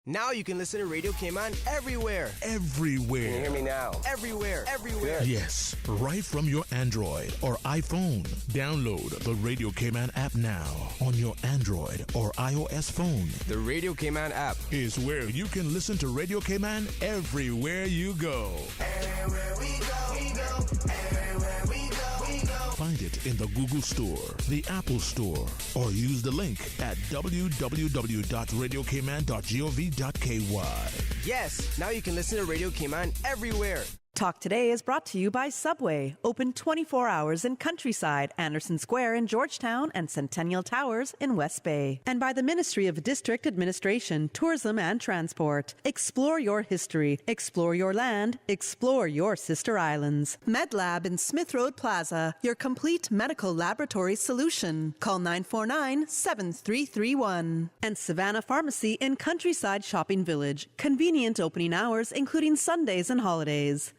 Now you can listen to Radio Cayman everywhere. Everywhere. Can you hear me now? Everywhere. Everywhere. Yes, right from your Android or iPhone. Download the Radio Cayman app now on your Android or iOS phone. The Radio Cayman app is where you can listen to Radio Cayman everywhere you go. Everywhere we go, we go. Everywhere we go, we go. Find it in the Google Store, the Apple Store, or use the link at www.radiocayman.gov.ky. Yes, now you can listen to Radio Cayman everywhere. Talk Today is brought to you by Subway, open 24 hours in Countryside, Anderson Square in Georgetown, and Centennial Towers in West Bay. And by the Ministry of District Administration, Tourism and Transport. Explore your history, explore your land, explore your sister islands. MedLab in Smith Road Plaza, your complete medical laboratory solution. Call 949-7331. And Savannah Pharmacy in Countryside Shopping Village, convenient opening hours including Sundays and holidays.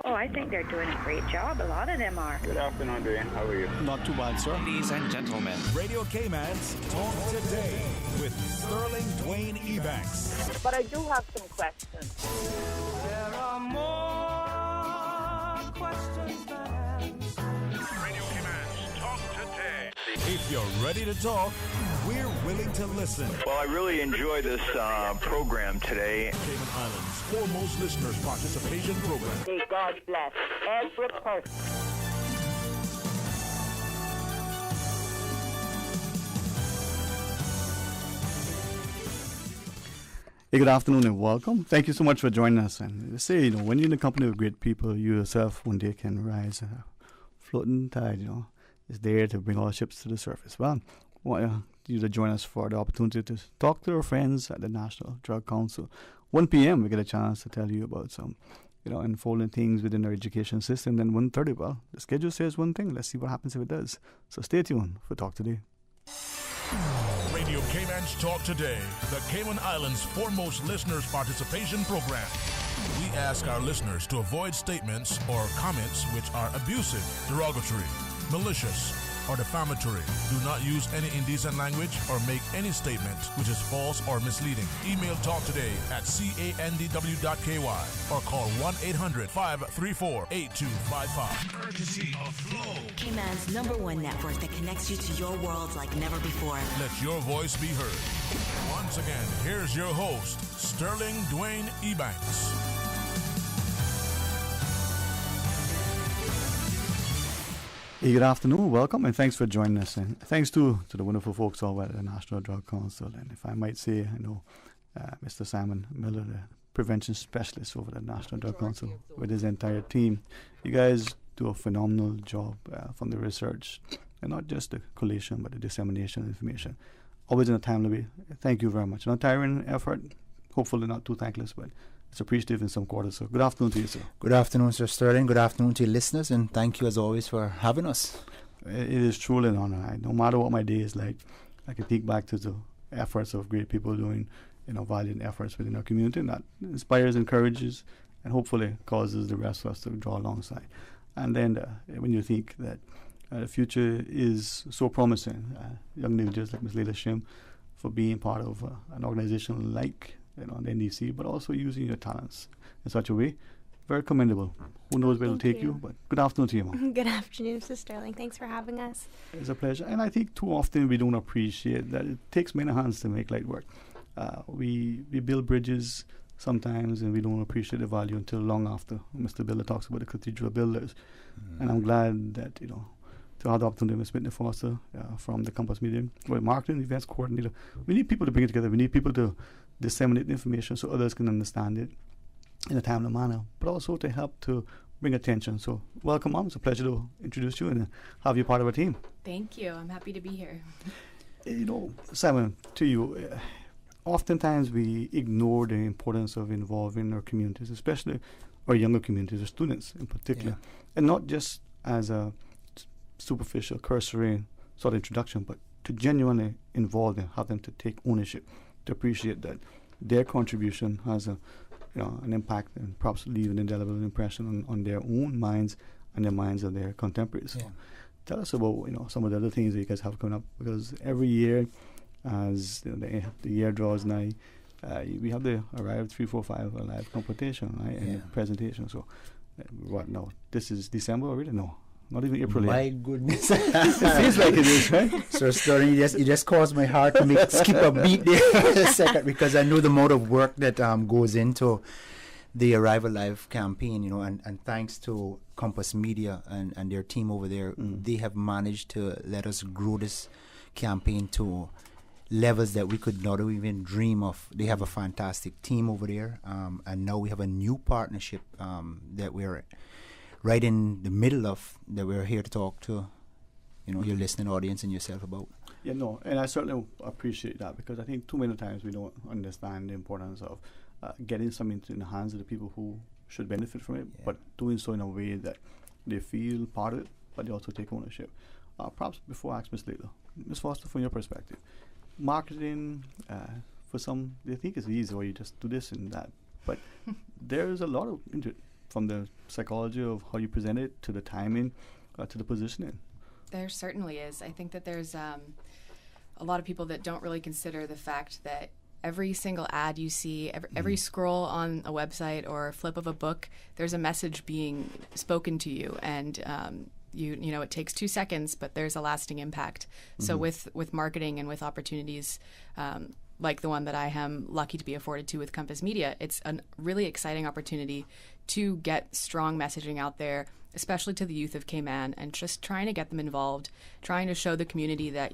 Oh, I think they're doing a great job. A lot of them are. Good afternoon, Dwayne. How are you? Not too bad, sir. Ladies and gentlemen, Radio Cayman's Talk Today with Sterling Dwayne Ebanks. But I do have some questions. There are more questions than answers. Radio Cayman's Talk Today. If you're ready to talk, we're willing to listen. Well, I really enjoy this program today. Cayman Islands' foremost listeners participation program. May God bless every person. Hey, good afternoon and welcome. Thank you so much for joining us. And they say, when you're in the company of great people, you yourself one day can rise. Floating tide, is there to bring all ships to the surface. Well, I want you to join us for the opportunity to talk to our friends at the National Drug Council. 1 p.m. we get a chance to tell you about some, unfolding things within our education system. Then 1:30, well, the schedule says one thing. Let's see what happens if it does. So stay tuned for Talk Today. Radio Cayman's Talk Today, the Cayman Islands' foremost listeners participation program. We ask our listeners to avoid statements or comments which are abusive, derogatory, malicious, or defamatory. Do not use any indecent language or make any statement which is false or misleading. Email talktoday@candw.ky or call 1-800-534-8255. Courtesy of Flow. Cayman's #1 network that connects you to your world like never before. Let your voice be heard. Once again, here's your host, Sterling Dwayne Ebanks. Hey, good afternoon, welcome, and thanks for joining us. And thanks to the wonderful folks over at the National Drug Council. And if I might say, Mr. Simon Miller, the prevention specialist over the National Drug Council, with his entire team. You guys do a phenomenal job from the research, and not just the collation, but the dissemination of information. Always in a timely way. Thank you very much. Not tiring effort, hopefully not too thankless, but it's appreciative in some quarters. So good afternoon to you, sir. Good afternoon, Sir Sterling. Good afternoon to your listeners, and thank you as always for having us. It is truly an honor. No matter what my day is like, I can think back to the efforts of great people doing, valiant efforts within our community, and that inspires, encourages, and hopefully causes the rest of us to draw alongside. And then when you think that the future is so promising, young individuals like Ms. Leila Shim, for being part of an organization like the NDC, but also using your talents in such a way. Very commendable. Who knows where it'll take you, but good afternoon to you, Mom. Good afternoon, Mr. Sterling. Thanks for having us. It's a pleasure. And I think too often we don't appreciate that it takes many hands to make light work. We build bridges sometimes, and we don't appreciate the value until long after. Mr. Builder talks about the cathedral builders. And I'm glad that, to have the opportunity with Smith Foster from the Campus Medium, marketing events coordinator. We need people to bring it together. We need people to disseminate the information so others can understand it in a timely manner, but also to help to bring attention. So welcome, Mom. It's a pleasure to introduce you and have you part of our team. Thank you. I'm happy to be here. Simon, to you, oftentimes we ignore the importance of involving our communities, especially our younger communities, our students in particular, and not just as a superficial, cursory sort of introduction, but to genuinely involve them, have them to take ownership, to appreciate that their contribution has an impact and perhaps leave an indelible impression on their own minds and the minds of their contemporaries. So tell us about some of the other things that you guys have coming up, because every year as the year draws nigh, we have the Arrive 345 live competition, right, and the presentation. So, what now? This is December already? No, not even April My yet. goodness. It feels like it is, right? So, Sterling, you just caused my heart to skip a beat there for a second, because I know the amount of work that goes into the Arrive Alive campaign, and thanks to Compass Media and their team over there, they have managed to let us grow this campaign to levels that we could not even dream of. They have a fantastic team over there, and now we have a new partnership that we're right in the middle of, that we're here to talk to your listening audience and yourself about. Yeah, no, and I certainly appreciate that, because I think too many times we don't understand the importance of getting something in the hands of the people who should benefit from it, but doing so in a way that they feel part of it, but they also take ownership. Perhaps before I ask Ms. Layla, Ms. Foster, from your perspective, marketing, for some, they think it's easy, or you just do this and that, but there's a lot of from the psychology of how you present it, to the timing, to the positioning. There certainly is. I think that there's a lot of people that don't really consider the fact that every single ad you see, every scroll on a website or a flip of a book, there's a message being spoken to you, and it takes 2 seconds, but there's a lasting impact. So with marketing and with opportunities like the one that I am lucky to be afforded to with Compass Media, it's a really exciting opportunity to get strong messaging out there, especially to the youth of Cayman, and just trying to get them involved, trying to show the community that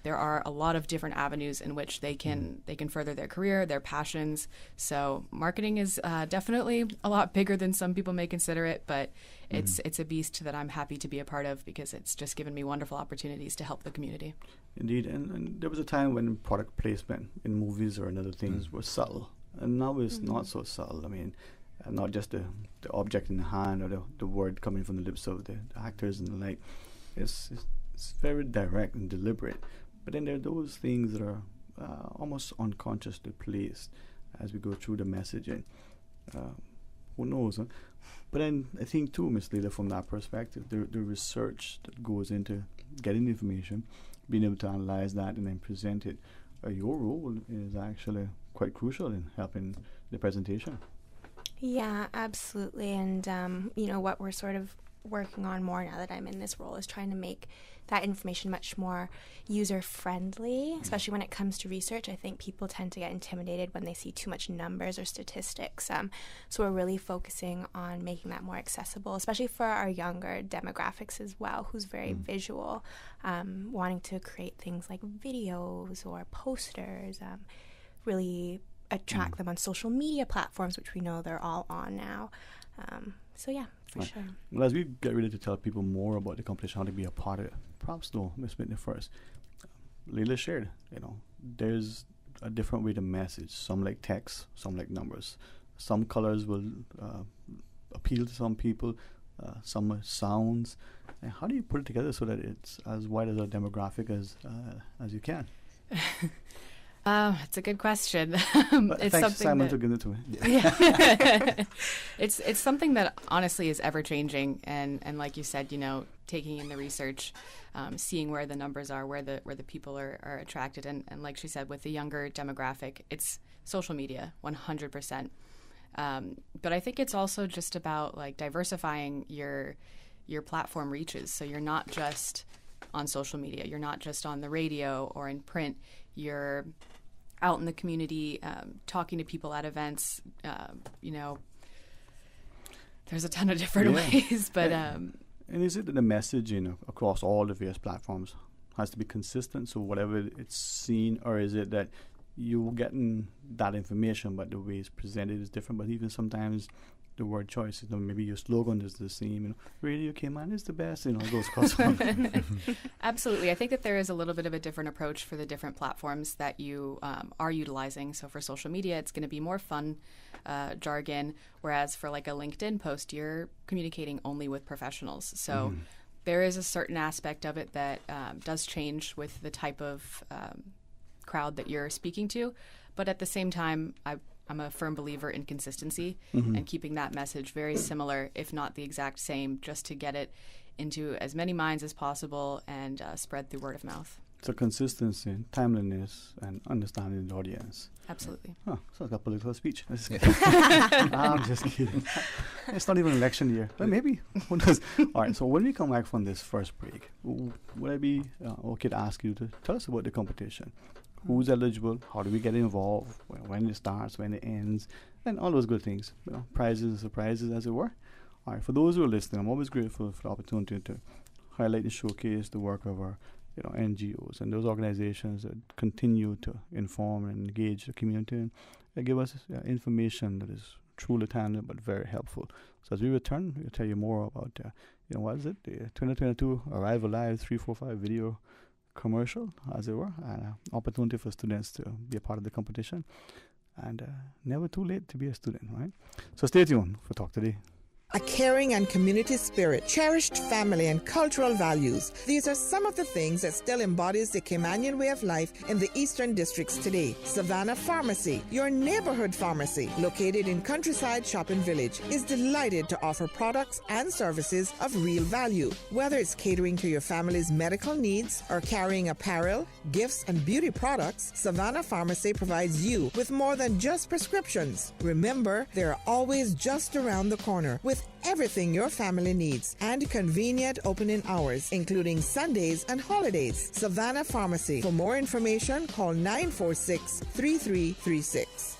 there are a lot of different avenues in which they can further their career, their passions. So marketing is definitely a lot bigger than some people may consider it, but it's a beast that I'm happy to be a part of, because it's just given me wonderful opportunities to help the community. Indeed, and there was a time when product placement in movies or in other things was subtle, and now it's not so subtle. I mean, not just the object in the hand, or the word coming from the lips of the actors and the like. It's very direct and deliberate. But then there are those things that are almost unconsciously placed as we go through the messaging. Who knows? Huh? But then I think too, Ms. Layla, from that perspective, the research that goes into getting the information, being able to analyze that and then present it, your role is actually quite crucial in helping the presentation. Yeah, absolutely. And, what we're sort of working on more now that I'm in this role is trying to make that information much more user-friendly, especially when it comes to research. I think people tend to get intimidated when they see too much numbers or statistics. So we're really focusing on making that more accessible, especially for our younger demographics as well, who's very visual, wanting to create things like videos or posters, really attract them on social media platforms, which we know they're all on now. So yeah, for sure. Well, as we get ready to tell people more about the competition, how to be a part of it, perhaps though, Ms. Whitney first. Layla shared, there's a different way to message. Some like text, some like numbers. Some colors will appeal to some people, some are sounds. And how do you put it together so that it's as wide as a demographic as you can? It's a good question. It's thanks, Simon, to give it to me. Yeah. It's something that honestly is ever changing, and like you said, taking in the research, seeing where the numbers are, where the people are attracted, and like she said, with the younger demographic, it's social media, 100%. But I think it's also just about like diversifying your platform reaches, so you're not just on social media, you're not just on the radio or in print. You're out in the community, talking to people at events. There's a ton of different ways, but and is it that the messaging across all the various platforms has to be consistent? So whatever it's seen, or is it that you're getting that information, but the way it's presented is different? But even sometimes the word choice, maybe your slogan is the same. Radio Cayman is the best. It goes across. Absolutely, I think that there is a little bit of a different approach for the different platforms that you are utilizing. So for social media, it's going to be more fun jargon, whereas for like a LinkedIn post, you're communicating only with professionals. So there is a certain aspect of it that does change with the type of crowd that you're speaking to, but at the same time, I'm a firm believer in consistency and keeping that message very similar, if not the exact same, just to get it into as many minds as possible and spread through word of mouth. So consistency, timeliness, and understanding the audience. Absolutely. Oh, so like a political speech. I'm just kidding. It's not even election year. But maybe. Who knows? All right, so when we come back from this first break, would I be okay to ask you to tell us about the competition? Who's eligible? How do we get involved? When it starts, when it ends, and all those good things. Prizes and surprises, as it were. All right, for those who are listening, I'm always grateful for the opportunity to highlight and showcase the work of our NGOs and those organizations that continue to inform and engage the community and give us information that is truly tandem but very helpful. So as we return, we'll tell you more about, what is it, the 2022 Arrival Live 345 video commercial, as it were, and an opportunity for students to be a part of the competition. And never too late to be a student, right? So stay tuned for Talk Today. A caring and community spirit, cherished family and cultural values. These are some of the things that still embodies the Caymanian way of life in the Eastern Districts today. Savannah Pharmacy, your neighborhood pharmacy, located in Countryside Shopping Village, is delighted to offer products and services of real value. Whether it's catering to your family's medical needs or carrying apparel, gifts, and beauty products, Savannah Pharmacy provides you with more than just prescriptions. Remember, they're always just around the corner with everything your family needs and convenient opening hours, including Sundays and holidays. Savannah Pharmacy. For more information, call 946-3336.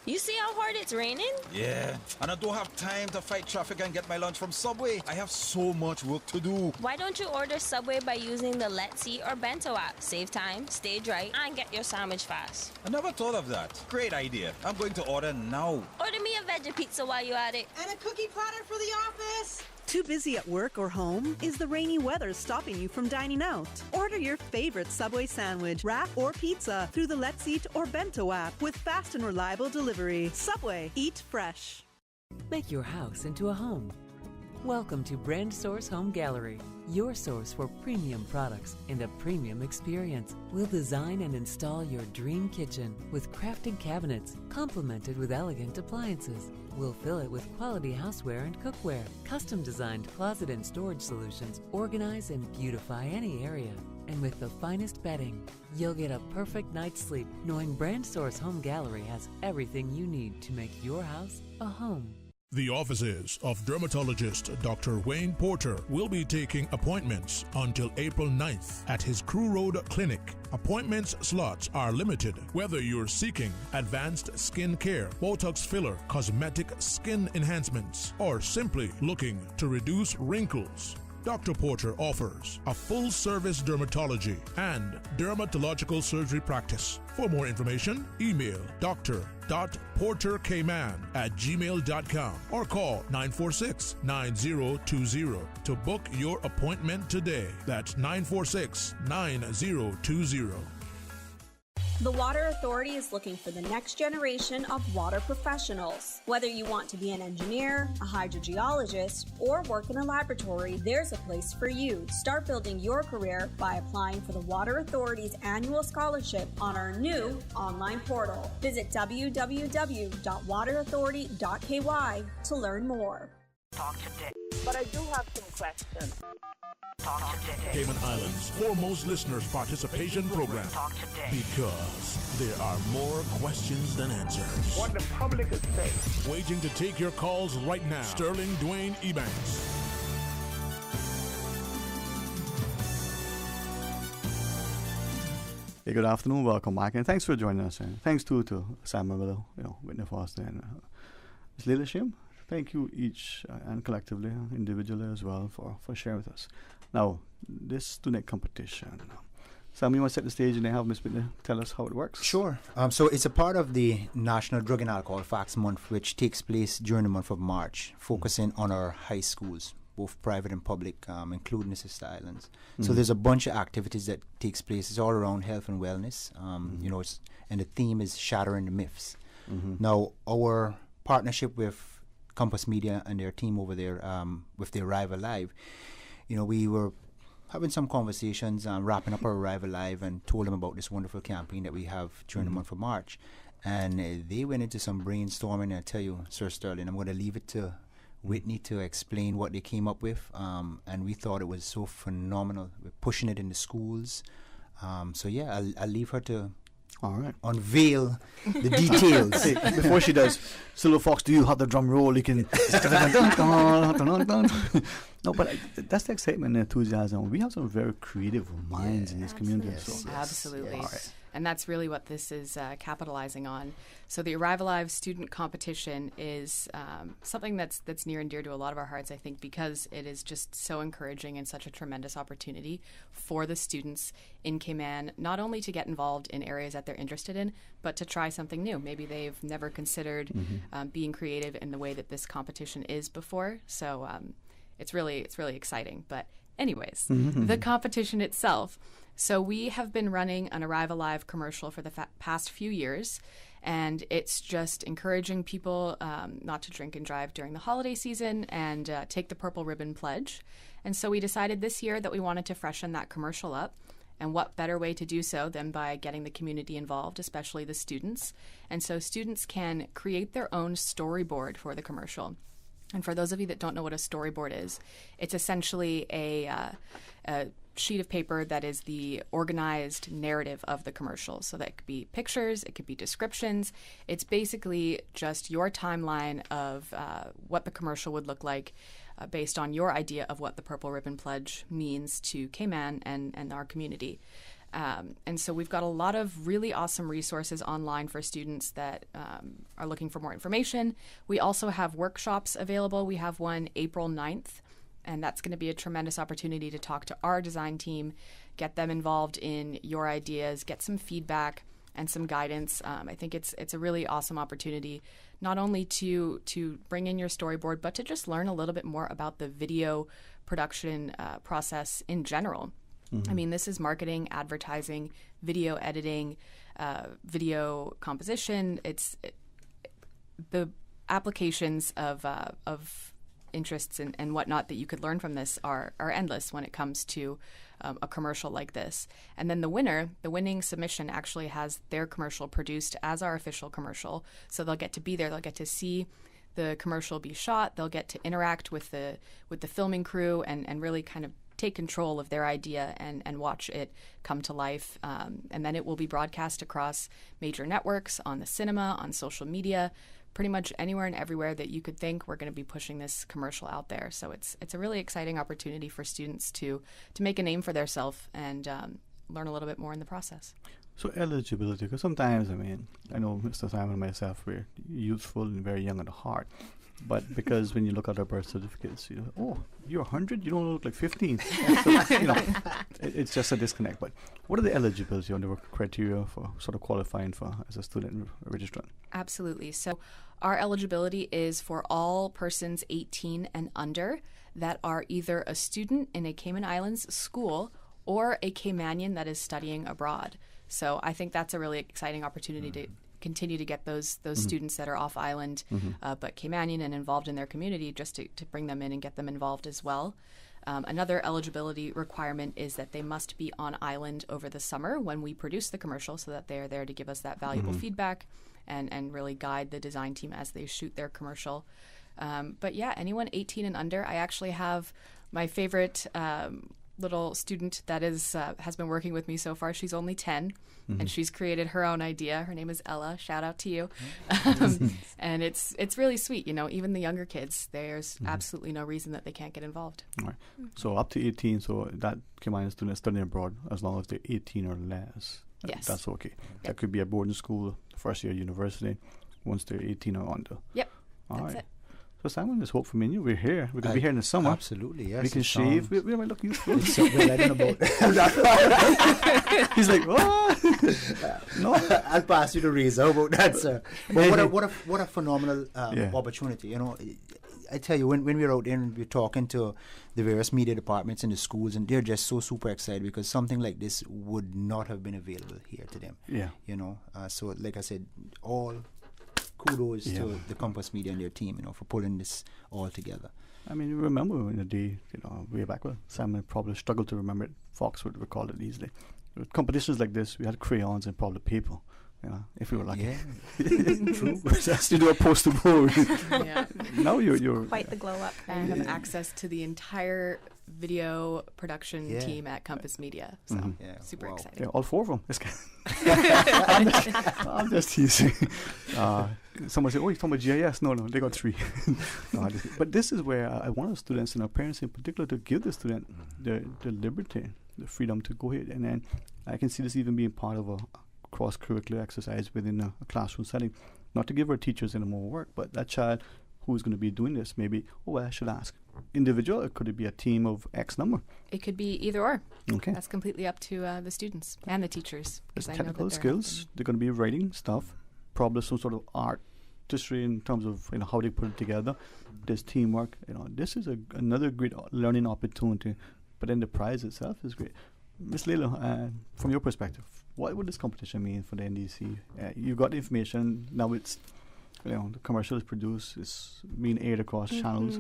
You see how hard it's raining? Yeah, and I don't have time to fight traffic and get my lunch from Subway. I have so much work to do. Why don't you order Subway by using the Let's Eat or Bento app? Save time, stay dry, and get your sandwich fast. I never thought of that. Great idea. I'm going to order now. Order me a veggie pizza while you're at it. And a cookie platter for the office. Too busy at work or home? Is the rainy weather stopping you from dining out? Order your favorite Subway sandwich, wrap, or pizza through the Let's Eat or Bento app with fast and reliable delivery. Subway, eat fresh. Make your house into a home. Welcome to Brand Source Home Gallery, your source for premium products and a premium experience. We'll design and install your dream kitchen with crafted cabinets, complemented with elegant appliances. We'll fill it with quality houseware and cookware. Custom-designed closet and storage solutions organize and beautify any area. And with the finest bedding, you'll get a perfect night's sleep knowing Brand Source Home Gallery has everything you need to make your house a home. The offices of dermatologist Dr. Wayne Porter will be taking appointments until April 9th at his Crew Road Clinic. Appointments slots are limited. Whether you're seeking advanced skin care, Botox filler, cosmetic skin enhancements, or simply looking to reduce wrinkles, Dr. Porter offers a full-service dermatology and dermatological surgery practice. For more information, email dr.portercayman@gmail.com or call 946-9020 to book your appointment today. That's 946-9020. The Water Authority is looking for the next generation of water professionals. Whether you want to be an engineer, a hydrogeologist, or work in a laboratory, there's a place for you. Start building your career by applying for the Water Authority's annual scholarship on our new online portal. Visit www.waterauthority.ky to learn more. Talk today. But I do have some questions. Talk today. Cayman Islands' foremost listeners participation program. Talk today. Because there are more questions than answers. What the public is saying. Waiting to take your calls right now. Sterling Dwayne Ebanks. Hey, good afternoon. Welcome back, and thanks for joining us. And thanks to Simon Miller, Whitney Foster, and Ms. Leila Shim. Thank you each and collectively, individually as well, for sharing with us. Now, this student competition. Sam, you want to set the stage and then have Ms. Whitney tell us how it works? Sure. So it's a part of the National Drug and Alcohol Facts Month, which takes place during the month of March, focusing on our high schools, both private and public, including the Sister Islands. So there's a bunch of activities that takes place. It's all around health and wellness. And the theme is shattering the myths. Now, our partnership with Compass Media and their team over there with the Arrival Live, we were having some conversations, wrapping up our Arrival Live, and told them about this wonderful campaign that we have during the month of March. And they went into some brainstorming, and I tell you, Sir Sterling, I'm going to leave it to Whitney to explain what they came up with, and we thought it was so phenomenal. We're pushing it in the schools. So yeah, I'll leave her to unveil the details. Hey, before she does, Silver Fox, do you have the drum roll? You can. No, but that's the excitement and enthusiasm. We have some very creative minds in this community. So. Absolutely. Yes. And that's really what this is capitalizing on. So the Arrive Alive student competition is something that's near and dear to a lot of our hearts, I think, because it is just so encouraging and such a tremendous opportunity for the students in Cayman, not only to get involved in areas that they're interested in, but to try something new. Maybe they've never considered being creative in the way that this competition is before. So it's really exciting. But anyways, the competition itself. So we have been running an Arrive Alive commercial for the past few years, and it's just encouraging people not to drink and drive during the holiday season and take the Purple Ribbon Pledge. And so we decided this year that we wanted to freshen that commercial up. And what better way to do so than by getting the community involved, especially the students. And so students can create their own storyboard for the commercial. And for those of you that don't know what a storyboard is, it's essentially a sheet of paper that is the organized narrative of the commercial. So that could be pictures, it could be descriptions. It's basically just your timeline of what the commercial would look like based on your idea of what the Purple Ribbon Pledge means to Cayman and our community. And so we've got a lot of really awesome resources online for students that are looking for more information. We also have workshops available. We have one April 9th, and that's going to be a tremendous opportunity to talk to our design team, get them involved in your ideas, get some feedback and some guidance. I think it's a really awesome opportunity, not only to bring in your storyboard, but to just learn a little bit more about the video production process in general. I mean, this is marketing, advertising, video editing, video composition. The applications of interests and whatnot that you could learn from this are endless when it comes to a commercial like this. And then the winning submission actually has their commercial produced as our official commercial. So they'll get to be there. They'll get to see the commercial be shot. They'll get to interact with the filming crew and really kind of take control of their idea and watch it come to life. And then it will be broadcast across major networks, on the cinema, on social media, pretty much anywhere and everywhere that you could think. We're going to be pushing this commercial out there. So it's a really exciting opportunity for students to make a name for themselves and learn a little bit more in the process. So eligibility, because sometimes, I know Mr. Simon and myself, we're youthful and very young at heart. But because when you look at our birth certificates, oh, you're 100, you don't look like 15. So, it's just a disconnect. But what are the eligibility or the criteria for sort of qualifying for as a student registrant? Absolutely. So our eligibility is for all persons 18 and under that are either a student in a Cayman Islands school or a Caymanian that is studying abroad. So I think that's a really exciting opportunity to continue to get those students that are off island but Caymanian and involved in their community, just to bring them in and get them involved as well. Another eligibility requirement is that they must be on island over the summer when we produce the commercial, so that they're there to give us that valuable feedback and really guide the design team as they shoot their commercial. But yeah, anyone 18 and under. I actually have my favorite little student that has been working with me so far. She's only 10, and she's created her own idea. Her name is Ella. Shout out to you. And it's really sweet. Even the younger kids, there's absolutely no reason that they can't get involved. All right. So up to 18, so that Cayman students studying abroad, as long as they're 18 or less. Yes. That's okay. That could be a boarding school, first year university, once they're 18 or under. Yep. All that's right. it. So Simon, there's hope for me and you. We're here. We're going to be here in the summer. Absolutely, yes. We can shave. We might look useful. He's like, what? No. I'll pass you the razor. How about that, sir? But what a phenomenal opportunity. I tell you, when we're out there and we're talking to the various media departments in the schools, and they're just so super excited because something like this would not have been available here to them. Yeah. So like I said, all kudos to the Compass Media and their team, for pulling this all together. Remember in the day, way back when Simon probably struggled to remember it. Fox would recall it easily. With competitions like this, we had crayons and probably paper, if we were lucky. True. Just to do a poster board. Now you're quite the glow up. And have access to the entire video production team at Compass Media. So super excited. Yeah, all 4 of them. I'm just teasing. Someone said, "Oh, you're talking about GIS?" No, they got 3. But this is where I want our students and our parents in particular to give the student the liberty, the freedom to go ahead. And then I can see this even being part of a cross-curricular exercise within a classroom setting. Not to give our teachers any more work, but that child who's going to be doing this, maybe, I should ask. Individual, or could it be a team of X number? It could be either or. Okay. That's completely up to the students and the teachers. There's technical skills. They're going to be writing stuff, probably some sort of artistry in terms of how they put it together. There's teamwork. This is another great learning opportunity. But then the prize itself is great. Ms. Leila, from your perspective, what would this competition mean for the NDC? You got the information. Now it's, the commercial is produced. It's being aired across channels.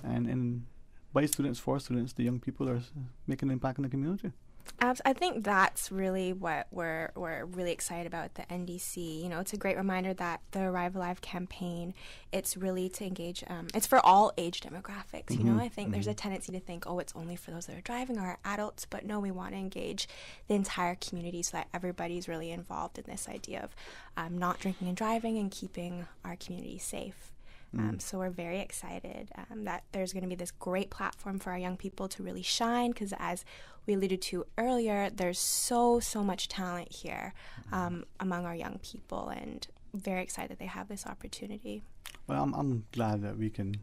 And by students, for students, the young people are making an impact in the community. I think that's really what we're really excited about at the NDC. It's a great reminder that the Arrive Alive campaign, it's really to engage, it's for all age demographics. I think there's a tendency to think, it's only for those that are driving or adults, but no, we want to engage the entire community so that everybody's really involved in this idea of not drinking and driving and keeping our community safe. So we're very excited that there's going to be this great platform for our young people to really shine, because as we alluded to earlier, there's so much talent here among our young people, and very excited that they have this opportunity. Well, I'm glad that we can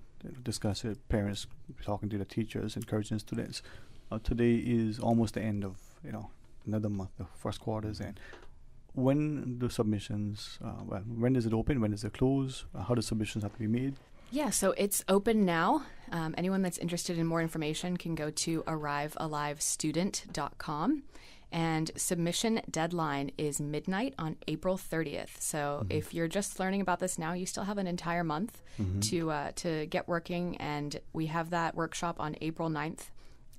discuss it. Parents talking to the teachers, encouraging students. Today is almost the end of another month, the first quarter's end. When do submissions, when does it open? When does it close? How do submissions have to be made? Yeah, so it's open now. Anyone that's interested in more information can go to arrivealivestudent.com. And submission deadline is midnight on April 30th. So if you're just learning about this now, you still have an entire month to get working. And we have that workshop on April 9th.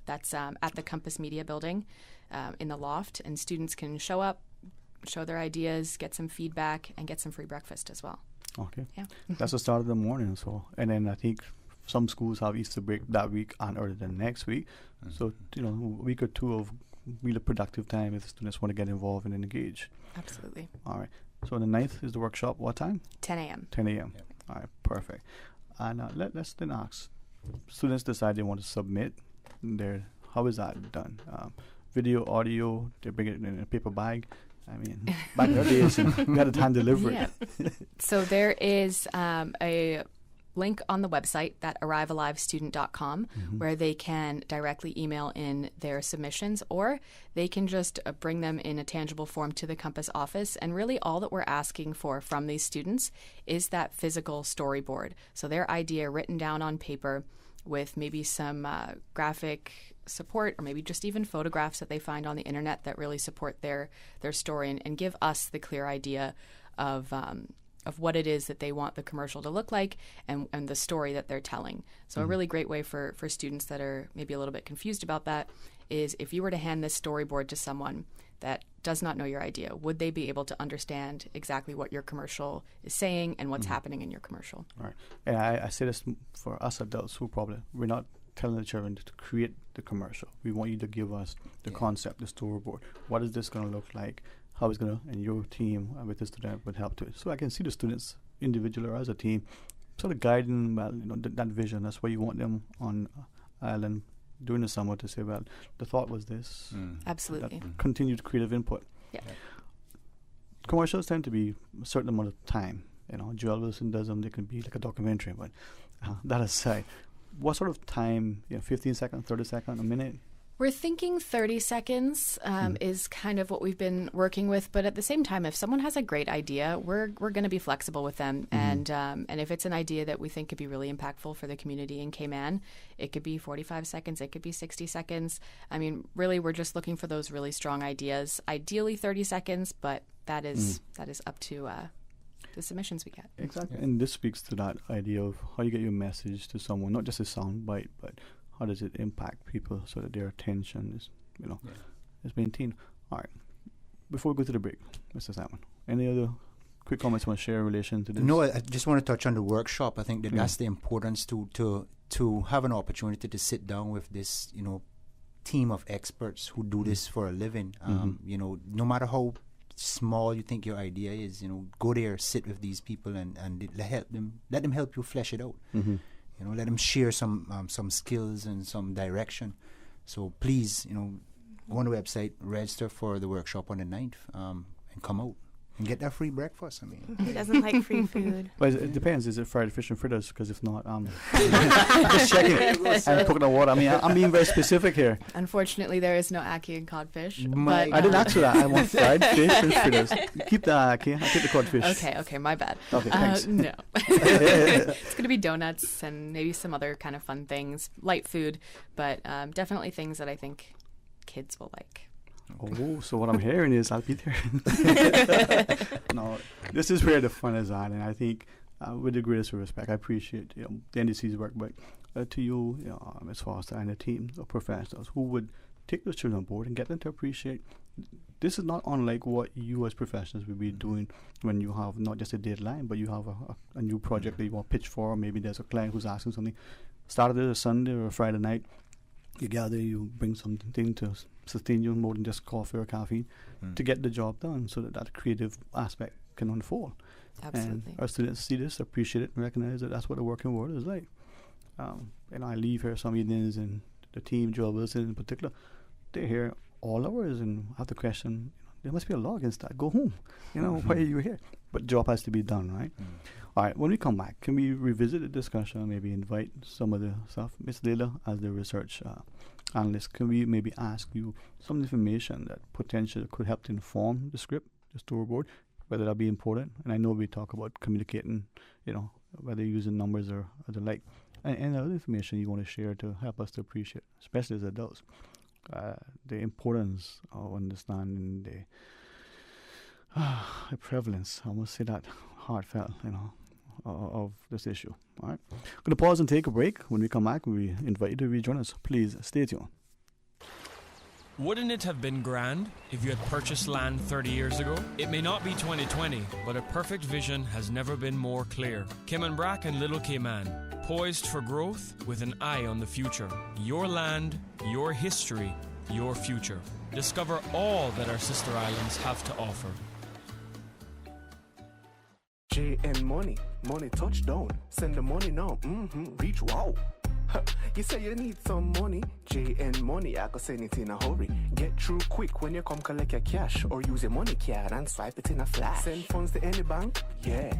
That's at the Compass Media building in the loft. And students can show up, show their ideas, get some feedback, and get some free breakfast as well. Okay. Yeah. That's the start of the morning. So, and then I think some schools have Easter break that week and earlier than next week. So, a week or two of really productive time if the students want to get involved and engage. Absolutely. All right. So the 9th is the workshop. What time? 10 a.m. 10 a.m. Yep. All right. Perfect. And let's then ask. Students decide they want to submit. How is that done? Video, audio, they bring it in a paper bag. I mean, back in the days, we had a time delivery. Yeah. So there is a link on the website, that arrivealivestudent.com, where they can directly email in their submissions, or they can just bring them in a tangible form to the Compass office. And really all that we're asking for from these students is that physical storyboard. So their idea written down on paper with maybe some graphic support, or maybe just even photographs that they find on the internet that really support their story and give us the clear idea of what it is that they want the commercial to look like and the story that they're telling. So a really great way for students that are maybe a little bit confused about that is if you were to hand this storyboard to someone that does not know your idea, would they be able to understand exactly what your commercial is saying and what's happening in your commercial? Right. And I say this for us adults who we're not telling the children to create the commercial. We want you to give us the concept, the storyboard. What is this going to look like? How is going to, and your team with the student would help to it. So I can see the students, individually or as a team, sort of guiding that vision. That's why you want them on island during the summer to say, the thought was this. Absolutely. Continued creative input. Yeah. Commercials tend to be a certain amount of time. Joel Wilson does them. They can be like a documentary, but that aside, what sort of time, 15 seconds, 30 seconds, a minute? We're thinking 30 seconds is kind of what we've been working with. But at the same time, if someone has a great idea, we're going to be flexible with them. And if it's an idea that we think could be really impactful for the community in Cayman, it could be 45 seconds. It could be 60 seconds. I mean, really, we're just looking for those really strong ideas. Ideally 30 seconds, but that is up to the submissions we get. Exactly. And this speaks to that idea of how you get your message to someone, not just a sound bite, but how does it impact people so that their attention is, is maintained. All right. before we go to the break, Mr. Simon, any other quick comments you want to share in relation to this? No, I just want to touch on the workshop. I think that's the importance to have an opportunity to sit down with this, team of experts who do this for a living. No matter how small you think your idea is, go there, sit with these people, and let them help you flesh it out. Let them share some skills and some direction. So please, go on the website, register for the workshop on the 9th, and come out. And get that free breakfast. I mean, he doesn't like free food. But it depends. Is it fried fish and fritters? Because if not, just checking. I'm coconut water. I mean, I'm being very specific here. Unfortunately, there is no ackee and codfish. But I didn't ask for that. I want fried fish and fritters. Keep the ackee. I'll take the codfish. Okay, my bad. Okay, thanks. No. It's going to be donuts and maybe some other kind of fun things, light food, but definitely things that I think kids will like. Oh, so what I'm hearing is I'll be there. No, this is where the fun is at, and I think with the greatest respect, I appreciate the NDC's work, but to you, Ms. Foster and the team of professionals who would take those children on board and get them to appreciate this is not unlike what you as professionals will be doing when you have not just a deadline, but you have a new project that you want to pitch for, or maybe there's a client who's asking something. Saturday or Sunday or Friday night, you gather, you bring something to sustain you more than just coffee or caffeine to get the job done, so that creative aspect can unfold. Absolutely. And our students see this, appreciate it, and recognize that that's what the working world is like. And I leave here some evenings, and the team, Joel Wilson in particular, they're here all hours and have the question, there must be a law against that. Go home. Why are you here? But job has to be done, right? All right, when we come back, can we revisit the discussion, maybe invite some of the stuff? Ms. Leila, as the research analyst, can we maybe ask you some information that potentially could help to inform the script, the storyboard, whether that be important? And I know we talk about communicating, whether using numbers or the like. And other information you want to share to help us to appreciate, especially as adults, the importance of understanding the prevalence, I must say that, heartfelt, of this issue. All right. I'm going to pause and take a break. When we come back, we invite you to rejoin us. Please stay tuned. Wouldn't it have been grand if you had purchased land 30 years ago? It may not be 2020, but a perfect vision has never been more clear. Cayman Brac and Little Cayman, poised for growth with an eye on the future. Your land, your history, your future. Discover all that our sister islands have to offer. JN Money touchdown. Send the money now. Reach wow. You say you need some money. JN Money, I can send it in a hurry. Get through quick when you come collect your cash, or use your money card and swipe it in a flash. Send funds to any bank, yeah.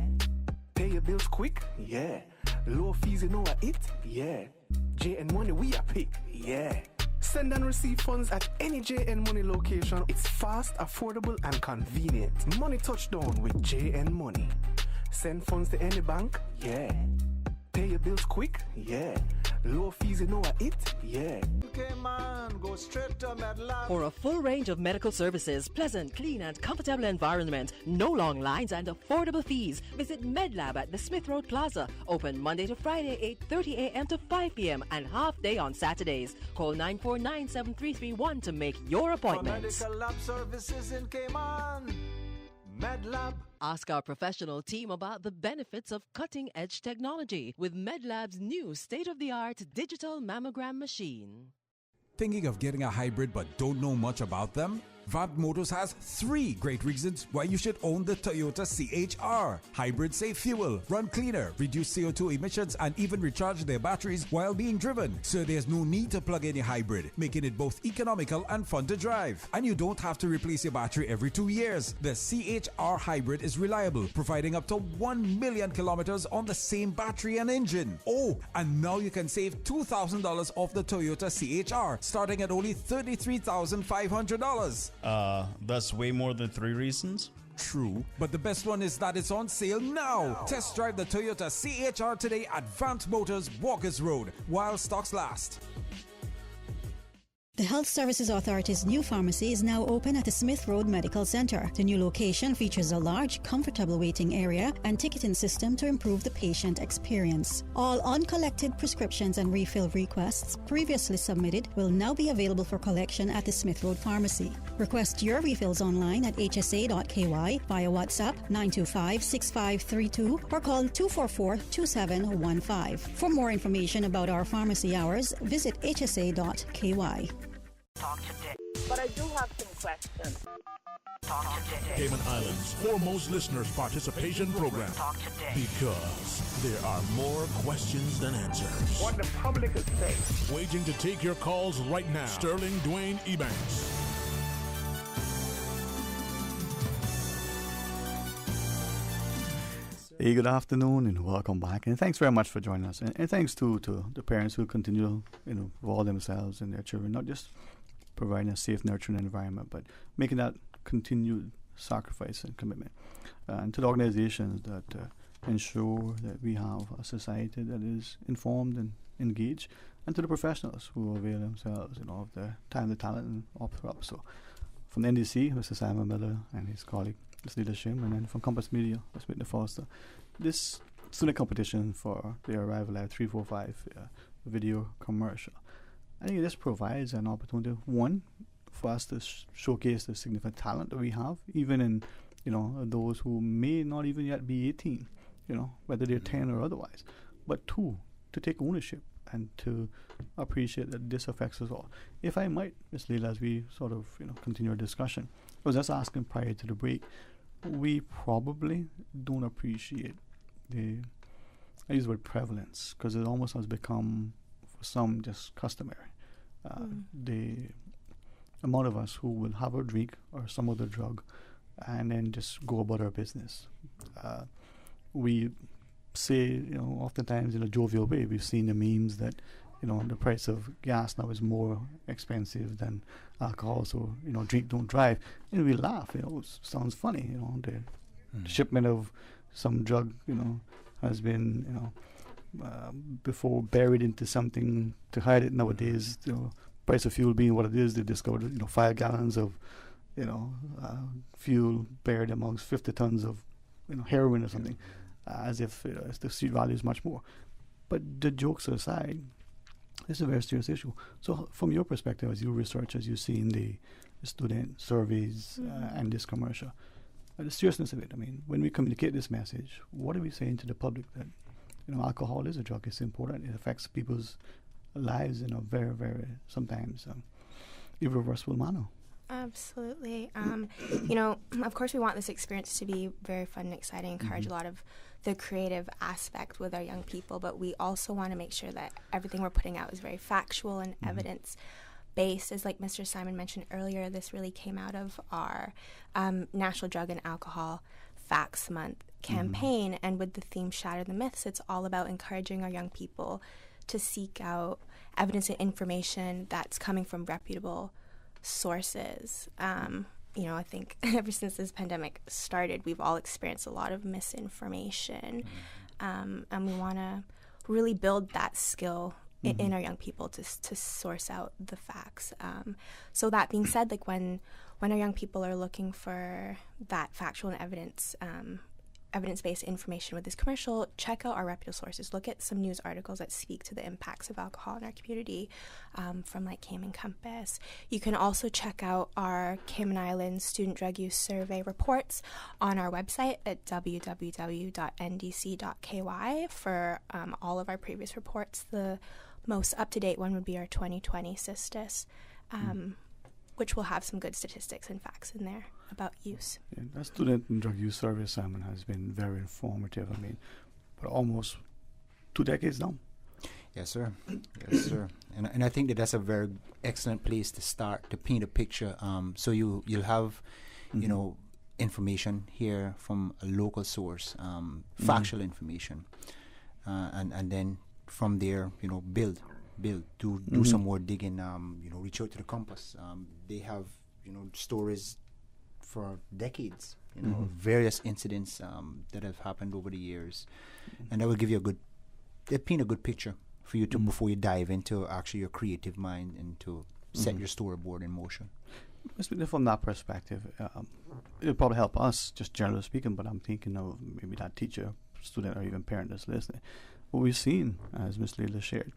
Pay your bills quick, yeah. Low fees, you know what it, yeah. JN Money, we are pick, yeah. Send and receive funds at any JN Money location. It's fast, affordable, and convenient. Money touchdown with JN Money. Send funds to any bank, yeah. Pay your bills quick, yeah. Low fees, you know what it, yeah. Okay, man, go straight to MedLab. For a full range of medical services, pleasant, clean, and comfortable environment, no long lines, and affordable fees, visit MedLab at the Smith Road Plaza. Open Monday to Friday, 8:30 a.m. to 5 p.m. and half day on Saturdays. Call 949-7331 to make your appointment. For medical lab services in Cayman, MedLab. Ask our professional team about the benefits of cutting-edge technology with MedLab's new state-of-the-art digital mammogram machine. Thinking of getting a hybrid but don't know much about them? Vant Motors has 3 great reasons why you should own the Toyota CHR. Hybrids save fuel, run cleaner, reduce CO2 emissions, and even recharge their batteries while being driven. So there's no need to plug in a hybrid, making it both economical and fun to drive. And you don't have to replace your battery every 2 years. The CHR Hybrid is reliable, providing up to 1 million kilometers on the same battery and engine. Oh, and now you can save $2,000 off the Toyota CHR, starting at only $33,500. That's way more than 3 reasons. True, but the best one is that it's on sale now. Test drive the Toyota CHR today at Vant Motors, Walkers Road, while stocks last. The Health Services Authority's new pharmacy is now open at the Smith Road Medical Center. The new location features a large, comfortable waiting area and ticketing system to improve the patient experience. All uncollected prescriptions and refill requests previously submitted will now be available for collection at the Smith Road Pharmacy. Request your refills online at hsa.ky via WhatsApp 925-6532 or call 244-2715. For more information about our pharmacy hours, visit hsa.ky. Talk today. But I do have some questions. Talk today. Cayman Islands' foremost listeners participation program. Talk today. Because there are more questions than answers. What the public is saying. Waiting to take your calls right now. Sterling Dwayne Ebanks. Hey, good afternoon and welcome back. And thanks very much for joining us. And thanks to the parents who continue to involve themselves and their children, not just providing a safe, nurturing environment, but making that continued sacrifice and commitment. And to the organizations that ensure that we have a society that is informed and engaged, and to the professionals who avail themselves of their time, the talent, and offer up. So from the NDC, Mr. Simon Miller and his colleague, Mr. Leadership, and then from Compass Media, Mr. Whitney Foster, this student competition for their Arrival at 345 video commercial. I think this provides an opportunity, one, for us to showcase the significant talent that we have, even in, those who may not even yet be 18, whether they're 10 or otherwise. But two, to take ownership and to appreciate that this affects us all. If I might, Ms. Leila, as we sort of, continue our discussion, I was just asking prior to the break, we probably don't appreciate I use the word prevalence, because it almost has become, for some, just customary. The amount of us who will have a drink or some other drug and then just go about our business. We say, oftentimes in a jovial way, we've seen the memes that, the price of gas now is more expensive than alcohol, so, drink, don't drive. And we laugh, it sounds funny, the shipment of some drug, has been, before buried into something to hide it. Nowadays, price of fuel being what it is, they discovered, 5 gallons of, fuel buried amongst 50 tons of, heroin or something, as if the street value is much more. But the jokes aside, it's a very serious issue. So from your perspective, as you research, as you see in the student surveys and this commercial, the seriousness of it, when we communicate this message, what are we saying to the public that, alcohol is a drug, it's important, it affects people's lives in a very, very, sometimes irreversible manner? Absolutely. Of course we want this experience to be very fun and exciting, encourage a lot of the creative aspect with our young people, but we also want to make sure that everything we're putting out is very factual and evidence-based. As like Mr. Simon mentioned earlier, this really came out of our National Drug and Alcohol Facts Month campaign, and with the theme Shatter the Myths, it's all about encouraging our young people to seek out evidence and information that's coming from reputable sources. I think ever since this pandemic started, we've all experienced a lot of misinformation, and we want to really build that skill in our young people to source out the facts. So that being said, like when our young people are looking for that factual and evidence-based information with this commercial, check out our reputable sources. Look at some news articles that speak to the impacts of alcohol in our community from like Cayman Compass. You can also check out our Cayman Islands Student Drug Use Survey reports on our website at www.ndc.ky for all of our previous reports. The most up-to-date one would be our 2020 CISTIS, which will have some good statistics and facts in there about use. Yeah, that student and drug use survey, Simon, has been very informative. For almost 2 decades now. Yes, sir. Yes, sir. And I think that's a very excellent place to start to paint a picture. So you'll have, information here from a local source, factual information, and then from there, build, do some more digging. Reach out to the Compass. They have stories for decades, various incidents that have happened over the years, and that will give you paint a good picture for you to before you dive into actually your creative mind into set your storyboard in motion. From that perspective, it'll probably help us, just generally speaking, but I'm thinking of maybe that teacher, student, or even parent that's listening. What we've seen, as Ms. Leila shared,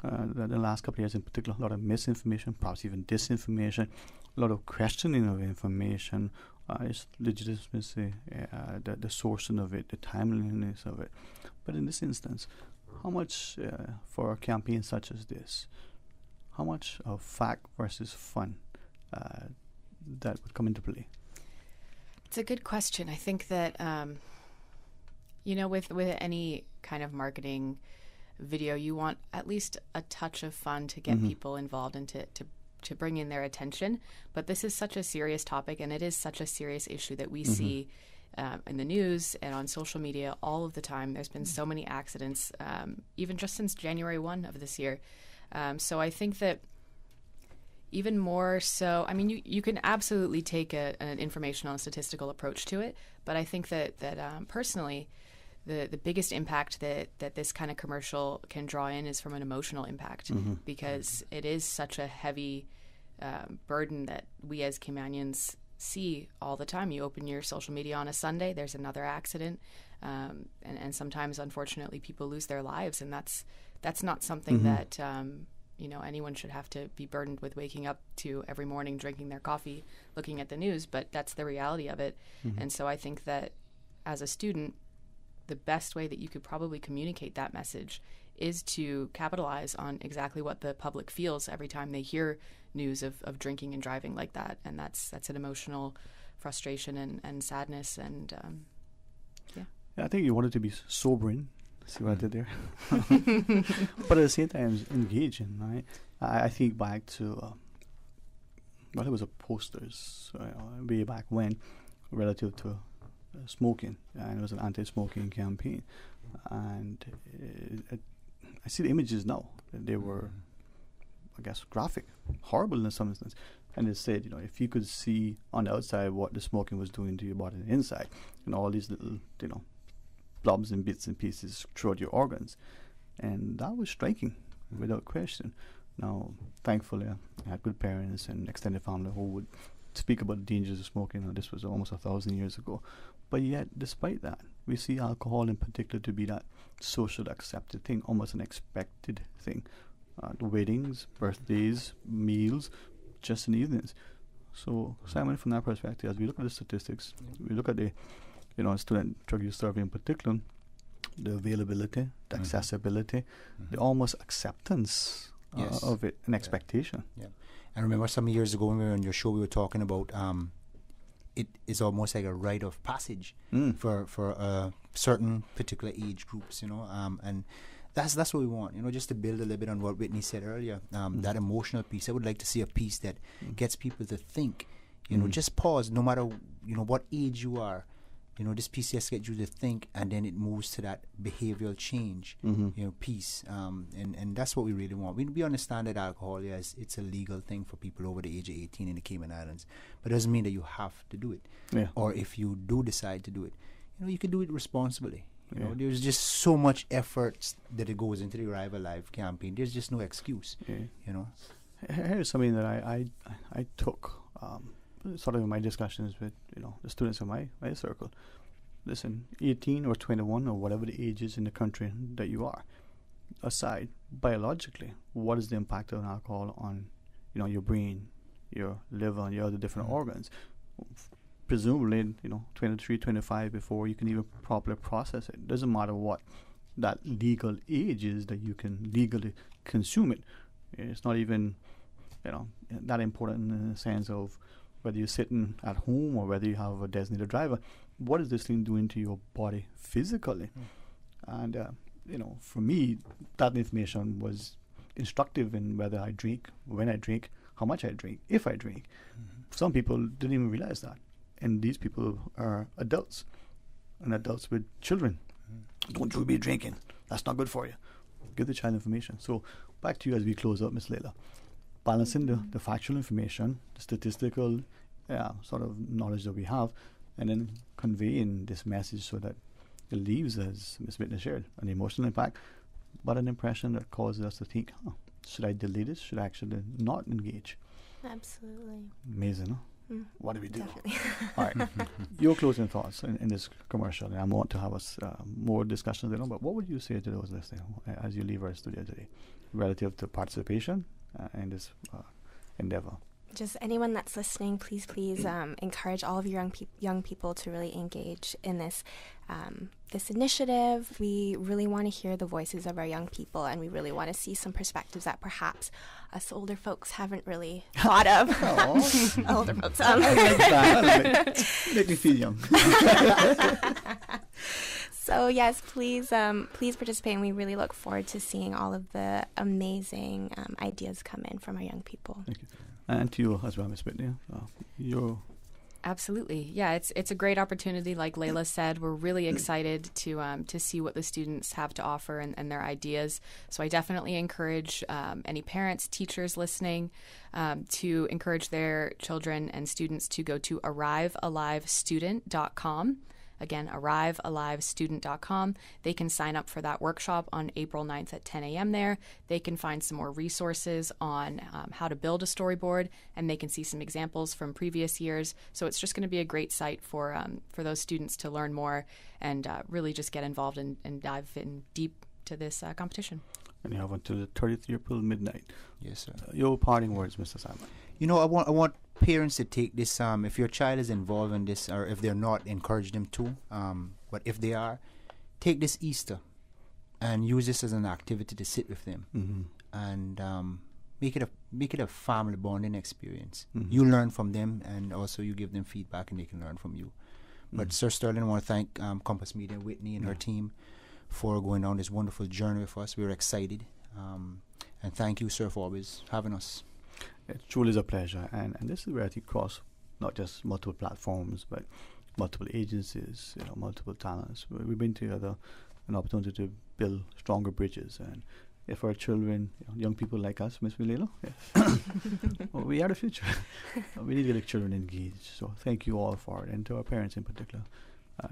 the last couple of years in particular, a lot of misinformation, perhaps even disinformation, a lot of questioning of information, its legitimacy, the sourcing of it, the timeliness of it. But in this instance, how much, for a campaign such as this, how much of fact versus fun that would come into play? It's a good question. I think that, with any kind of marketing video, you want at least a touch of fun to get people involved and to bring in their attention. But this is such a serious topic, and it is such a serious issue that we see in the news and on social media all of the time. There's been so many accidents, even just since January 1 of this year. So I think that even more so, I mean, you can absolutely take an informational and statistical approach to it, but I think that personally, the biggest impact that this kind of commercial can draw in is from an emotional impact, because it is such a heavy burden that we as Caymanians see all the time. You open your social media on a Sunday, there's another accident, and sometimes, unfortunately, people lose their lives, and that's not something that anyone should have to be burdened with waking up to every morning, drinking their coffee, looking at the news, but that's the reality of it. And so I think that as a student, the best way that you could probably communicate that message is to capitalize on exactly what the public feels every time they hear news of drinking and driving like that. And that's an emotional frustration and sadness. And yeah, I think you want it to be sobering. See what I did there? But at the same time, engaging, right? I think back to, it was a posters way back when, relative to smoking, and it was an anti-smoking campaign. And I see the images now. They were, I guess, graphic, horrible in some instance. And it said, if you could see on the outside what the smoking was doing to your body on the inside, and all these little, blobs and bits and pieces throughout your organs. And that was striking, without question. Now, thankfully, I had good parents and extended family who would speak about the dangers of smoking. This was almost 1,000 years ago. But yet, despite that, we see alcohol in particular to be that social accepted thing, almost an expected thing. The weddings, birthdays, meals, just in the evenings. So, Simon, from that perspective, as we look at the statistics, we look at the student drug use survey in particular, the availability, the accessibility, the almost acceptance of it, and expectation. Yeah. I remember some years ago when we were on your show, we were talking about it is almost like a rite of passage for certain particular age groups, and that's what we want, just to build a little bit on what Whitney said earlier, that emotional piece. I would like to see a piece that gets people to think, just pause, no matter, what age you are. This piece just gets you to think, and then it moves to that behavioral change, piece. And that's what we really want. We understand that alcohol, it's a legal thing for people over the age of 18 in the Cayman Islands, but it doesn't mean that you have to do it. Yeah. Or if you do decide to do it, you can do it responsibly. There's just so much effort that it goes into the Arrival Live campaign. There's just no excuse. Here's something that I took sort of in my discussions with the students in my circle. Listen, 18 or 21 or whatever the age is in the country that you are, aside, biologically, what is the impact of alcohol on your brain, your liver, and your other different organs? Presumably 23, 25 before you can even properly process it. Doesn't matter what that legal age is that you can legally consume it. It's not even that important in the sense of whether you're sitting at home or whether you have a designated driver. What is this thing doing to your body physically? And, for me, that information was instructive in whether I drink, when I drink, how much I drink, if I drink. Some people didn't even realize that. And these people are adults, and adults with children. Don't you be drinking. That's not good for you. Give the child information. So back to you as we close up, Ms. Leila. Balancing the factual information, the statistical sort of knowledge that we have, and then conveying this message so that it leaves, as Ms. Whitney shared, an emotional impact, but an impression that causes us to think, should I delete it? Should I actually not engage? Absolutely. Amazing, huh? What do we do? Definitely. All right. Your closing thoughts in this commercial, and I want to have us more discussions, but what would you say to those listening as you leave our studio today relative to participation in this endeavor? Just anyone that's listening, please encourage all of your young people to really engage in this initiative. We really want to hear the voices of our young people, and we really want to see some perspectives that perhaps us older folks haven't really thought of. Older folks. Make me feel young. So yes, please participate, and we really look forward to seeing all of the amazing ideas come in from our young people. Thank you. And to you as well, Ms. Whitney. Absolutely. Yeah, it's a great opportunity. Like Layla said, we're really excited to see what the students have to offer and their ideas. So I definitely encourage any parents, teachers listening to encourage their children and students to go to arrivealivestudent.com. Again, arrivealivestudent.com. They can sign up for that workshop on April 9th at 10 a.m. there. They can find some more resources on how to build a storyboard, and they can see some examples from previous years. So it's just going to be a great site for those students to learn more and really just get involved and dive in deep to this competition. And you have until the 30th April midnight. Yes, sir. Your parting words, Mr. Simon. You know, I want parents to take this, if your child is involved in this, or if they're not, encourage them to. But if they are, take this Easter and use this as an activity to sit with them and make it a family bonding experience. You learn from them, and also you give them feedback, and they can learn from you. But Sir Sterling, I want to thank Compass Media, Whitney, and her team for going on this wonderful journey with us. We're excited. And thank you, sir, for always having us. It truly is a pleasure. And this is where I think cross not just multiple platforms, but multiple agencies, multiple talents. We bring together an opportunity to build stronger bridges. And if our children, young people like us, Ms. Milelo, well, we are the future. We need to get children engaged. So thank you all for it, and to our parents in particular.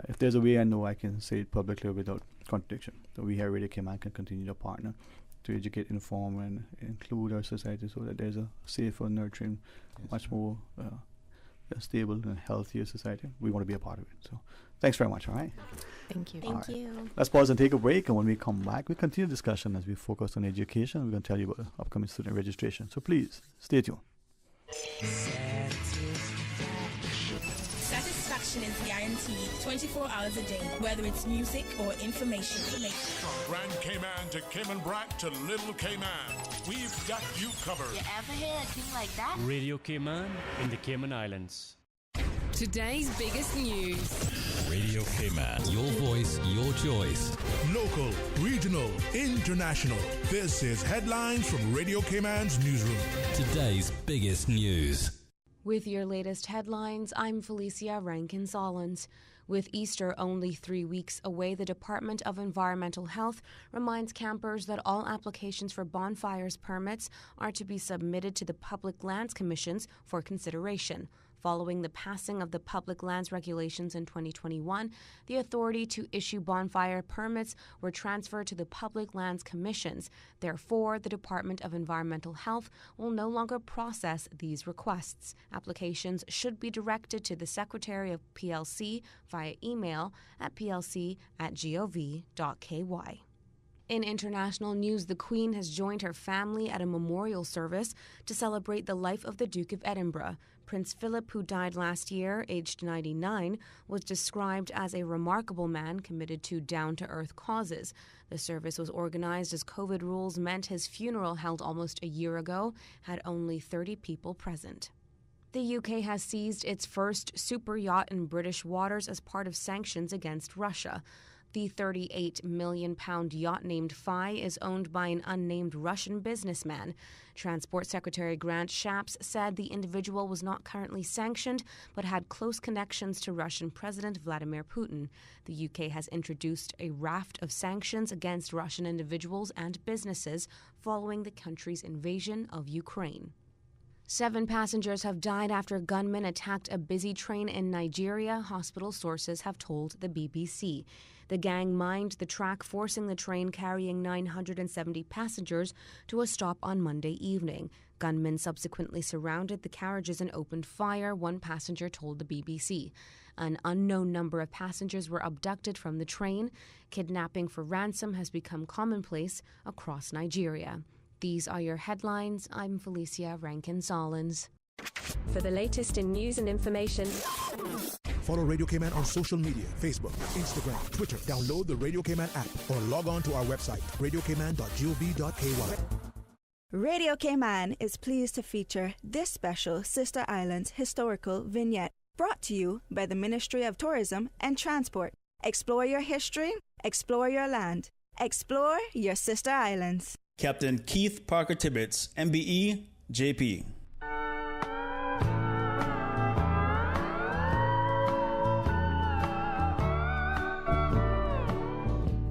If there's a way I know I can say it publicly without contradiction, so we here at Radio Cayman can continue to partner to educate, inform, and include our society so that there's a safer, nurturing, much more stable and healthier society. We want to be a part of it. So thanks very much, all right? Thank you. Thank you. Let's pause and take a break, and when we come back, we continue the discussion as we focus on education. We're going to tell you about the upcoming student registration. So please, stay tuned. Satisfaction is guaranteed 24 hours a day, whether it's music or information. From Grand Cayman to Cayman Brac to Little Cayman, we've got you covered. You ever hear a thing like that? Radio Cayman in the Cayman Islands. Today's biggest news. Radio Cayman, your voice, your choice. Local, regional, international. This is Headlines from Radio Cayman's newsroom. Today's biggest news. With your latest headlines, I'm Felicia Rankin-Solins. With Easter only 3 weeks away, the Department of Environmental Health reminds campers that all applications for bonfires permits are to be submitted to the Public Lands Commissions for consideration. Following the passing of the Public Lands Regulations in 2021, the authority to issue bonfire permits were transferred to the Public Lands Commissions. Therefore, the Department of Environmental Health will no longer process these requests. Applications should be directed to the Secretary of PLC via email at plc@gov.ky. In international news, the Queen has joined her family at a memorial service to celebrate the life of the Duke of Edinburgh. Prince Philip, who died last year, aged 99, was described as a remarkable man committed to down-to-earth causes. The service was organized as COVID rules meant his funeral, held almost a year ago, had only 30 people present. The UK has seized its first super yacht in British waters as part of sanctions against Russia. The £38 million yacht named Phi is owned by an unnamed Russian businessman. Transport Secretary Grant Shapps said the individual was not currently sanctioned but had close connections to Russian President Vladimir Putin. The UK has introduced a raft of sanctions against Russian individuals and businesses following the country's invasion of Ukraine. 7 passengers have died after gunmen attacked a busy train in Nigeria, hospital sources have told the BBC. The gang mined the track, forcing the train carrying 970 passengers to a stop on Monday evening. Gunmen subsequently surrounded the carriages and opened fire, one passenger told the BBC. An unknown number of passengers were abducted from the train. Kidnapping for ransom has become commonplace across Nigeria. These are your headlines. I'm Felicia Rankin-Solins. For the latest in news and information, follow Radio Cayman on social media, Facebook, Instagram, Twitter. Download the Radio Cayman app or log on to our website, radiocayman.gov.ky. Radio Cayman is pleased to feature this special Sister Islands historical vignette, brought to you by the Ministry of Tourism and Transport. Explore your history, explore your land, explore your Sister Islands. Captain Keith Parker Tibbetts, MBE, JP.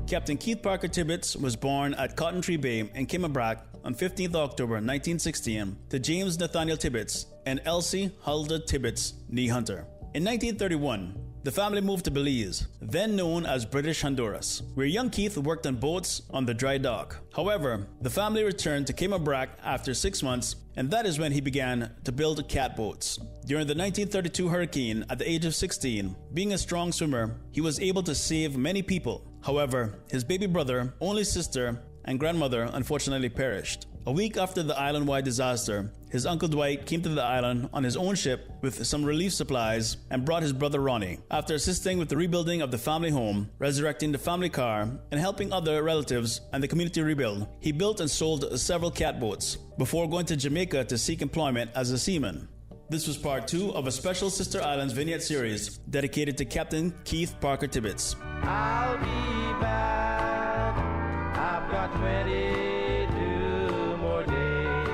Captain Keith Parker Tibbetts was born at Cotton Tree Bay in Cayman on 15th October 1916 to James Nathaniel Tibbetts and Elsie Huldah Tibbetts, nee Hunter. In 1931, the family moved to Belize, then known as British Honduras, where young Keith worked on boats on the dry dock. However, the family returned to Cayman after 6 months, and that is when he began to build catboats. During the 1932 hurricane, at the age of 16, being a strong swimmer, he was able to save many people. However, his baby brother, only sister, and grandmother unfortunately perished. A week after the island-wide disaster, his uncle Dwight came to the island on his own ship with some relief supplies and brought his brother Ronnie. After assisting with the rebuilding of the family home, resurrecting the family car, and helping other relatives and the community rebuild, he built and sold several catboats before going to Jamaica to seek employment as a seaman. This was part 2 of a special Sister Islands vignette series dedicated to Captain Keith Parker Tibbetts. I'll be back. I've got 22 more days.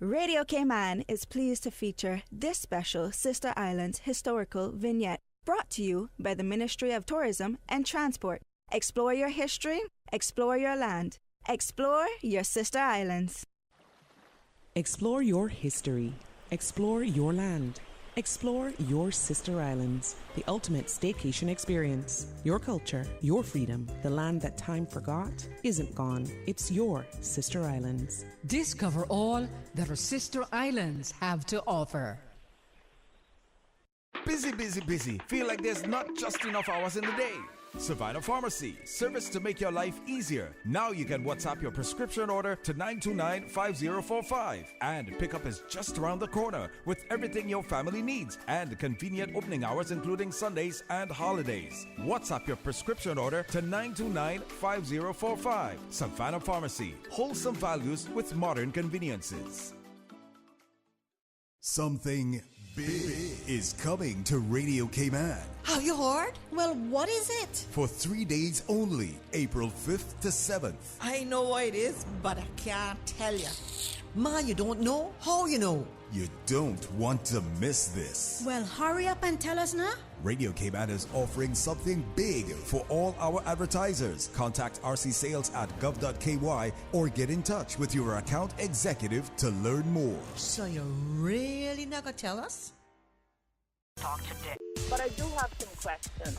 Radio Cayman is pleased to feature this special Sister Islands historical vignette, brought to you by the Ministry of Tourism and Transport. Explore your history, explore your land, explore your Sister Islands. Explore your history. Explore your land. Explore your Sister Islands. The ultimate staycation experience. Your culture, your freedom. The land that time forgot isn't gone. It's your Sister Islands. Discover all that our Sister Islands have to offer. Busy, busy, busy. Feel like there's not just enough hours in the day. Savannah Pharmacy, service to make your life easier. Now you can WhatsApp your prescription order to 929-5045. And pickup is just around the corner with everything your family needs and convenient opening hours including Sundays and holidays. WhatsApp your prescription order to 929-5045. Savannah Pharmacy, wholesome values with modern conveniences. Something big is coming to Radio Cayman. How you heard? Well, what is it? For 3 days only, April 5th to 7th. I know what it is, but I can't tell you. Ma, you don't know? How you know? You don't want to miss this. Well, hurry up and tell us now. Radio Cayman is offering something big for all our advertisers. Contact RC Sales at gov.ky or get in touch with your account executive to learn more. So you really not gonna tell us? Talk today. But I do have some questions.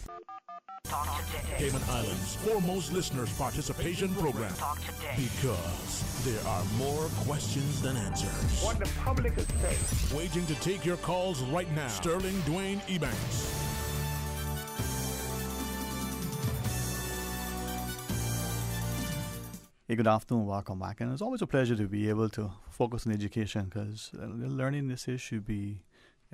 Talk today. Cayman Islands' foremost listeners' participation program. Talk today. Because there are more questions than answers. What the public is saying. Waiting to take your calls right now. Sterling Dwayne Ebanks. Hey, good afternoon, welcome back. And it's always a pleasure to be able to focus on education, because learning this issue should be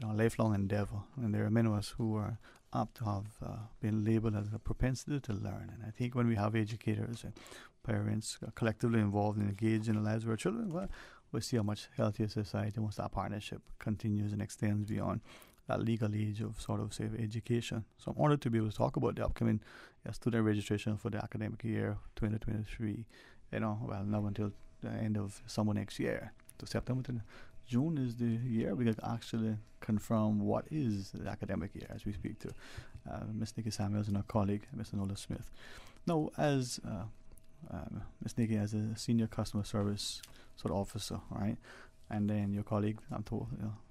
a lifelong endeavor. And there are many of us who are apt to have been labeled as a propensity to learn. And I think when we have educators and parents collectively involved and engaged in the lives of our children, well, we see a much healthier society once that partnership continues and extends beyond that legal age of sort of, say, education. So I'm honored to be able to talk about the upcoming student registration for the academic year 2023. Well, now until the end of summer next year. So September to June is the year we can actually confirm what is the academic year as we speak to Ms. Nikki Samuels and our colleague, Mr. Nola Smith. Now, as Ms. Nikki, as a senior customer service sort of officer, right? And then your colleague, I'm told,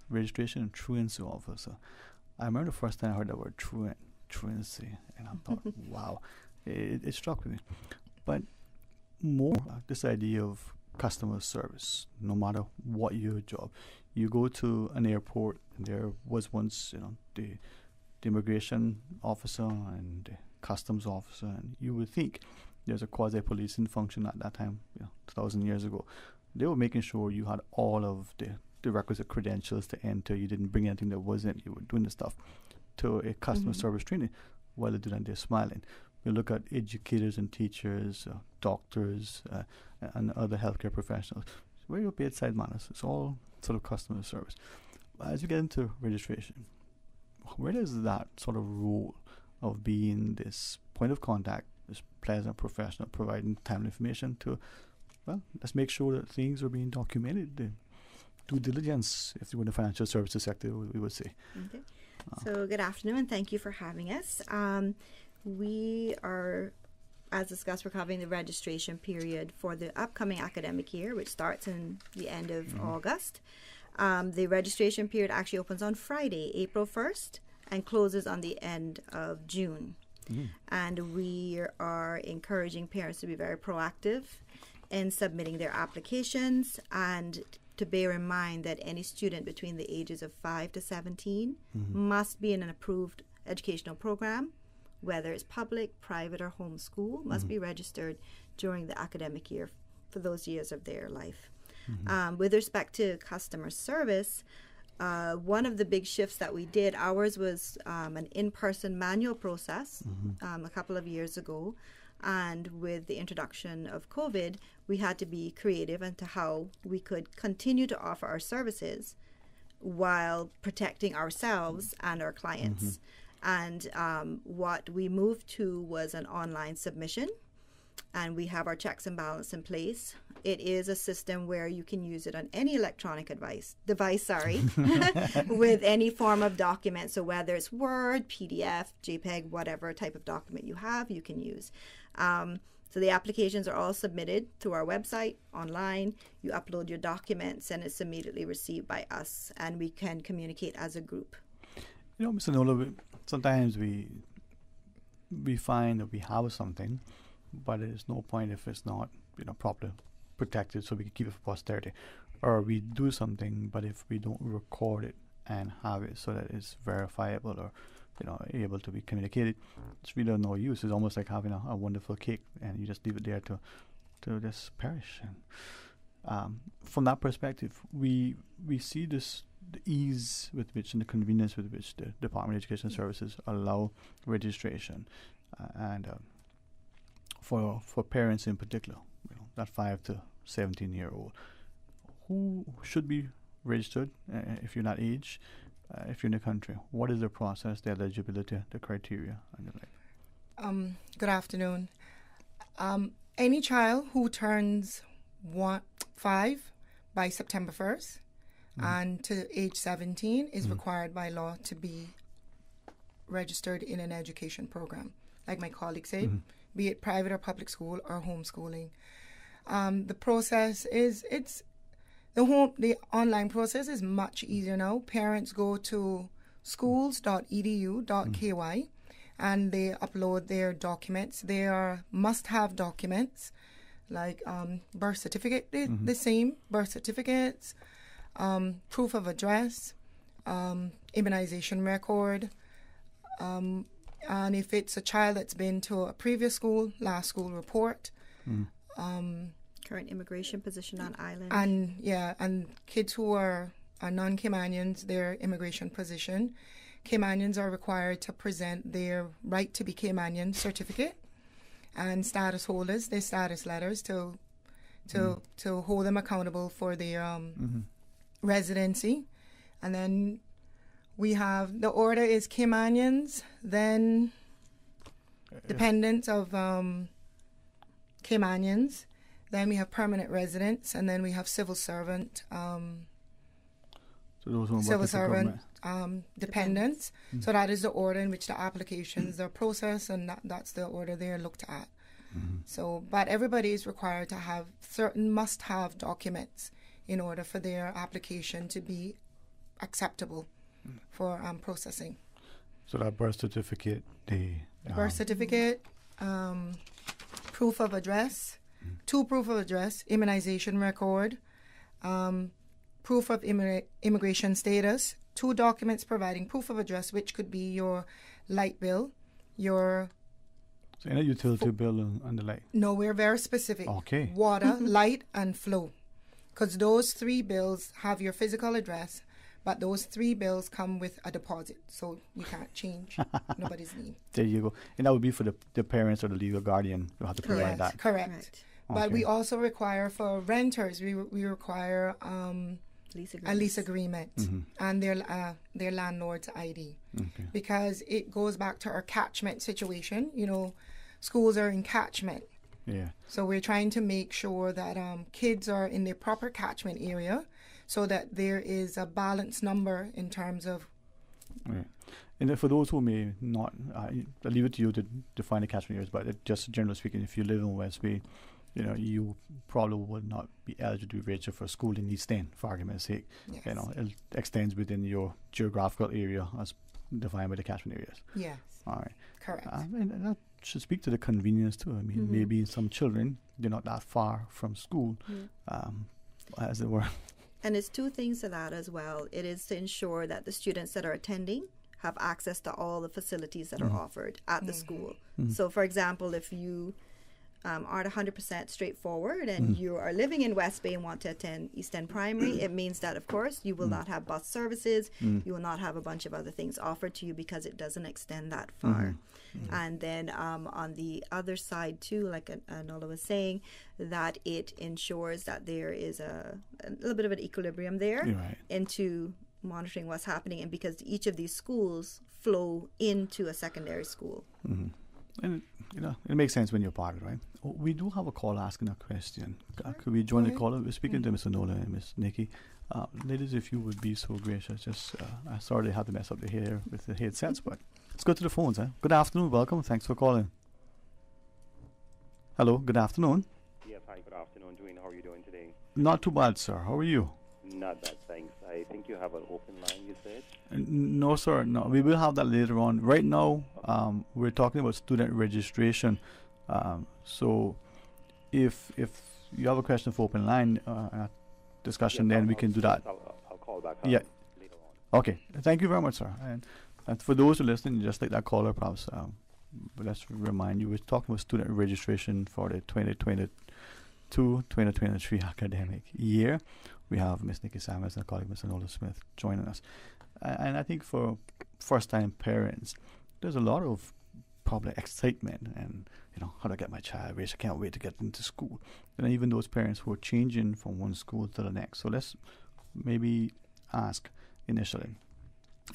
registration and truancy officer. I remember the first time I heard that word truancy, and I thought, wow, it struck me. But more this idea of customer service, no matter what your job. You go to an airport, and there was once, the immigration officer and the customs officer, and you would think there's a quasi-policing function at that time, 2,000 years ago. They were making sure you had all of the requisite credentials to enter. You didn't bring anything that wasn't. You were doing the stuff to a customer service training. While they do that, they're smiling. We look at educators and teachers, doctors, and other healthcare professionals. It's very bedside manners. It's all sort of customer service. As you get into registration, where does that sort of role of being this point of contact, this pleasant professional, providing timely information to, let's make sure that things are being documented. The due diligence, if you were in the financial services sector, we would say. Okay. So good afternoon, and thank you for having us. We are, as discussed, we're covering the registration period for the upcoming academic year, which starts in the end of August. The registration period actually opens on Friday, April 1st, and closes on the end of June. And we are encouraging parents to be very proactive in submitting their applications, and to bear in mind that any student between the ages of 5 to 17 must be in an approved educational program, whether it's public, private, or homeschool, must be registered during the academic year for those years of their life. With respect to customer service, one of the big shifts that we did, ours was an in-person manual process a couple of years ago. And with the introduction of COVID, we had to be creative into how we could continue to offer our services while protecting ourselves and our clients. And what we moved to was an online submission, and we have our checks and balance in place. It is a system where you can use it on any electronic device, with any form of document. So whether it's Word, PDF, JPEG, whatever type of document you have, you can use. So the applications are all submitted through our website, online. You upload your documents, and it's immediately received by us, and we can communicate as a group. Mr. Nola, sometimes we find that we have something, but there's no point if it's not, properly protected so we can keep it for posterity. Or we do something, but if we don't record it and have it so that it's verifiable or, able to be communicated, it's really of no use. It's almost like having a wonderful cake and you just leave it there to just perish. And from that perspective, we see this, the ease with which and the convenience with which the Department of Education Services allow registration, and for parents in particular, that 5 to 17-year-old, who should be registered if you're that age, if you're in the country. What is the process, the eligibility, the criteria, and the like? Good afternoon. Any child who turns 5 by September 1st and to age 17 is required by law to be registered in an education program, like my colleague said, be it private or public school or homeschooling. The process is, the online process is much easier now. Parents go to schools.edu.ky and they upload their documents. They are must-have documents like birth certificate, the same birth certificates, proof of address, immunization record, and if it's a child that's been to a previous school, last school report, current immigration position on island, and kids who are non-Caymanians, their immigration position. Caymanians are required to present their right to be Caymanian certificate, and status holders their status letters to hold them accountable for their residency. And then we have, the order is Caymanians, then dependents of Caymanians, then we have permanent residents, and then we have civil servant, dependents. So that is the order in which the applications are processed, and that's the order they're looked at So, but everybody is required to have certain must-have documents in order for their application to be acceptable for processing. So that birth certificate, birth certificate, proof of address, 2 proof of address, immunization record, proof of immigration status, 2 documents providing proof of address, which could be your light bill, your... So any utility bill and the light? No, we're very specific. Okay. Water, light, and flow. Because those 3 bills have your physical address, but those 3 bills come with a deposit, so you can't change nobody's name. There you go. And that would be for the parents or the legal guardian who have to provide that. Correct. Okay. But we also require for renters, we require a lease agreement and their landlord's ID. Okay. Because it goes back to our catchment situation. You know, schools are in catchment. Yeah. So we're trying to make sure that kids are in their proper catchment area so that there is a balanced number in terms of... Right. And then for those who may not, I'll leave it to you to define the catchment areas, but just generally speaking, if you live in West Bay, you know, you probably would not be eligible to be registered for a school in East End, for argument's sake. Yes. You know, it extends within your geographical area as defined by the catchment areas. Yes. All right. Correct. And that should speak to the convenience too. I mean, maybe some children, they're not that far from school, as it were. And it's 2 things to that as well. It is to ensure that the students that are attending have access to all the facilities that are offered at the school. So, for example, if you aren't 100% straightforward and you are living in West Bay and want to attend East End Primary, it means that, of course, you will not have bus services. You will not have a bunch of other things offered to you because it doesn't extend that far. And then on the other side, too, like Anola was saying, that it ensures that there is a little bit of an equilibrium there into monitoring what's happening, and because each of these schools flow into a secondary school. And you know, it makes sense when you're part of it, right? We do have a caller asking a question. Could we join the caller? We're speaking to Mr. Nola and Miss Nikki. Ladies, if you would be so gracious, just I'm sorry they had to mess up the hair with the headsets, but let's go to the phones. Good afternoon, welcome. Thanks for calling. Hello, good afternoon. Yes, hi, good afternoon, Dwayne. How are you doing today? Not too bad, sir. How are you? Not bad, thanks. I think you have an open line, you said? No, sir. No, we will have that later on. Right now, we're talking about student registration. So, if you have a question for open line discussion, then we can do that. I'll call back later on. Okay. Thank you very much, sir. And for those who are listening, just like that caller, perhaps, let's remind you, we're talking about student registration for the 2022-2023 academic year. We have Miss Nikki Samuels and a colleague, Mr. Nola Smith, joining us. And I think for first-time parents, there's a lot of probably excitement and, you know, how to get my child raised. I can't wait to get into school. And even those parents who are changing from one school to the next. So let's maybe ask initially,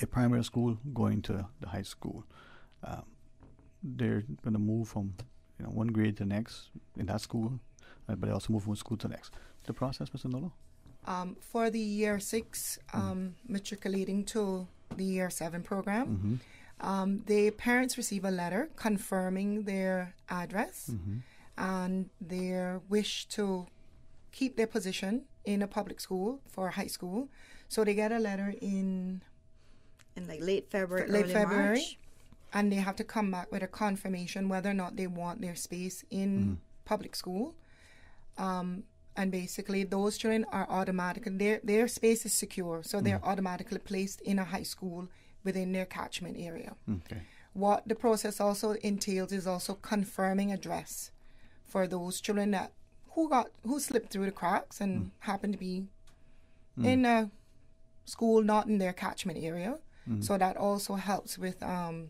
a primary school going to the high school, they're going to move from, you know, one grade to the next in that school, but they also move from one school to the next. The process, Mr. Nola? For the year 6 matriculating to the year 7 program, the parents receive a letter confirming their address and their wish to keep their position in a public school for high school. So they get a letter in like late February, March. And they have to come back with a confirmation whether or not they want their space in public school. And basically, those children are automatically, their space is secure, so they're automatically placed in a high school within their catchment area. Okay. What the process also entails is also confirming address for those children that who slipped through the cracks and happen to be in a school not in their catchment area. So that also helps with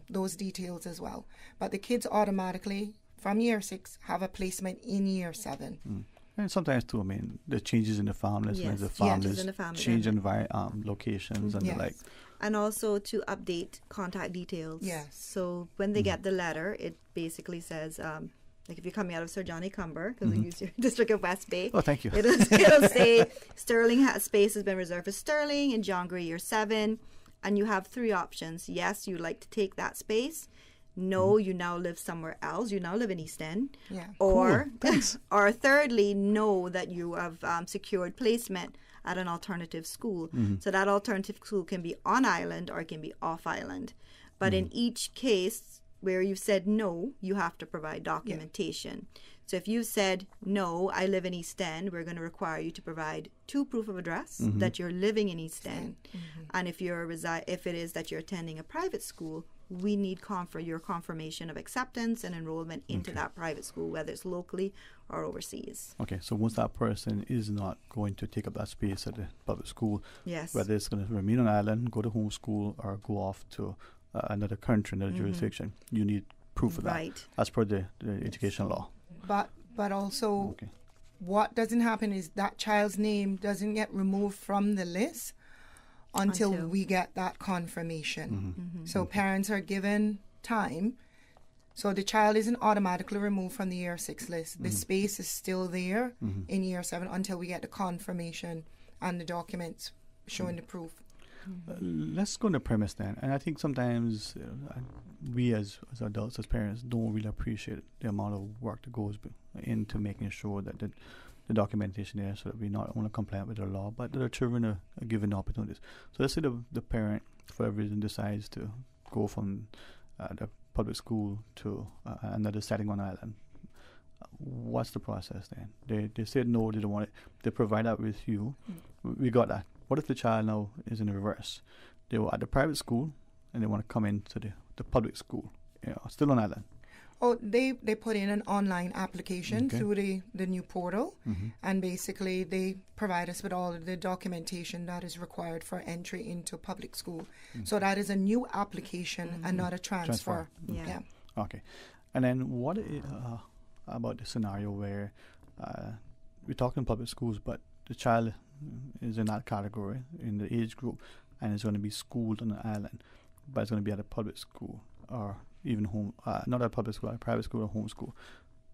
those details as well. But the kids automatically, from year 6, have a placement in year 7. And sometimes too, I mean, the changes in the families, Yes. the families in the family. change locations and the like. And also to update contact details. Yes. So when they get the letter, it basically says, like if you're coming out of Sir Johnny Cumber, because we use your district of West Bay. Oh, thank you. It'll say Sterling space has been reserved for Sterling in John Gray year 7. And you have 3 options. Yes, you'd like to take that space. no, you now live somewhere else. You now live in East End. Yeah. Or, Cool. Thanks. or thirdly, no, that you have secured placement at an alternative school. So that alternative school can be on island or it can be off island. But in each case where you said no, you have to provide documentation. So if you said, no, I live in East End, we're going to require you to provide 2 proof of address that you're living in East End. And if if it is that you're attending a private school, we need your confirmation of acceptance and enrollment into that private school, whether it's locally or overseas. Okay, so once that person is not going to take up that space at the public school, Yes. whether it's going to remain on island, go to homeschool, or go off to another country, another jurisdiction, you need proof of that. Right. As per the education law. But also, what doesn't happen is that child's name doesn't get removed from the list until we get that confirmation. So parents are given time. So the child isn't automatically removed from the year 6 list. The space is still there in year 7 until we get the confirmation and the documents showing the proof. Let's go on the premise then. And I think sometimes we as adults, as parents, don't really appreciate the amount of work that goes into making sure that the documentation there, so that we're not only compliant with the law, but that our children are given opportunities. So let's say the parent, for whatever reason, decides to go from the public school to another setting on island. What's the process then? They said no, they don't want it. They provide that with you. We got that. What if the child now is in the reverse? They were at the private school and they want to come into the public school, still on island? Oh, they put in an online application through the new portal, and basically they provide us with all of the documentation that is required for entry into public school. So that is a new application and not a transfer. Yeah. Okay. And then what about the scenario where we're talking public schools, but the child is in that category, in the age group, and is going to be schooled on an island, but it's going to be at a public school or even home, not at a public school, at a private school or home school.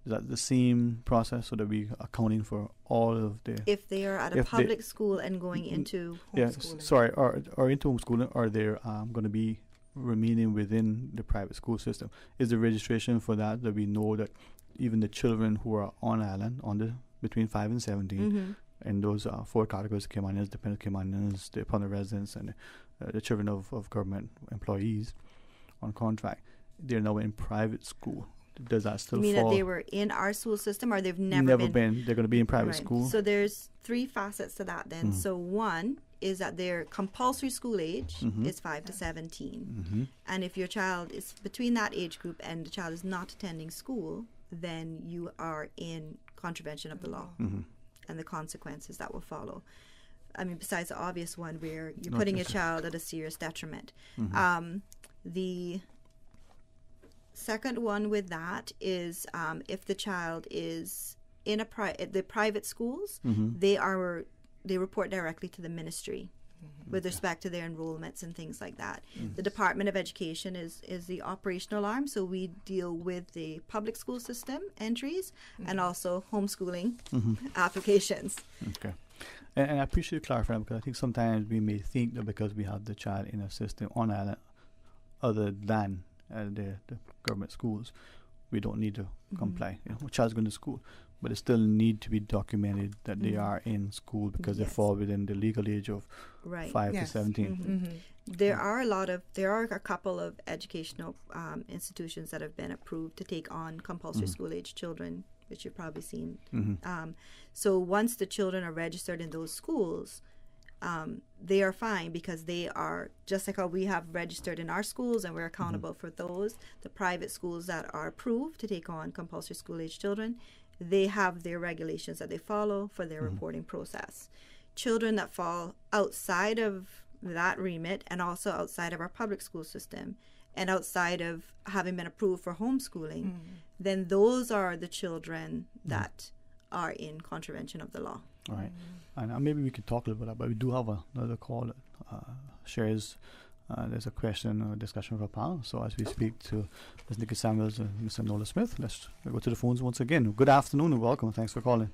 Is that the same process, so that we are accounting for all of the... If they are at a public school and going into homeschooling. Or into homeschooling, or they're going to be remaining within the private school system. Is the registration for that we know that even the children who are on island, between 5 and 17, and those 4 categories, Caymanians, dependent Caymanians, the permanent residents, and the children of government employees on contract, they're now in private school. Does that still fall? You mean that they were in our school system, or they've never been? They're going to be in private school. So there's 3 facets to that then. So one is that their compulsory school age is 5 to 17. And if your child is between that age group and the child is not attending school, then you are in contravention of the law and the consequences that will follow. I mean, besides the obvious one where you're putting a child at a serious detriment. The second one with that is if the child is in the private schools, they report directly to the ministry with respect to their enrollments and things like that. The Department of Education is the operational arm, so we deal with the public school system entries and also homeschooling applications. Okay. And I appreciate you clarifying, because I think sometimes we may think that because we have the child in a system on island other than the government schools, we don't need to comply. The child's going to school, but it still need to be documented that they are in school, because they fall within the legal age of 5 to 17. There are a couple of educational institutions that have been approved to take on compulsory school age children, which you've probably seen. So once the children are registered in those schools, they are fine, because they are just like how we have registered in our schools and we're accountable for those. The private schools that are approved to take on compulsory school age children, they have their regulations that they follow for their reporting process. Children that fall outside of that remit, and also outside of our public school system, and outside of having been approved for homeschooling, then those are the children that are in contravention of the law. All right. And maybe we could talk a little bit about, but we do have another call that shares. There's a question or discussion for a panel. So as we speak to Ms. Nikki Samuels and Mr. Nola Smith, let's go to the phones once again. Good afternoon and welcome. Thanks for calling.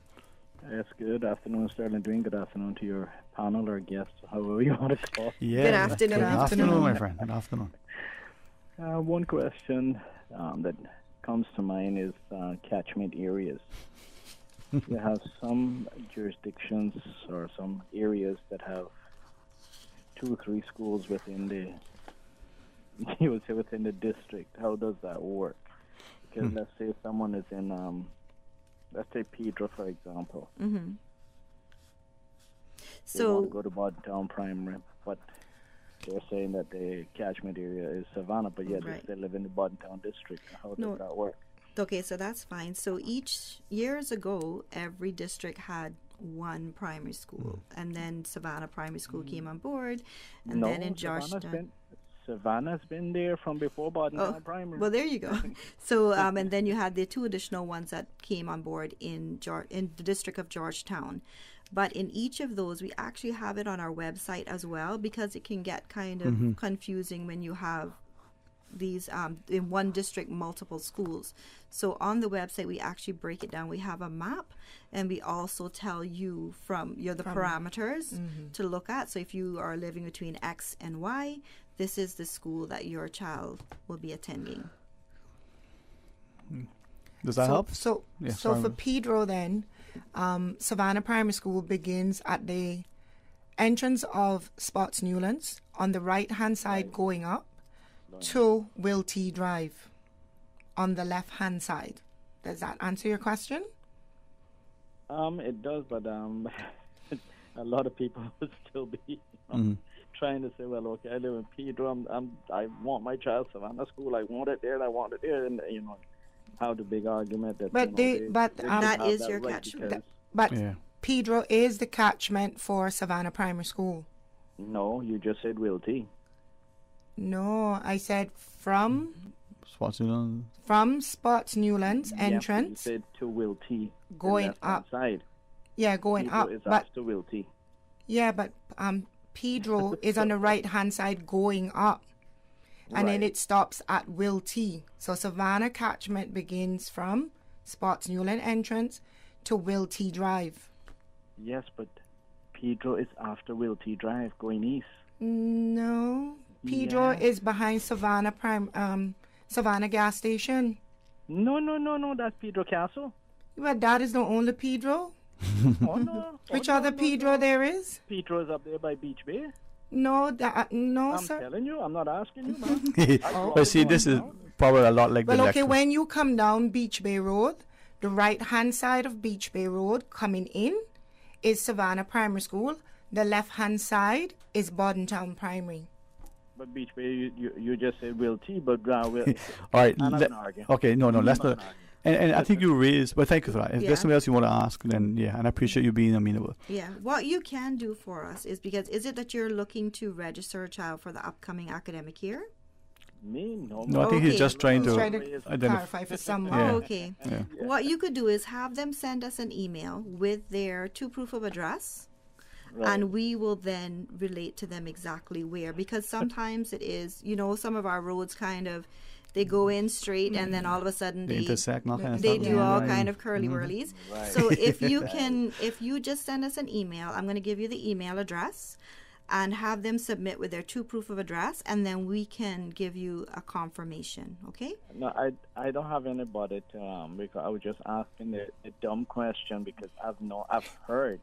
Yes, good afternoon, Sterling Green. Good afternoon to your panel or guests, however you want to call. Yeah, good afternoon. Good afternoon, my friend. Good afternoon. One question. that comes to mind is catchment areas. You have some jurisdictions or some areas that have 2 or 3 schools within the within the district. How does that work? Because let's say someone is in, let's say Pedro, for example. Mm-hmm. They want to go to Bordentown Primary, but they're saying that the catchment area is Savannah, but yet they still live in the Bordentown district. How does that work? Okay, so that's fine. So years ago, every district had one primary school, and then Savannah Primary School came on board, and then in Georgetown. Savannah's been there from before Bordentown Primary. Well, there you go. So, and then you had the 2 additional ones that came on board in the district of Georgetown. But in each of those, we actually have it on our website as well, because it can get kind of confusing when you have these in one district, multiple schools. So on the website, we actually break it down. We have a map, and we also tell you the parameters to look at. So if you are living between X and Y, this is the school that your child will be attending. Does that help? So for Pedro then, Savannah Primary School begins at the entrance of Spots Newlands on the right-hand side going up to Will T Drive on the left-hand side. Does that answer your question? It does, but a lot of people will still be trying to say, well, okay, I live in Pedro. I want my child Savannah School. I want it there. And I want it there. And how the big argument that. But that is your catchment. But Pedro is the catchment for Savannah Primary School. No, you just said Will T. No, I said from Spots Newlands. From Spots Newlands entrance. You said to Will T. Going up. Side. Yeah, going Pedro up. Is but after Will T. Yeah, but Pedro is on the right-hand side going up. And then it stops at Will T. So Savannah catchment begins from Spots Newland entrance to Will T Drive. Yes, but Pedro is after Will T Drive going east. No. Pedro is behind Savannah Savannah gas station. No, that's Pedro Castle. But that is the only Pedro. Oh no. Which other Pedro there is? Pedro is up there by Beach Bay. No, I'm sir. telling you, I'm not asking you, man. But see, this is probably a lot like the okay, lecture. when you come down Beach Bay Road, the right-hand side of Beach Bay Road coming in is Savannah Primary School. The left-hand side is Bordentown Primary. But Beach Bay, you just said Will T, but all right. Okay, no, let's not. And I think you raised, but thank you for that. If there's something else you want to ask, then and I appreciate you being amenable. Yeah, what you can do for us is is it that you're looking to register a child for the upcoming academic year? Me? No, I think he's just trying to clarify for someone. Oh, okay. Yeah. What you could do is have them send us an email with their 2 proof of address. Right. And we will then relate to them exactly where, because sometimes it is, some of our roads kind of, they go in straight and then all of a sudden they intersect, they do all kind of curly whirlies. Right. So if you just send us an email, I'm going to give you the email address and have them submit with their 2 proof of address, and then we can give you a confirmation. Okay? No, I don't have anybody to because I was just asking a dumb question because I've heard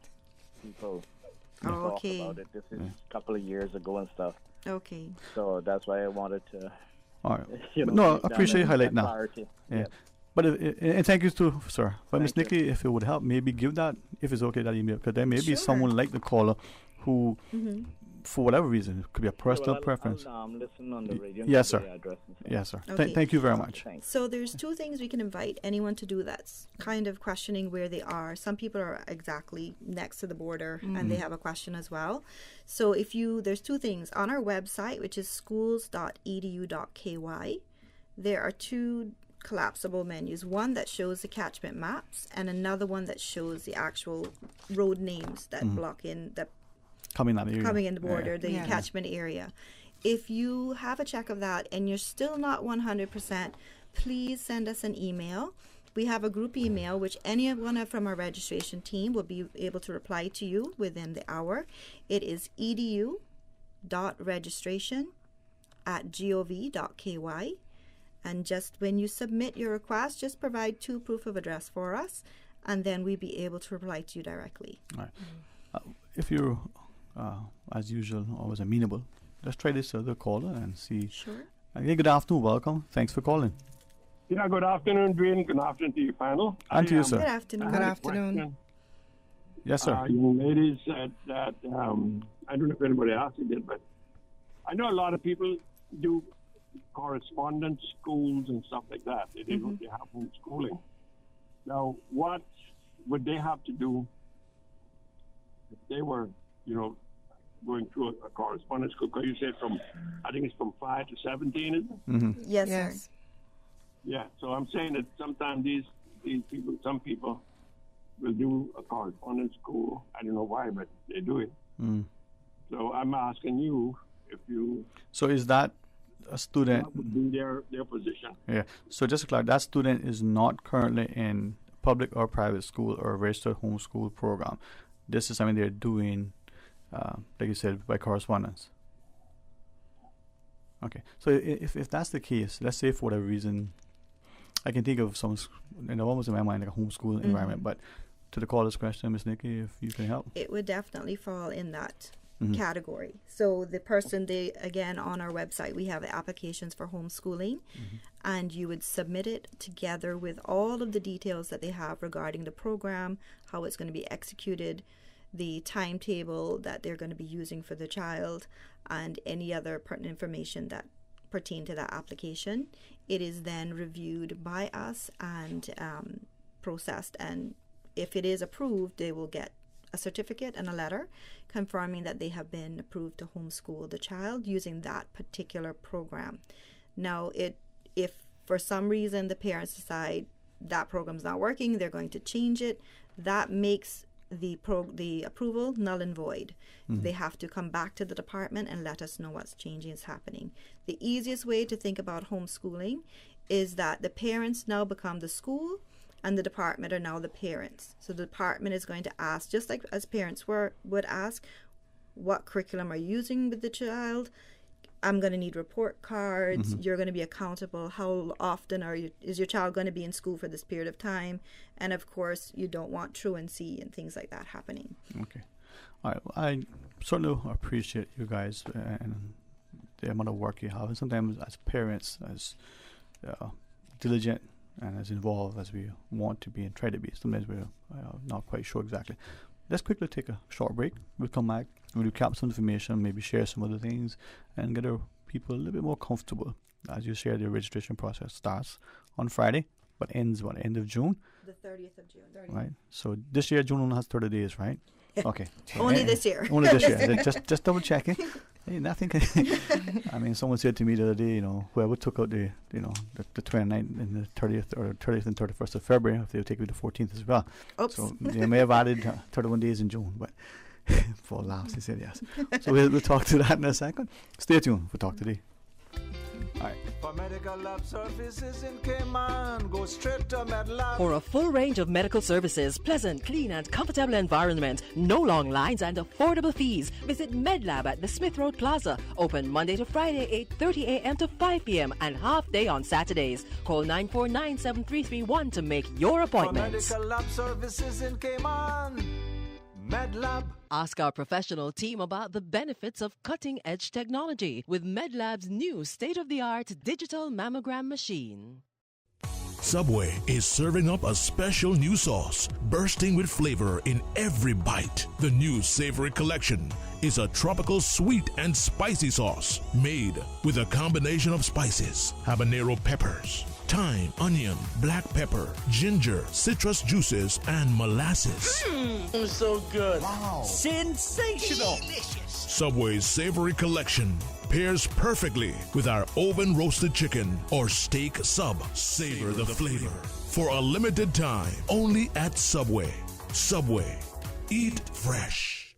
people talk about it. This is a couple of years ago and stuff. Okay. So that's why I wanted to. All right. I appreciate you highlighting now. Yeah. But and thank you too, sir. But Miss Nikki, if it would help, maybe give that, if it's okay, that email, because there may be someone like the caller who, for whatever reason, it could be a personal preference. I'll listen on the radio. Yes, sir. Yes, sir. Okay. Thank you very much. So there's 2 things we can invite anyone to do that's kind of questioning where they are. Some people are exactly next to the border and they have a question as well. So there's 2 things. On our website, which is schools.edu.ky, there are 2 collapsible menus. One that shows the catchment maps and another one that shows the actual road names that block in the coming in the border, the catchment area. If you have a check of that and you're still not 100%, please send us an email. We have a group email which anyone from our registration team will be able to reply to you within the hour. It is edu.registration@gov.ky, And just when you submit your request, just provide 2 proof of address for us, and then we'll be able to reply to you directly. All right. If you're, as usual, always amenable, let's try this other caller and see. Sure. Okay, good afternoon. Welcome. Thanks for calling. Yeah, good afternoon, Dwayne. Good afternoon to your panel. And to you, sir. Good afternoon. Good afternoon. Yes, sir. Young ladies said that, I don't know if anybody else did, but I know a lot of people do correspondence schools and stuff like that. They have homeschooling. Now, what would they have to do if they were, going through a correspondence school? Because you said I think it's from 5 to 17, isn't it? Mm-hmm. Yes, sir. Yeah, so I'm saying that sometimes some people will do a correspondence school. I don't know why, but they do it. Mm. So I'm asking you if you... So is that a student... What would be their position? Yeah. So just to clarify, that student is not currently in public or private school or registered homeschool program. This is something they're doing, like you said, by correspondence. Okay. So if that's the case, let's say for whatever reason, I can think of some, almost in my mind, like a homeschool environment, but to the caller's question, Ms. Nikki, if you can help. It would definitely fall in that category. So the person, again, on our website, we have applications for homeschooling, and you would submit it together with all of the details that they have regarding the program, how it's going to be executed, the timetable that they're going to be using for the child, and any other pertinent information that pertain to that application. It is then reviewed by us and processed, and if it is approved, they will get a certificate and a letter confirming that they have been approved to homeschool the child using that particular program. Now, if for some reason the parents decide that program's not working, they're going to change it, that makes the approval null and void. They have to come back to the department and let us know what's changing is happening. The easiest way to think about homeschooling is that the parents now become the school and the department are now the parents. So the department is going to ask, just like as parents would ask, what curriculum are you using with the child? I'm going to need report cards. You're going to be accountable. How often is your child going to be in school for this period of time? And of course, you don't want truancy and things like that happening. Okay. All right. I certainly appreciate you guys and the amount of work you have. And sometimes as parents, as diligent and as involved as we want to be and try to be, sometimes we're not quite sure exactly. Let's quickly take a short break. We'll come back. We'll recap some information, maybe share some other things, and get our people a little bit more comfortable. As you share, the registration process starts on Friday, but ends end of June? The 30th of June. Right. So this year, June only has 30 days, right? Okay. So only this year. Only this year. just double checking. Hey, nothing. I mean, someone said to me the other day, whoever took out the 29th and the 30th or 30th and 31st of February, if they would take it the 14th as well. Oops. So they may have added 31 days in June, but for laughs, he said yes. So we'll talk to that in a second. Stay tuned. We'll talk today. All right. For medical lab services in Cayman, go straight to MedLab. For a full range of medical services, pleasant, clean and comfortable environment, no long lines and affordable fees, visit MedLab at the Smith Road Plaza. Open Monday to Friday, 8:30 a.m. to 5 p.m. and half day on Saturdays. Call 949-7331 to make your appointment. For medical lab services in Cayman, MedLab. Ask our professional team about the benefits of cutting-edge technology with MedLab's new state-of-the-art digital mammogram machine. Subway is serving up a special new sauce, bursting with flavor in every bite. The new Savory Collection is a tropical sweet and spicy sauce made with a combination of spices, habanero peppers, thyme, onion, black pepper, ginger, citrus juices, and molasses. So good. Wow. Sensational. Delicious. Subway's Savory Collection pairs perfectly with our oven roasted chicken or steak sub. Savor the flavor. For a limited time, only at Subway. Subway. Eat fresh.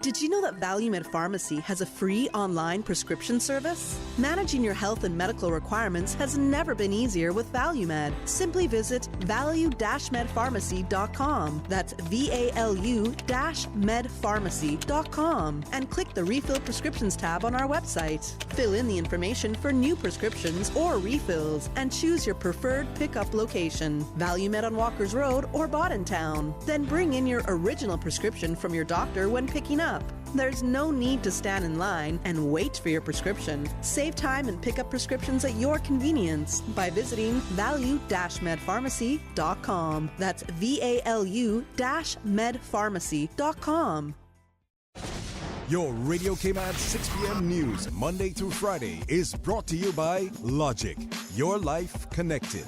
Did you know that ValueMed Pharmacy has a free online prescription service? Managing your health and medical requirements has never been easier with ValueMed. Simply visit value-medpharmacy.com. That's VALU-medpharmacy.com and click the Refill Prescriptions tab on our website. Fill in the information for new prescriptions or refills and choose your preferred pickup location. ValueMed on Walker's Road or Town. Then bring in your original prescription from your doctor when picking up. There's no need to stand in line and wait for your prescription. Save time and pick up prescriptions at your convenience by visiting value-medpharmacy.com. That's VALU-medpharmacy.com. Your Radio Cayman 6 p.m. news, Monday through Friday, is brought to you by Logic. Your life connected.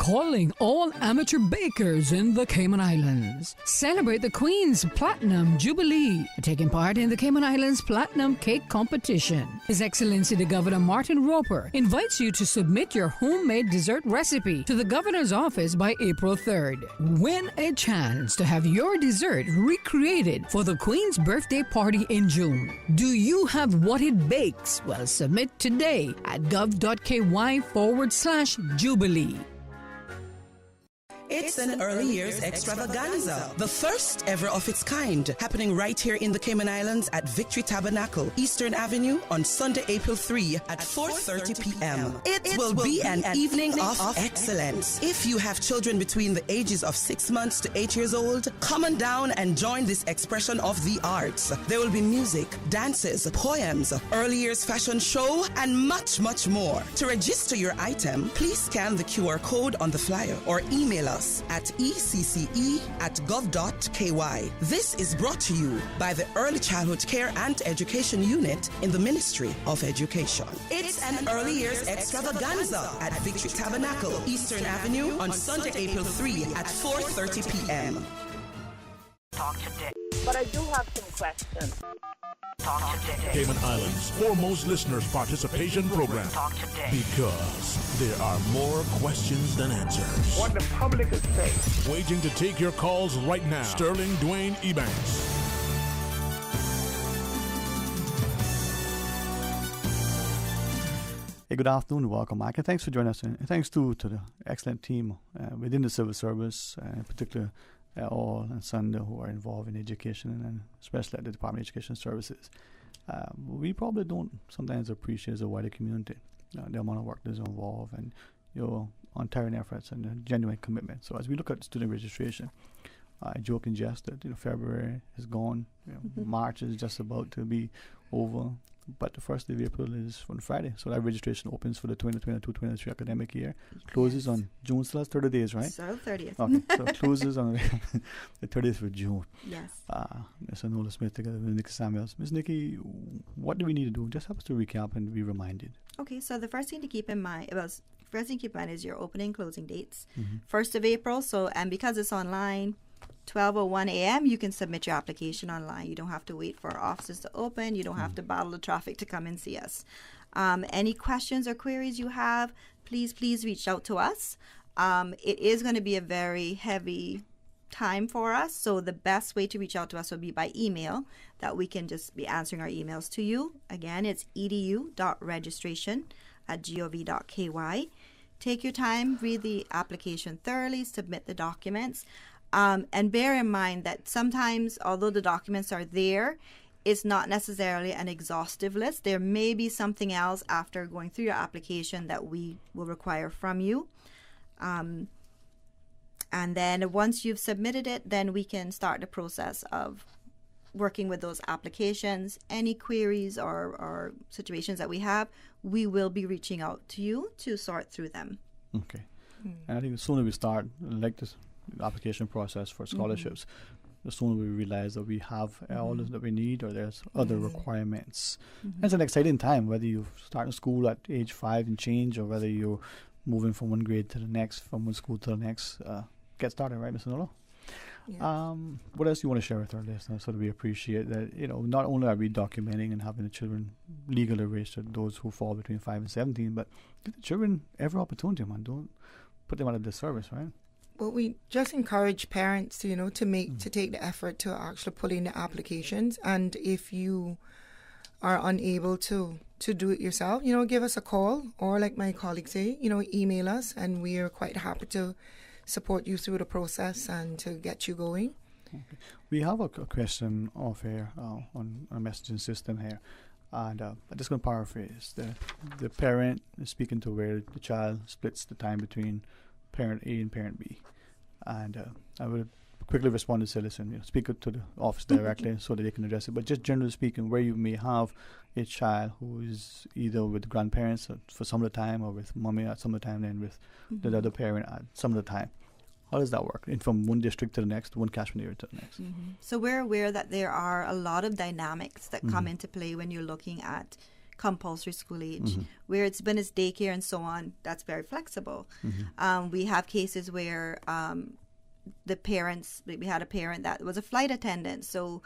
Calling all amateur bakers in the Cayman Islands. Celebrate the Queen's Platinum Jubilee. Taking part in the Cayman Islands Platinum Cake Competition. His Excellency the Governor Martin Roper invites you to submit your homemade dessert recipe to the Governor's office by April 3rd. Win a chance to have your dessert recreated for the Queen's birthday party in June. Do you have what it bakes? Well, submit today at gov.ky/Jubilee. It's an early years extravaganza, the first ever of its kind, happening right here in the Cayman Islands at Victory Tabernacle, Eastern Avenue, on Sunday, April 3 at 4:30 p.m. It will be an evening of excellence. If you have children between the ages of 6 months to 8 years old, come on down and join this expression of the arts. There will be music, dances, poems, early years fashion show, and much, much more. To register your item, please scan the QR code on the flyer or email us at ecce@gov.ky. This is brought to you by the Early Childhood Care and Education Unit in the Ministry of Education. It's an early years extravaganza at Victory Tabernacle, Eastern Avenue, on Sunday, April 3 at 4:30 p.m. Talk today. But I do have some questions. Talk today. Cayman Islands' foremost listeners' participation program. Talk today. Because there are more questions than answers. What the public is saying. Waiting to take your calls right now. Sterling Dwayne Ebanks. Hey, good afternoon, welcome, Mike, and thanks for joining us. And thanks to the excellent team within the civil service, in particular, all and Sunday who are involved in education and especially at the Department of Education Services. We probably don't sometimes appreciate as a wider community the amount of work that's involved and your untiring efforts and the genuine commitment. So as we look at student registration, I joke and jest that February is gone, March is just about to be over. But the first day of April is on Friday. So that registration opens for the 2022-2023 academic year. Closes on June, so that's 30 days, right? So 30th. Okay, so it closes on the 30th of June. Yes. Ms. Anola Smith together with Nikki Samuels. Ms. Nikki, what do we need to do? Just help us to recap and be reminded. Okay, so the first thing to keep in mind is your opening and closing dates. 1st of April, and because it's online, 12:01 a.m. you can submit your application online. You don't have to wait for our offices to open. You don't have to battle the traffic to come and see us. Any questions or queries you have, please reach out to us. It is going to be a very heavy time for us, so the best way to reach out to us would be by email, that we can just be answering our emails to you. Again, it's edu.registration@gov.ky. Take your time, read the application thoroughly, submit the documents. And bear in mind that sometimes, although the documents are there, it's not necessarily an exhaustive list. There may be something else after going through your application that we will require from you. And then once you've submitted it, then we can start the process of working with those applications. Any queries or situations that we have, we will be reaching out to you to sort through them. Okay. And I think the sooner we start, like this application process for scholarships, the sooner we realize that we have all that we need, or there's other requirements. It's an exciting time, whether you start in school at age 5 and change, or whether you're moving from one grade to the next, from one school to the next. Get started, right, Ms. Nola? Yes. What else do you want to share with our listeners so that we appreciate that, not only are we documenting and having the children legally registered, those who fall between 5 and 17, but give the children every opportunity, man. Don't put them out of disservice, right? Well, we just encourage parents, to take the effort to actually put in the applications. And if you are unable to do it yourself, give us a call, or like my colleagues say, email us, and we are quite happy to support you through the process and to get you going. Okay. We have a question off here on our messaging system here, and I'm just going to paraphrase. The parent is speaking to where the child splits the time between parent A and parent B, and I would quickly respond to say, listen, speak to the office directly so that they can address it. But just generally speaking, where you may have a child who is either with grandparents for some of the time, or with mommy at some of the time, and with the other parent at some of the time. How does that work? And from one district to the next, one catchment area to the next. So we're aware that there are a lot of dynamics that come into play when you're looking at compulsory school age. Where it's been as daycare and so on, that's very flexible. We have cases where the parents, we had a parent that was a flight attendant, so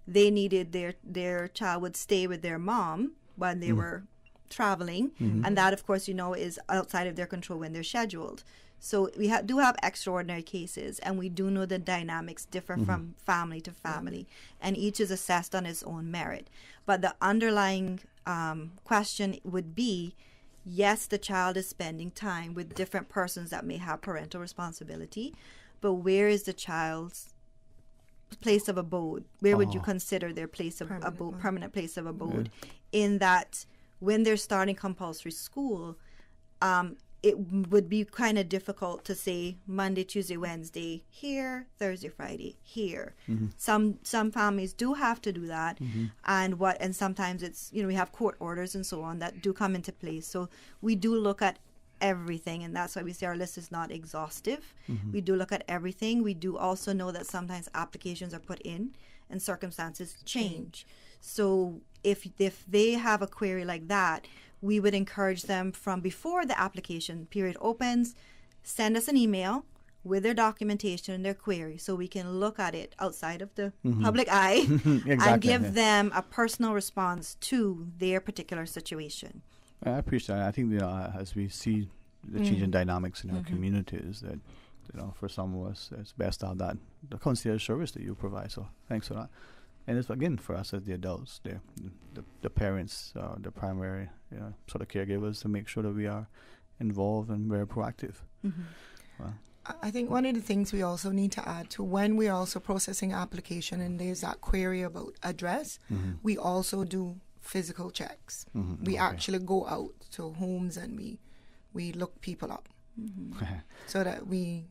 they needed their child would stay with their mom when they were traveling, and that, of course, is outside of their control when they're scheduled. So we do have extraordinary cases, and we do know the dynamics differ from family to family, and each is assessed on its own merit. But the underlying question would be, yes, the child is spending time with different persons that may have parental responsibility, but where is the child's place of abode? Where would you consider their place of abode, permanent place of abode? In that, when they're starting compulsory school, it would be kind of difficult to say Monday, Tuesday, Wednesday here, Thursday, Friday here. Some families do have to do that, and sometimes it's we have court orders and so on that do come into place. So we do look at everything, and that's why we say our list is not exhaustive. We do look at everything. We do also know that sometimes applications are put in and circumstances change. So if they have a query like that, we would encourage them from before the application period opens, send us an email with their documentation and their query so we can look at it outside of the public eye and give them a personal response to their particular situation. I appreciate that. I think as we see the changing dynamics in our communities, that for some of us, it's best to have the concierge service that you provide. So thanks for that. And it's, again, for us as the adults, the parents, the primary sort of caregivers, to make sure that we are involved and very proactive. Well, I think one of the things we also need to add to when we're also processing application and there's that query about address, we also do physical checks. We actually go out to homes and we look people up. So that we,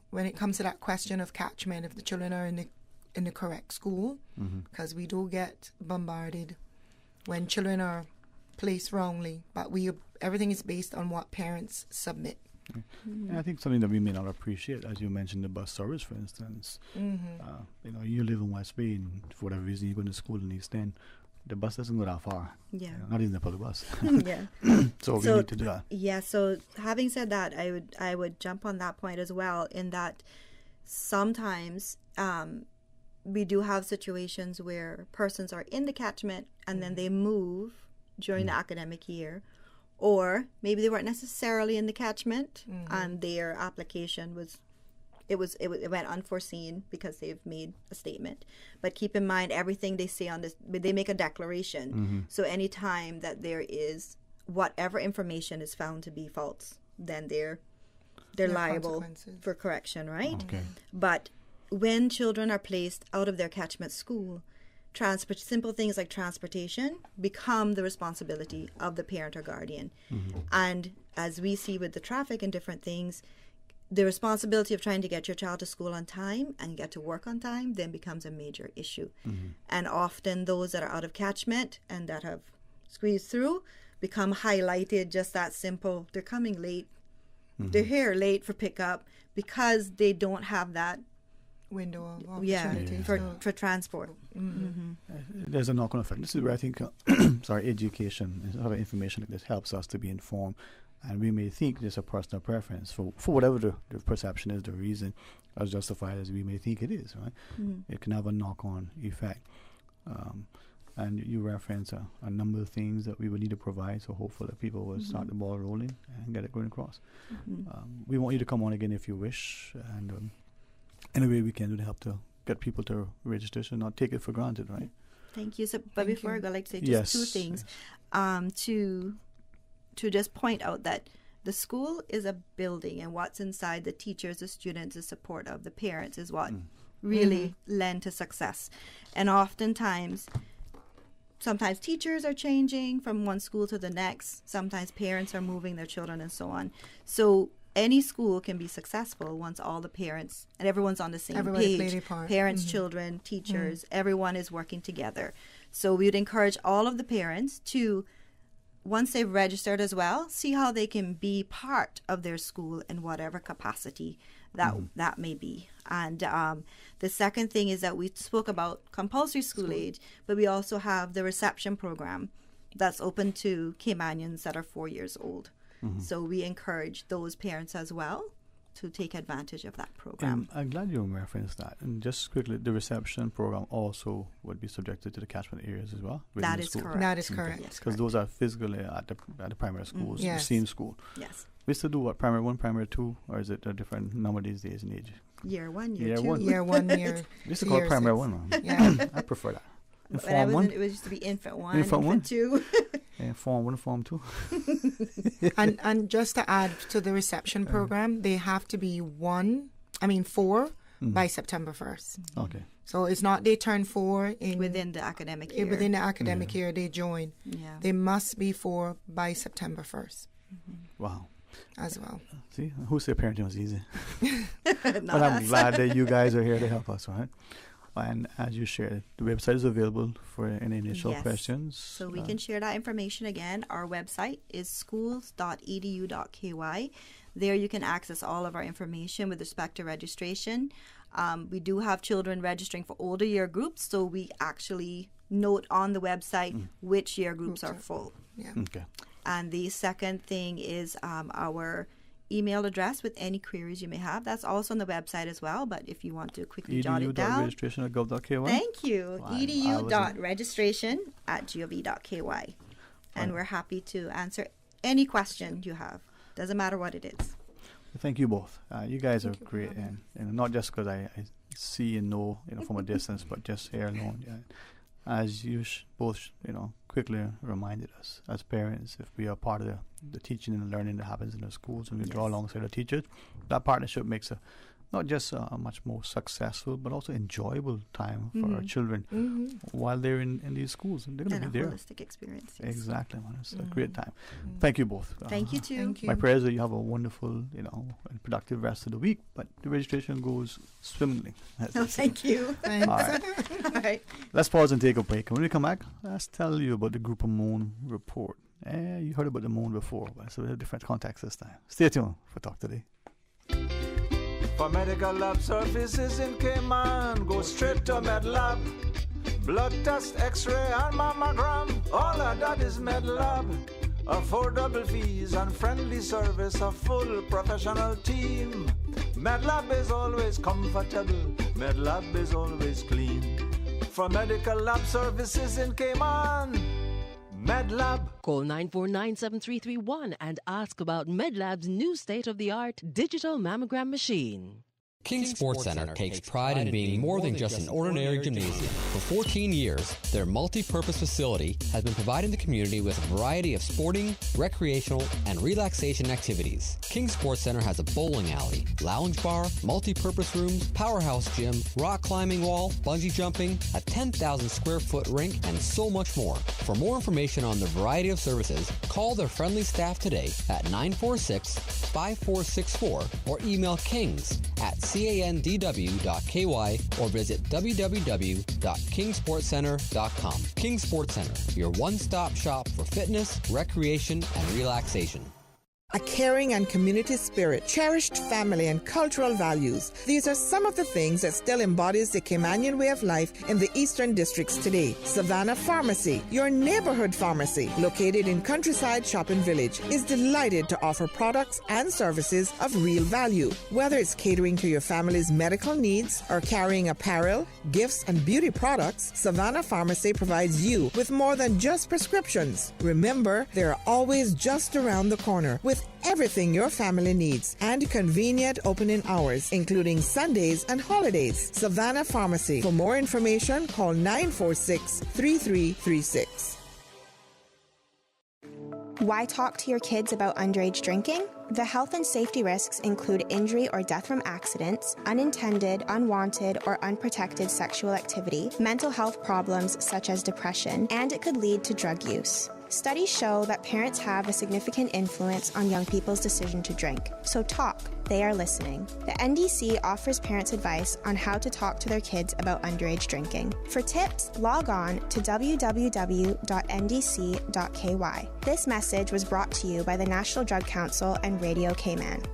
when it comes to that question of catchment, if the children are in the correct school, because we do get bombarded when children are placed wrongly, but everything is based on what parents submit. And I think something that we may not appreciate, as you mentioned, the bus service, for instance. You live in West Bay, and for whatever reason you go to school in East End, the bus doesn't go that far. Not even the public bus. So we need to do that. Yeah. So having said that, I would jump on that point as well, in that sometimes we do have situations where persons are in the catchment and then they move during the academic year, or maybe they weren't necessarily in the catchment and their application it went unforeseen because they've made a statement. But keep in mind, everything they say on this, they make a declaration. So anytime that there is whatever information is found to be false, then they're liable for correction, right? But when children are placed out of their catchment school, simple things like transportation become the responsibility of the parent or guardian. And as we see with the traffic and different things, the responsibility of trying to get your child to school on time and get to work on time then becomes a major issue. And often those that are out of catchment and that have squeezed through become highlighted, just that simple. They're coming late. They're here late for pickup because they don't have that window of opportunity for transport. There's a knock-on effect. This is where I think education and other information like this helps us to be informed. And we may think there's a personal preference for whatever the perception is, the reason, as justified as we may think it is, right? It can have a knock-on effect. And you reference a number of things that we would need to provide, so hopefully people will start the ball rolling and get it going across. We want you to come on again if you wish, and any way we can do to help to get people to registration, not take it for granted, right? Thank you. So, but before I go, I'd like to say just two things. To just point out that the school is a building, and what's inside, the teachers, the students, the support of the parents is what really lend to success. And oftentimes, sometimes teachers are changing from one school to the next. Sometimes parents are moving their children and so on. So any school can be successful once all the parents and everyone's on the same page. Parents, children, teachers, everyone is working together. So we would encourage all of the parents to, once they've registered as well, see how they can be part of their school in whatever capacity that may be. And the second thing is that we spoke about compulsory school age, but we also have the reception program that's open to Caymanians that are 4 years old. So we encourage those parents as well to take advantage of that program. I'm glad you referenced that. And just quickly, the reception program also would be subjected to the catchment areas as well? That is correct. That is correct. Because those are physically at the primary schools, the same school. Yes. We still do what, primary 1, primary 2, or is it a different number these days in age? Year 1, year 2. Year 1, year We used to call it primary 1. Yeah. I prefer that. Form 1? It used to be infant 1, infant 2. And Form 1 and Form 2. and just to add to the reception program, they have to be 4 by September 1st. Okay. So it's not they turn 4 within the academic year. Within the academic year, they join. Yeah. They must be 4 by September 1st. Wow. As well. See, who said parenting was easy? But I'm glad that you guys are here to help us, right? And as you shared, the website is available for any initial questions. So we can share that information again. Our website is schools.edu.ky. There you can access all of our information with respect to registration. We do have children registering for older year groups, so we actually note on the website which year groups are full. Yeah. Okay. And the second thing is our email address with any queries you may have. That's also on the website as well, but if you want to quickly jot it down. edu.registration@gov.ky. Thank you. edu.registration@gov.ky. And we're happy to answer any question you have. Doesn't matter what it is. Thank you both. You guys are great, and not just because I see and know from a distance, but just here alone. Yeah. As you both quickly reminded us as parents, if we are part of the teaching and learning that happens in the schools, and we draw alongside the teachers, that partnership makes not just a much more successful, but also enjoyable time for our children while they're in these schools. And they're going to be there. And a holistic experience. Yes. Exactly, man. It's a great time. Thank you both. Thank you too. Thank you. My prayers that you have a wonderful, and productive rest of the week, but the registration goes swimmingly. Thank you. Thanks. All right. All right. Let's pause and take a break. And when we come back, let's tell you about the Group of Moon report. You heard about the moon before, but it's a different context this time. Stay tuned for Talk Today. For medical lab services in Cayman, go straight to MedLab. Blood test, x-ray and mammogram, all of that is MedLab. Affordable fees and friendly service, a full professional team. MedLab is always comfortable, MedLab is always clean. For medical lab services in Cayman, MedLab. Call 949-7331 and ask about MedLab's new state-of-the-art digital mammogram machine. King Sports Center takes pride in being more than just an ordinary gymnasium. For 14 years, their multi-purpose facility has been providing the community with a variety of sporting, recreational, and relaxation activities. King Sports Center has a bowling alley, lounge bar, multi-purpose rooms, powerhouse gym, rock climbing wall, bungee jumping, a 10,000 square foot rink, and so much more. For more information on the variety of services, call their friendly staff today at 946-5464 or email kings@candw.ky or visit www.kingsportscenter.com. King Sports Center, your one-stop shop for fitness, recreation, and relaxation. a caring and community spirit, cherished family and cultural values. These are some of the things that still embodies the Caymanian way of life in the Eastern Districts today. Savannah Pharmacy, your neighborhood pharmacy, located in Countryside Shopping Village, is delighted to offer products and services of real value. Whether it's catering to your family's medical needs or carrying apparel, gifts, and beauty products, Savannah Pharmacy provides you with more than just prescriptions. Remember, they're always just around the corner with everything your family needs and convenient opening hours, including Sundays and holidays. Savannah Pharmacy. For more information, call 946-3336. Why talk to your kids about underage drinking? The health and safety risks include injury or death from accidents, unintended, unwanted, or unprotected sexual activity, mental health problems such as depression, and it could lead to drug use. Studies show that parents have a significant influence on young people's decision to drink. So talk. They are listening. The NDC offers parents advice on how to talk to their kids about underage drinking. For tips, log on to www.ndc.ky. This message was brought to you by the National Drug Council and Radio Cayman.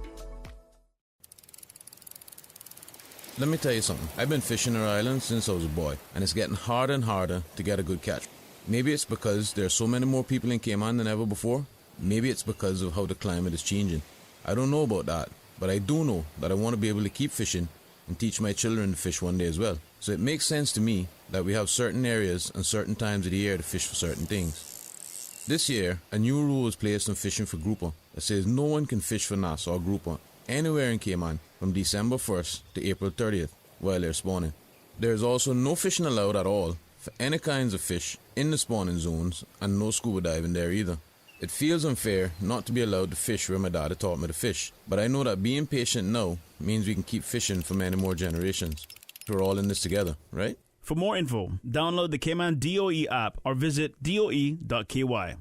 Let me tell you something. I've been fishing our island since I was a boy, and it's getting harder and harder to get a good catch. Maybe it's because there are so many more people in Cayman than ever before. Maybe it's because of how the climate is changing. I don't know about that, but I do know that I want to be able to keep fishing and teach my children to fish one day as well. So it makes sense to me that we have certain areas and certain times of the year to fish for certain things. This year, a new rule was placed on fishing for grouper that says no one can fish for nass or grouper anywhere in Cayman from December 1st to April 30th while they're spawning. There is also no fishing allowed at all for any kinds of fish in the spawning zones, and no scuba diving there either. It feels unfair not to be allowed to fish where my dad taught me to fish, but I know that being patient now means we can keep fishing for many more generations. We're all in this together, right? For more info, download the Cayman DOE app or visit doe.ky.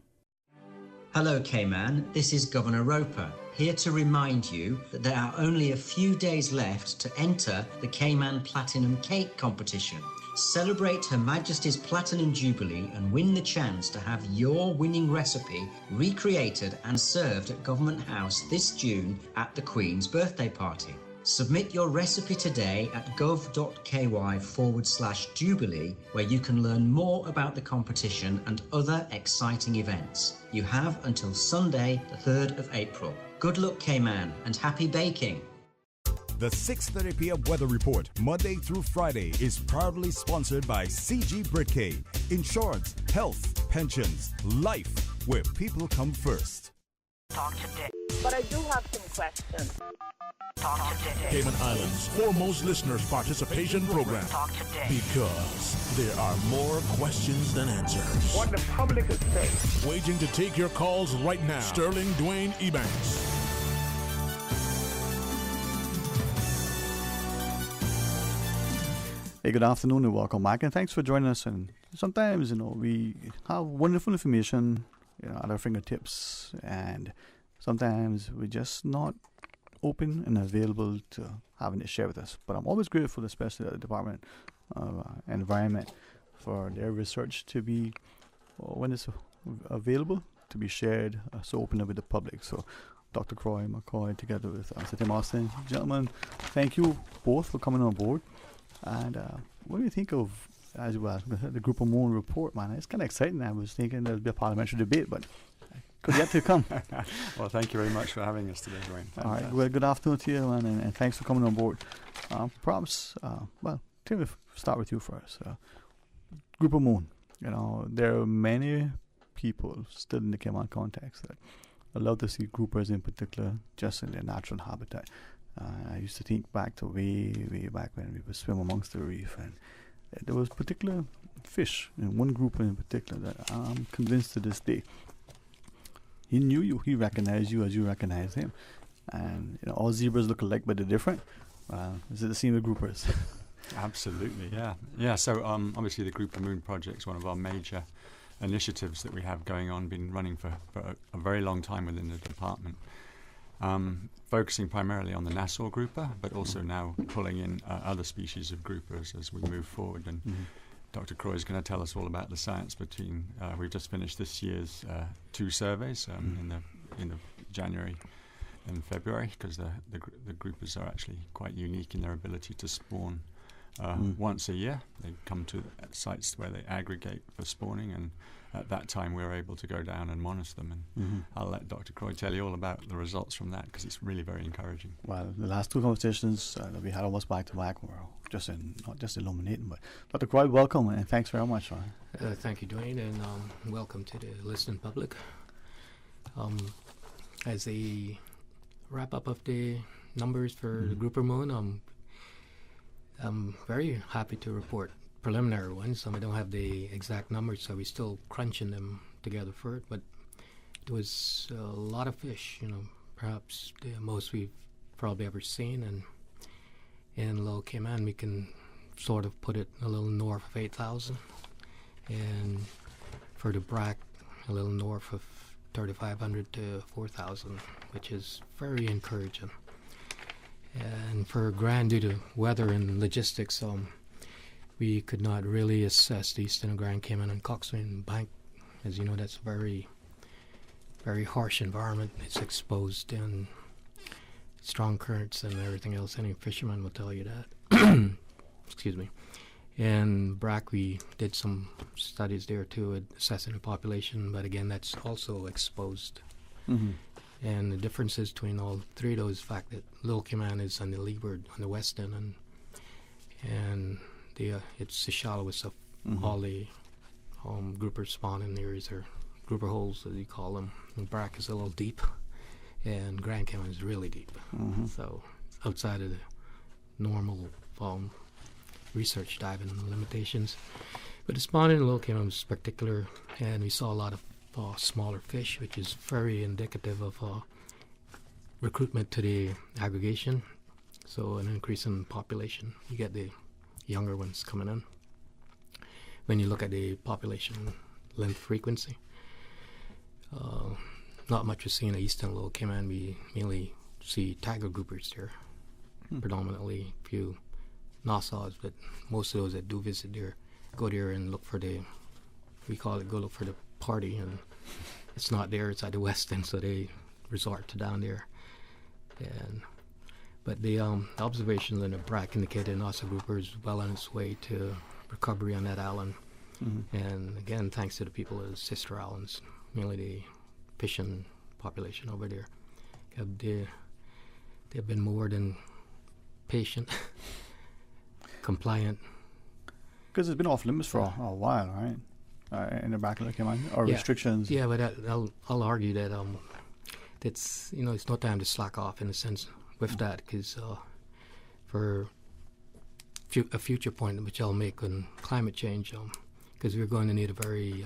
Hello Cayman, this is Governor Roper, here to remind you that there are only a few days left to enter the Cayman Platinum Cake Competition. Celebrate Her Majesty's Platinum Jubilee and win the chance to have your winning recipe recreated and served at Government House this June at the Queen's birthday party. Submit your recipe today at gov.ky/Jubilee, where you can learn more about the competition and other exciting events. You have until Sunday, the 3rd of April. Good luck, Cayman, and happy baking. The 6:30 p.m. weather report, Monday through Friday, is proudly sponsored by CG Britcay. Insurance, health, pensions, life, where people come first. Talk today. But I do have some questions. Talk today. Cayman Islands' foremost listeners' participation program. Talk today. Because there are more questions than answers. What the public is saying. Waiting to take your calls right now. Sterling Dwayne Ebanks. Hey, good afternoon and welcome back, and thanks for joining us. And sometimes, we have wonderful information, at our fingertips, and sometimes we're just not open and available to having it shared with us. But I'm always grateful, especially at the Department of Environment, for their research to be, when it's available, to be shared so openly with the public. So Dr. Croy McCoy, together with Sir Tim Austin, gentlemen, thank you both for coming on board. And what do you think of, as well, the Group of Moon report, man? It's kind of exciting. I was thinking there'd be a parliamentary debate, but could yet to come. Well, thank you very much for having us today, Dwayne. All right. Well, good afternoon to you, man, and thanks for coming on board. Perhaps, Tim, we'll start with you first. Group of Moon. There are many people still in the Cayman context that I love to see groupers in particular just in their natural habitat. I used to think back to way back when we would swim amongst the reef, and there was particular fish, one group in particular that I'm convinced to this day. He knew you, he recognized you as you recognized him, and all zebras look alike but they're different. Is it the same with groupers? Absolutely, yeah. So obviously the Group of Moon project is one of our major initiatives that we have going on, been running for a very long time within the department. Focusing primarily on the Nassau grouper, but also now pulling in other species of groupers as we move forward. And Dr. Croy is going to tell us all about the science between. We've just finished this year's 2 surveys in the January and February, because the groupers are actually quite unique in their ability to spawn once a year. They come to sites where they aggregate for spawning, and at that time we're able to go down and monitor them. And I'll let Dr. Croy tell you all about the results from that, because it's really very encouraging. Well, the last two competitions that we had almost back to back were not just illuminating, but Dr. Croy, welcome and thanks very much. Thank you, Dwayne, and welcome to the listening public. As a wrap up of the numbers for the grouper moon, I'm very happy to report preliminary ones. I don't have the exact numbers, so we're still crunching them together for it, but it was a lot of fish, perhaps the most we've probably ever seen. And in Lower Cayman, we can sort of put it a little north of 8,000, and for the Brack, a little north of 3,500 to 4,000, which is very encouraging. And for Grand, due to weather and logistics, we could not really assess the eastern Grand Cayman and Coxswain Bank. As you know, that's a very, very harsh environment. It's exposed in strong currents and everything else. Any fisherman will tell you that. Excuse me. In Brack, we did some studies there too, assessing the population, but again, that's also exposed. And the differences between all three of those, the fact that Little Cayman is on the leeward, on the west end, and it's the shallowest of all the grouper spawning areas, or grouper holes as you call them. And Brack is a little deep, and Grand Cayman is really deep. So outside of the normal research diving limitations. But the spawning in Little Cayman was particular, and we saw a lot of smaller fish, which is very indicative of recruitment to the aggregation. So an increase in population. You get the younger ones coming in. When you look at the population length frequency, not much is seen in Eastern Lower Cayman. We mainly see tiger groupers there, predominantly a few Nassau's, but most of those that do visit there go there and look for go look for the party, and it's not there, it's at the west end, so they resort to down there. But the observations in the Brack indicated Nassau grouper is well on its way to recovery on that island. And again, thanks to the people of the sister islands, mainly the fishing population over there. They've been more than patient, compliant. Because it's been off limits for a while, right? In the Brack, or restrictions. Yeah, but I'll argue that it's it's no time to slack off in a sense with that, because for a future point which I'll make on climate change, because we're going to need a very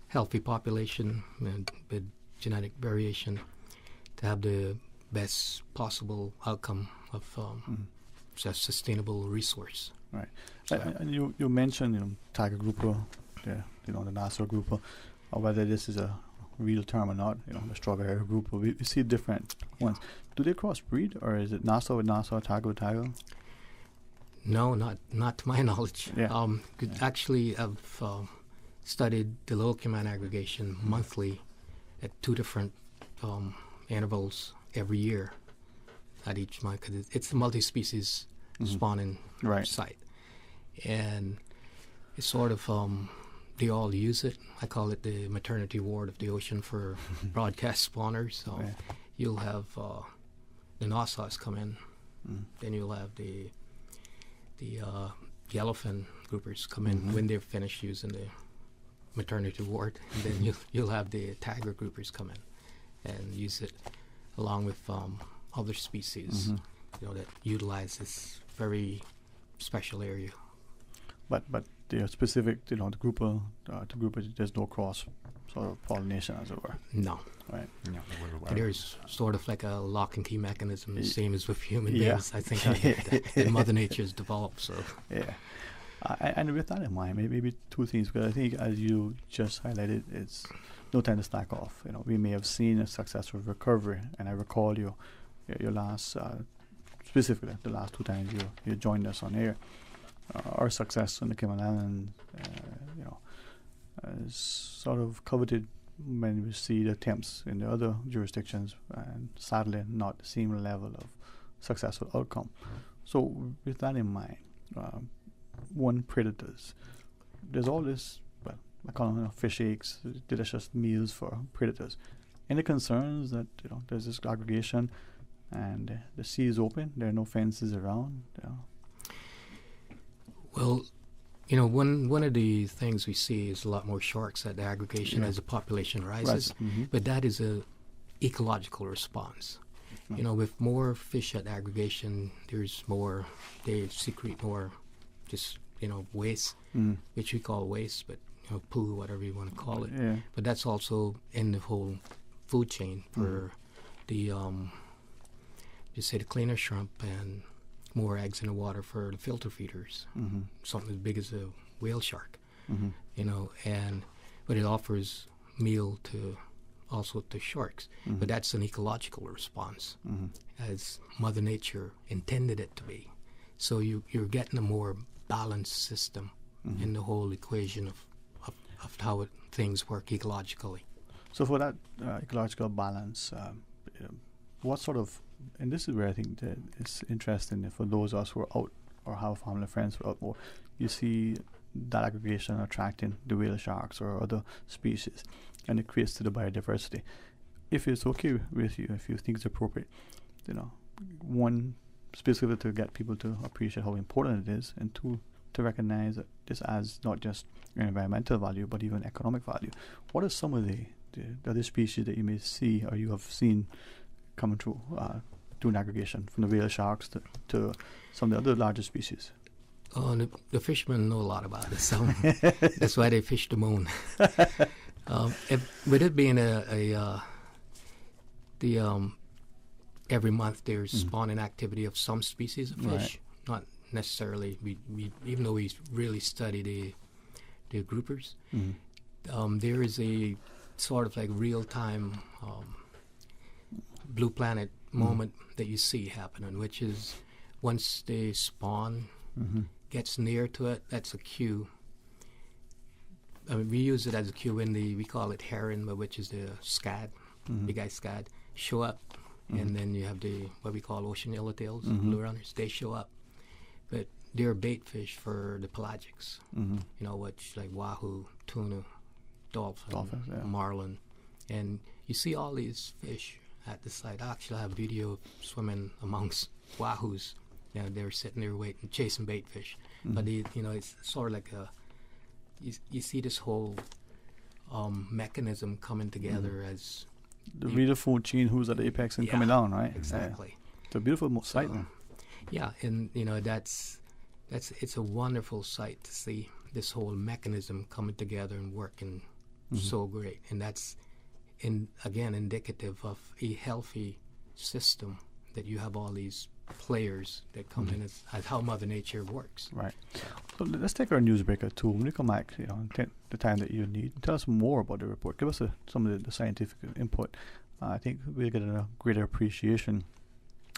healthy population with genetic variation to have the best possible outcome of a sustainable resource. Right. And you mentioned tiger grouper, the Nassau grouper, or whether this is a real term or not, the strawberry grouper. We see different ones. Do they crossbreed, or is it Nassau with Nassau, tiger with tiger? No, not to my knowledge. Actually, I've studied the Little Cayman aggregation monthly at two different intervals every year at each month, because it's a multi-species spawning site. And it's sort of, they all use it. I call it the maternity ward of the ocean for broadcast spawners. So you'll have the Nassau's come in, then you'll have the yellowfin groupers come in when they're finished using the maternity ward, and then you'll have the tiger groupers come in and use it along with other species, that utilize this very special area. But they are specific, the grouper, there's no cross sort of pollination, as it were. No. Right. No. There's sort of like a lock and key mechanism, the same as with human beings. I think that Mother Nature's developed. So. Yeah. And with that in mind, maybe two things, because I think, as you just highlighted, it's no time to slack off. We may have seen a successful recovery, and I recall your last, specifically the last two times you joined us on air. Our success in the Cayman Islands, is sort of coveted when we see the attempts in the other jurisdictions, and sadly not the same level of successful outcome. So with that in mind, one, predators. There's all this, well, I call them fish eggs, delicious meals for predators. Any concerns that there's this aggregation and the sea is open, there are no fences around? Well, one of the things we see is a lot more sharks at the aggregation as the population rises, but that is a ecological response. With more fish at aggregation, there's more, they secrete more just, waste, which we call waste, but, poo, whatever you want to call it. Yeah. But that's also in the whole food chain for the, just say the cleaner shrimp and more eggs in the water for the filter feeders, something as big as a whale shark, but it offers meal to also to sharks. But that's an ecological response, as Mother Nature intended it to be. So you're getting a more balanced system in the whole equation of how things work ecologically. So for that ecological balance, what sort of, and this is where I think that it's interesting for those of us who are out or have family friends who are out more, you see that aggregation attracting the whale sharks or other species, and it creates to the biodiversity. If it's okay with you, if you think it's appropriate, one, specifically to get people to appreciate how important it is, and two, to recognize that this adds not just environmental value but even economic value. What are some of the other species that you may see or you have seen coming through doing aggregation, from the whale sharks to some of the other larger species? Oh, the fishermen know a lot about this, so that's why they fish the moon. With it being every month there's spawning activity of some species of fish, not necessarily. We even though we really study the groupers, there is a sort of like real-time blue planet moment that you see happening, which is once they spawn, gets near to it, that's a cue. I mean, we use it as a cue in we call it heron, but which is the scad, big eye scad, show up, and then you have what we call ocean yellowtails, blue runners, they show up. But they're bait fish for the pelagics, which like wahoo, tuna, dolphin, marlin, and you see all these fish at the site. I actually have video of swimming amongst wahoos. They're sitting there waiting, chasing bait fish. But it's sort of like you see this whole mechanism coming together as the reader food chain, who's at the apex and coming down, right? Exactly. It's a beautiful sight. Yeah, and it's a wonderful sight to see this whole mechanism coming together and working so great, and that's again indicative of a healthy system, that you have all these players that come in as how Mother Nature works. Right. So let's take our news break at 2. When we come back, the time that you need, tell us more about the report. Give us some of the scientific input. I think we'll get a greater appreciation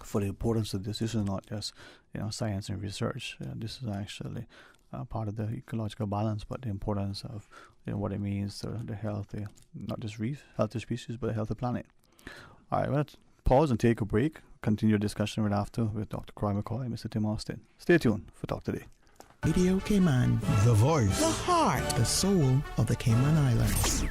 for the importance of this. This is not just science and research. This is actually part of the ecological balance, but the importance of what it means to the healthy, not just healthy species, but a healthy planet. All right, let's pause and take a break. Continue discussion right after with Dr. Croy McCoy and Mr. Tim Austin. Stay tuned for Talk Today. Radio Cayman, the voice, the heart, the soul of the Cayman Islands.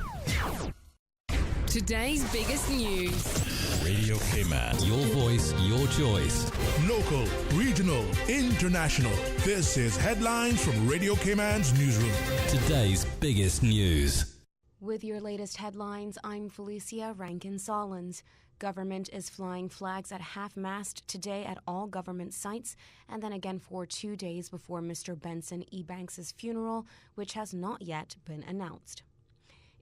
Today's biggest news. Radio Cayman. Your voice, your choice. Local, regional, international. This is Headlines from Radio Cayman's newsroom. Today's biggest news. With your latest headlines, I'm Felicia Rankin-Solins. Government is flying flags at half-mast today at all government sites, and then again for 2 days before Mr. Benson Ebanks' funeral, which has not yet been announced.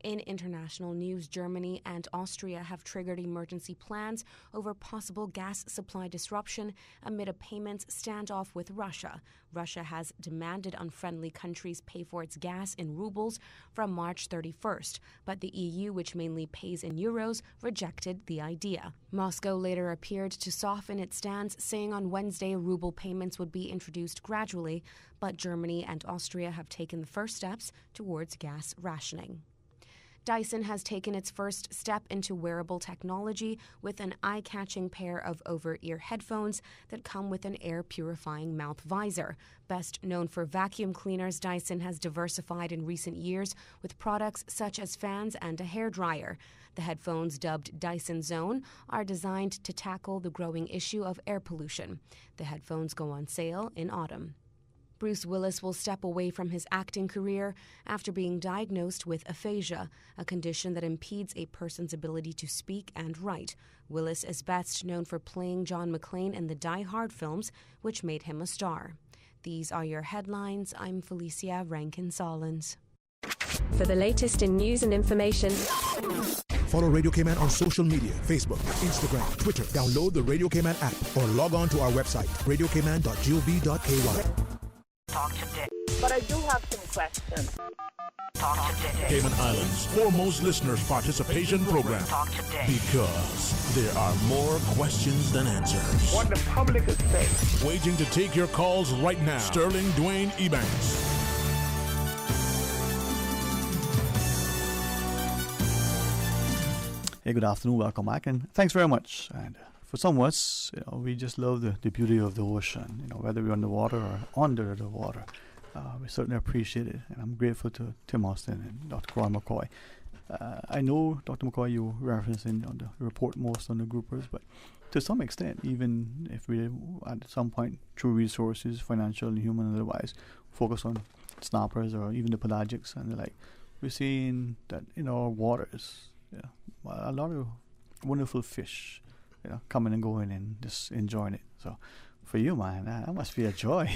In international news, Germany and Austria have triggered emergency plans over possible gas supply disruption amid a payments standoff with Russia. Russia has demanded unfriendly countries pay for its gas in rubles from March 31st, but the EU, which mainly pays in euros, rejected the idea. Moscow later appeared to soften its stance, saying on Wednesday ruble payments would be introduced gradually, but Germany and Austria have taken the first steps towards gas rationing. Dyson has taken its first step into wearable technology with an eye-catching pair of over-ear headphones that come with an air-purifying mouth visor. Best known for vacuum cleaners, Dyson has diversified in recent years with products such as fans and a hairdryer. The headphones, dubbed Dyson Zone, are designed to tackle the growing issue of air pollution. The headphones go on sale in autumn. Bruce Willis will step away from his acting career after being diagnosed with aphasia, a condition that impedes a person's ability to speak and write. Willis is best known for playing John McClane in the Die Hard films, which made him a star. These are your headlines. I'm Felicia Rankin-Solins. For the latest in news and information, follow Radio Cayman on social media, Facebook, Instagram, Twitter. Download the Radio Cayman app or log on to our website, radiocayman.gov.ky. Talk today. But I do have some questions. Talk today. Cayman Islands' foremost listeners' participation program. Talk today. Because there are more questions than answers. What the public is saying. Waiting to take your calls right now. Sterling Dwayne Ebanks. Hey, good afternoon. Welcome back, and thanks very much. And for some of us, we just love the beauty of the ocean. Whether we're on the water or under the water, we certainly appreciate it. And I'm grateful to Tim Austin and Dr. Roy McCoy. I know, Dr. McCoy, you referencing on the report most on the groupers, but to some extent, even if we at some point through resources, financial, human, and otherwise, focus on snappers or even the pelagics and the like, we're seeing that in our waters, a lot of wonderful fish, coming and going and just enjoying it. So, for you, man, that must be a joy.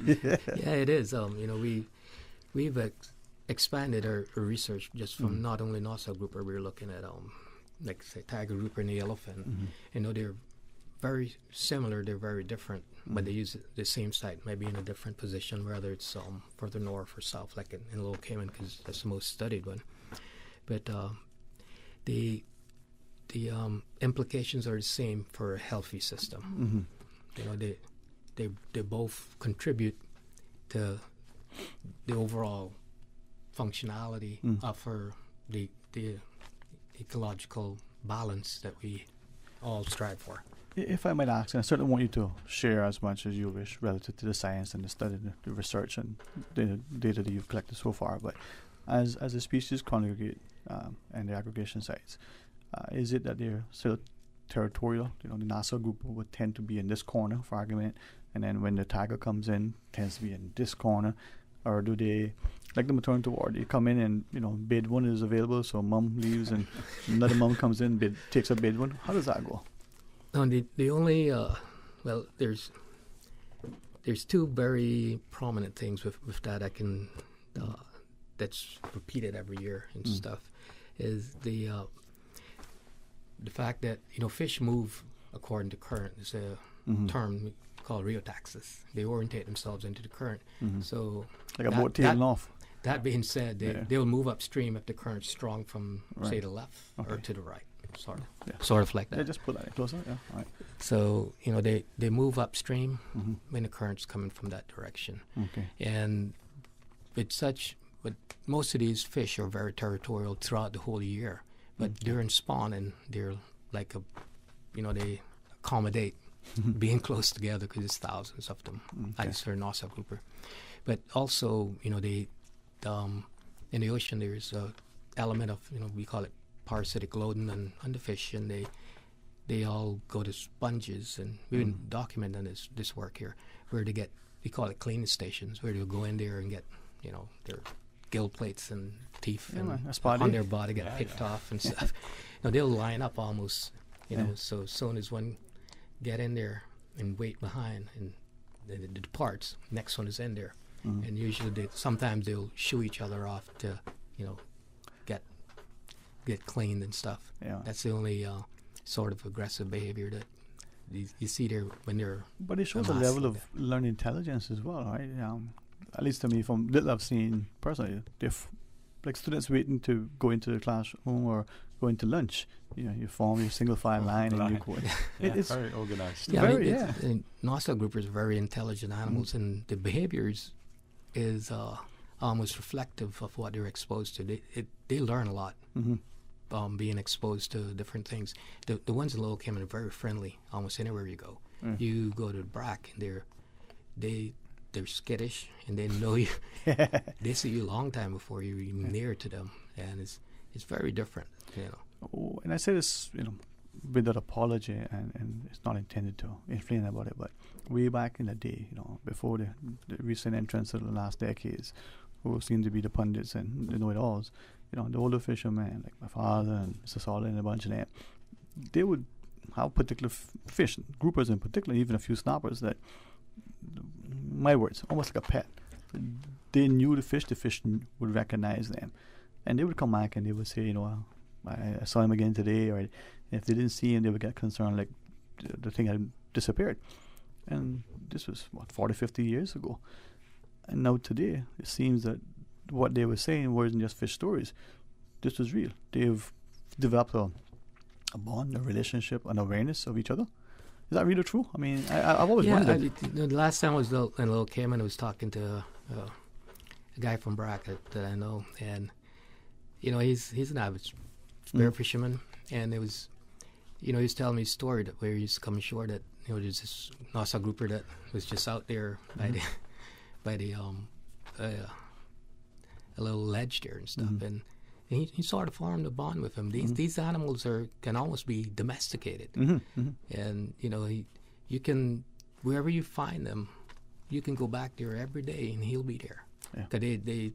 Yeah, it is. We've expanded our research just from not only Nassau grouper. We're looking at like say tiger grouper and the yellowfin. They're very similar. They're very different, but they use the same site, maybe in a different position, whether it's further north or south, like in Lower Cayman, because that's the most studied one. But the implications are the same for a healthy system. They both contribute to the overall functionality of the ecological balance that we all strive for. If I might ask, and I certainly want you to share as much as you wish relative to the science and the study, the research and the data that you've collected so far, but as a species congregate and the aggregation sites, is it that they're still territorial? The Nassau group would tend to be in this corner, for argument, and then when the tiger comes in, tends to be in this corner, or do they, like the maternity ward, they come in and bed one is available, so mom leaves and another mom comes in, takes a bed one. How does that go? No, the only there's two very prominent things with that I can that's repeated every year and stuff, is the fact that fish move according to current. There's a term called rheotaxis. They orientate themselves into the current. So like a boat tailing off. That being said, they'll move upstream if the current's strong from say the left or to the right. Sort of like that. Yeah, just put that closer. Yeah, all right. So they move upstream when the current's coming from that direction. Okay. And but most of these fish are very territorial throughout the whole year. But during spawning, they're like they accommodate being close together because there's thousands of them. I just heard Nassau grouper. But also, they in the ocean there's a element of we call it parasitic loading on the fish, and they all go to sponges, and we've been documenting this work here, where we call it cleaning stations, where they'll go in there and get their gill plates and teeth on their body get picked off and stuff. They'll line up almost, so as soon as one get in there and wait behind and it departs, next one is in there. And usually sometimes they'll shoo each other off to get cleaned and stuff. That's the only sort of aggressive behavior that you see there when they're. But it shows a level of learned intelligence as well, right? At least to me, from little I've seen personally, they're like students waiting to go into the classroom or go into lunch. You form your single file line and you go in. It's very organized. And Nassau groupers are very intelligent animals, and the behaviors is almost reflective of what they're exposed to. They learn a lot. Being exposed to different things. The ones in Lower Cayman are very friendly almost anywhere you go. You go to the BRAC and they're skittish and they know you. They see you a long time before you're even near to them, and it's very different, you know. Oh, and I say this, with that apology, and it's not intended to inflame about it, but way back in the day, before the recent entrance of the last decades, who seem to be the pundits and the know-it-alls, the older fishermen, like my father and Mr. Solid and a bunch of them, they would have particular fish, groupers in particular, even a few snappers that, my words, almost like a pet. They knew the fish would recognize them. And they would come back and they would say, I saw him again today, or if they didn't see him, they would get concerned like the thing had disappeared. And this was, 40, 50 years ago. And now today, it seems that what they were saying wasn't just fish stories. This was real. They've developed a bond, a relationship, an awareness of each other. Is that really true? I mean, I've always wondered. The last time I was in Little Cayman, I was talking to a guy from BRAC that I know, and he's an avid spear fisherman, and it was, he was telling me a story where he used to come ashore that there's this Nassau grouper that was just out there by the a little ledge there and stuff, and he sort of formed a bond with him. These animals can almost be domesticated, and you can, wherever you find them, you can go back there every day and he'll be there. Cause they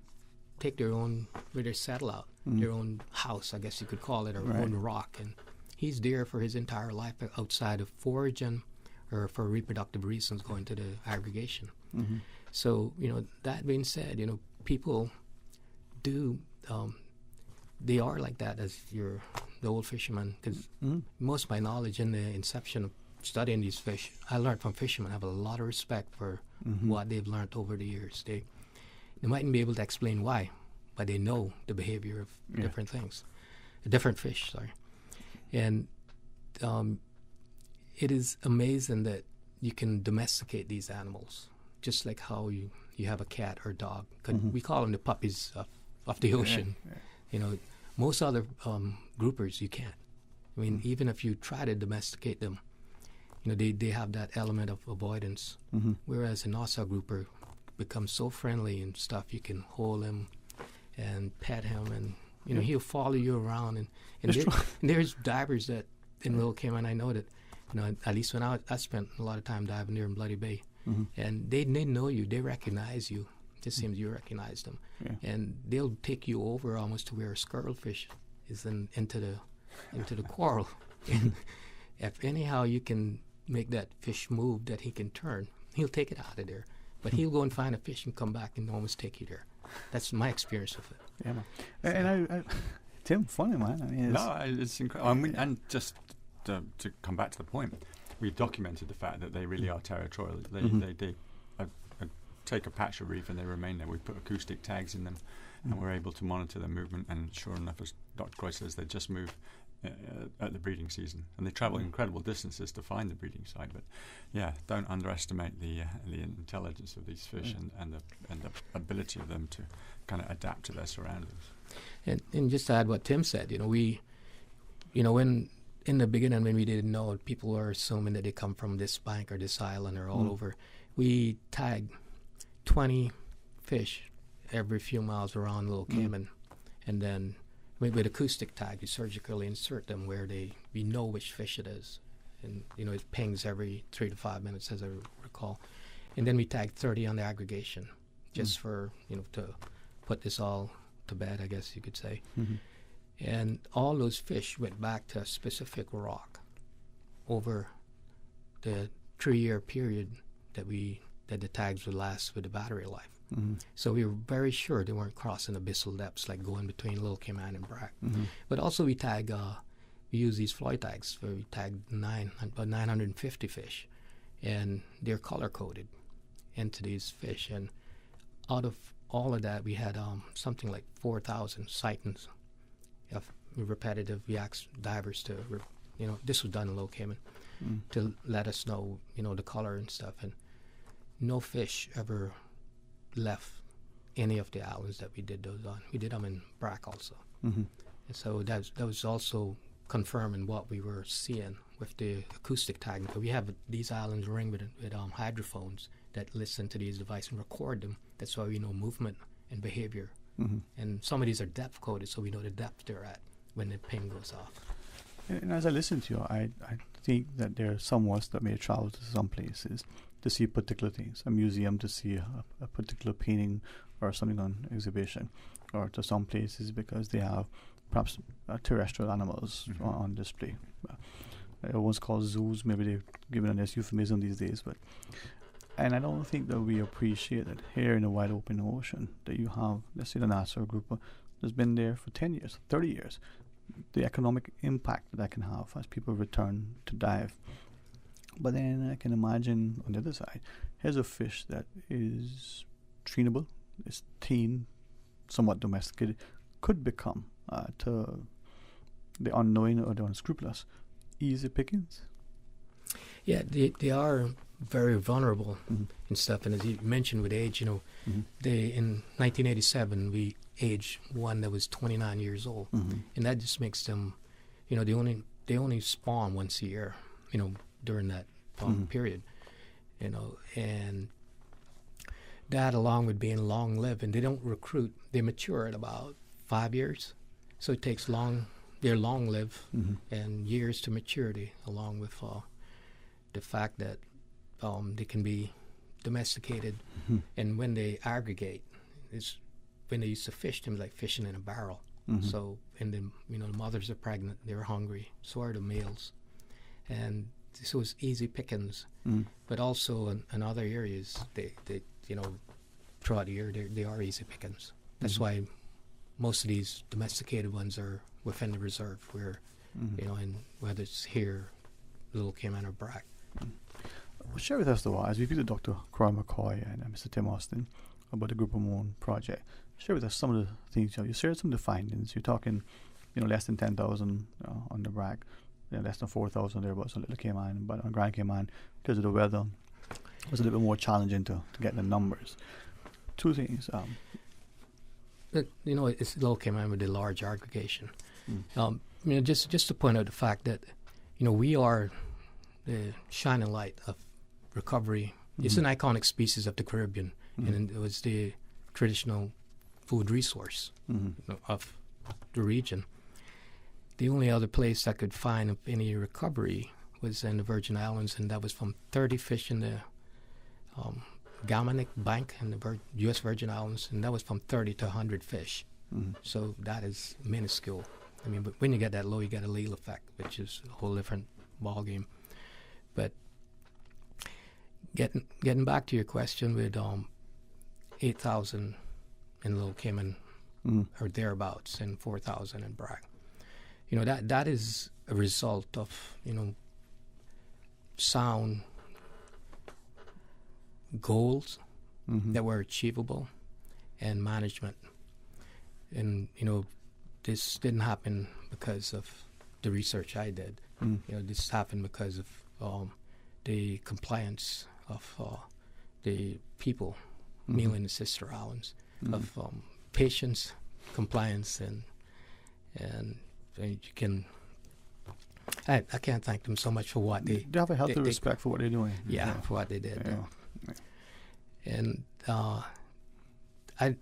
take their own, where they settle out, their own house, I guess you could call it, or own rock, and he's there for his entire life outside of foraging or for reproductive reasons going to the aggregation. So that being said, people do. They are like that as the old fishermen, because most of my knowledge in the inception of studying these fish, I learned from fishermen. I have a lot of respect for what they've learned over the years. They mightn't be able to explain why, but they know the behavior of different things, different fish, sorry. And it is amazing that you can domesticate these animals, just like how you have a cat or dog. We call them the puppies of the ocean. Most other groupers you can't. I mean, even if you try to domesticate them, they have that element of avoidance. Whereas a Nassau grouper becomes so friendly and stuff, you can hold him and pet him, and he'll follow you around. And there's divers that in Little Cayman, I know that, at least when I spent a lot of time diving there in Bloody Bay, and they know you, they recognize you. It just seems you recognize them, and they'll take you over almost to where a squirrelfish is into the coral. And if anyhow you can make that fish move that he can turn, he'll take it out of there. But he'll go and find a fish and come back and almost take you there. That's my experience of it. Yeah, man. And I Tim, funny, man. I mean, it's incredible. I mean, and just to come back to the point, we've documented the fact that they really are territorial. They take a patch of reef and they remain there. We put acoustic tags in them, and we're able to monitor their movement. And sure enough, as Dr. Croy says, they just move at the breeding season, and they travel incredible distances to find the breeding site. But don't underestimate the intelligence of these fish and the ability of them to kind of adapt to their surroundings. And just to add what Tim said, we, when in the beginning when we didn't know, people were assuming that they come from this bank or this island or all over. We tagged 20 fish every few miles around Little Cayman, and then with acoustic tag, you surgically insert them where we know which fish it is, and it pings every 3 to 5 minutes, as I recall, and then we tagged 30 on the aggregation, just for to put this all to bed, I guess you could say, and all those fish went back to a specific rock over the 3-year period that the tags would last with the battery life. So we were very sure they weren't crossing abyssal depths like going between Little Cayman and BRAC. But also we use these Floyd tags where we tagged about 950 fish, and they're color coded into these fish. And out of all of that, we had something like 4,000 sightings of repetitive. We asked divers to, this was done in Little Cayman, to let us know, the color and stuff. And no fish ever left any of the islands that we did those on. We did them in BRAC also. Mm-hmm. And so that was also confirming what we were seeing with the acoustic tagging. But we have these islands ringed with hydrophones that listen to these devices and record them. That's why we know movement and behavior. Mm-hmm. And some of these are depth coded, so we know the depth they're at when the ping goes off. And as I listen to you, I think that there are some of us that may travel to some places to see particular things, a museum to see a particular painting or something on exhibition, or to some places because they have perhaps terrestrial animals on display. Everyone's called zoos, maybe they've given a euphemism these days, and I don't think that we appreciate that here in the wide open ocean that you have, let's say, the NASA group that's been there for 10 years, 30 years, the economic impact that can have as people return to dive. But then I can imagine on the other side, here's a fish that is trainable, is tame, somewhat domesticated, could become, to the unknowing or the unscrupulous, easy pickings. Yeah, they are very vulnerable and stuff. And as you mentioned with age, in 1987, we aged one that was 29 years old. And that just makes them, they only spawn once a year, during that period, and that along with being long-lived, and they don't recruit, they mature at about 5 years. So it takes they're long-lived and years to maturity, along with the fact that they can be domesticated. And when they aggregate, when they used to fish them, like fishing in a barrel. So, and then, the mothers are pregnant, they're hungry, so are the males. And so it's easy pickings. But also in other areas, they throughout the year, they are easy pickings. That's why most of these domesticated ones are within the reserve, where, and whether it's here, Little Cayman or BRAC. Well, share with us, though, as we speak to Dr. Croy McCoy and Mr. Tim Austin about the Group of Moon project. Share with us some of the things. You shared some of the findings. You're talking, less than 10,000 on the BRAC, less than 4,000 thereabouts on Little Cayman, but on Grand Cayman, because of the weather, it was a little bit more challenging to get the numbers. Two things. It's Little Cayman with the large aggregation. Just to point out the fact that, we are the shining light of recovery. It's an iconic species of the Caribbean, and it was the traditional food resource of the region. The only other place I could find of any recovery was in the Virgin Islands, and that was from 30 fish in the Galmanic Bank in the U.S. Virgin Islands, and that was from 30 to 100 fish. So that is minuscule. But when you get that low, you get a Lille effect, which is a whole different ballgame. But getting back to your question, with 8,000 in Little Cayman or thereabouts, and 4,000 in BRAC, that is a result of sound goals that were achievable and management. And this didn't happen because of the research I did. This happened because of the compliance of the people, mainly in the sister islands, of patience, compliance, and you can. I can't thank them so much for what they have a healthy respect for what they're doing. Yeah, for what they did. And I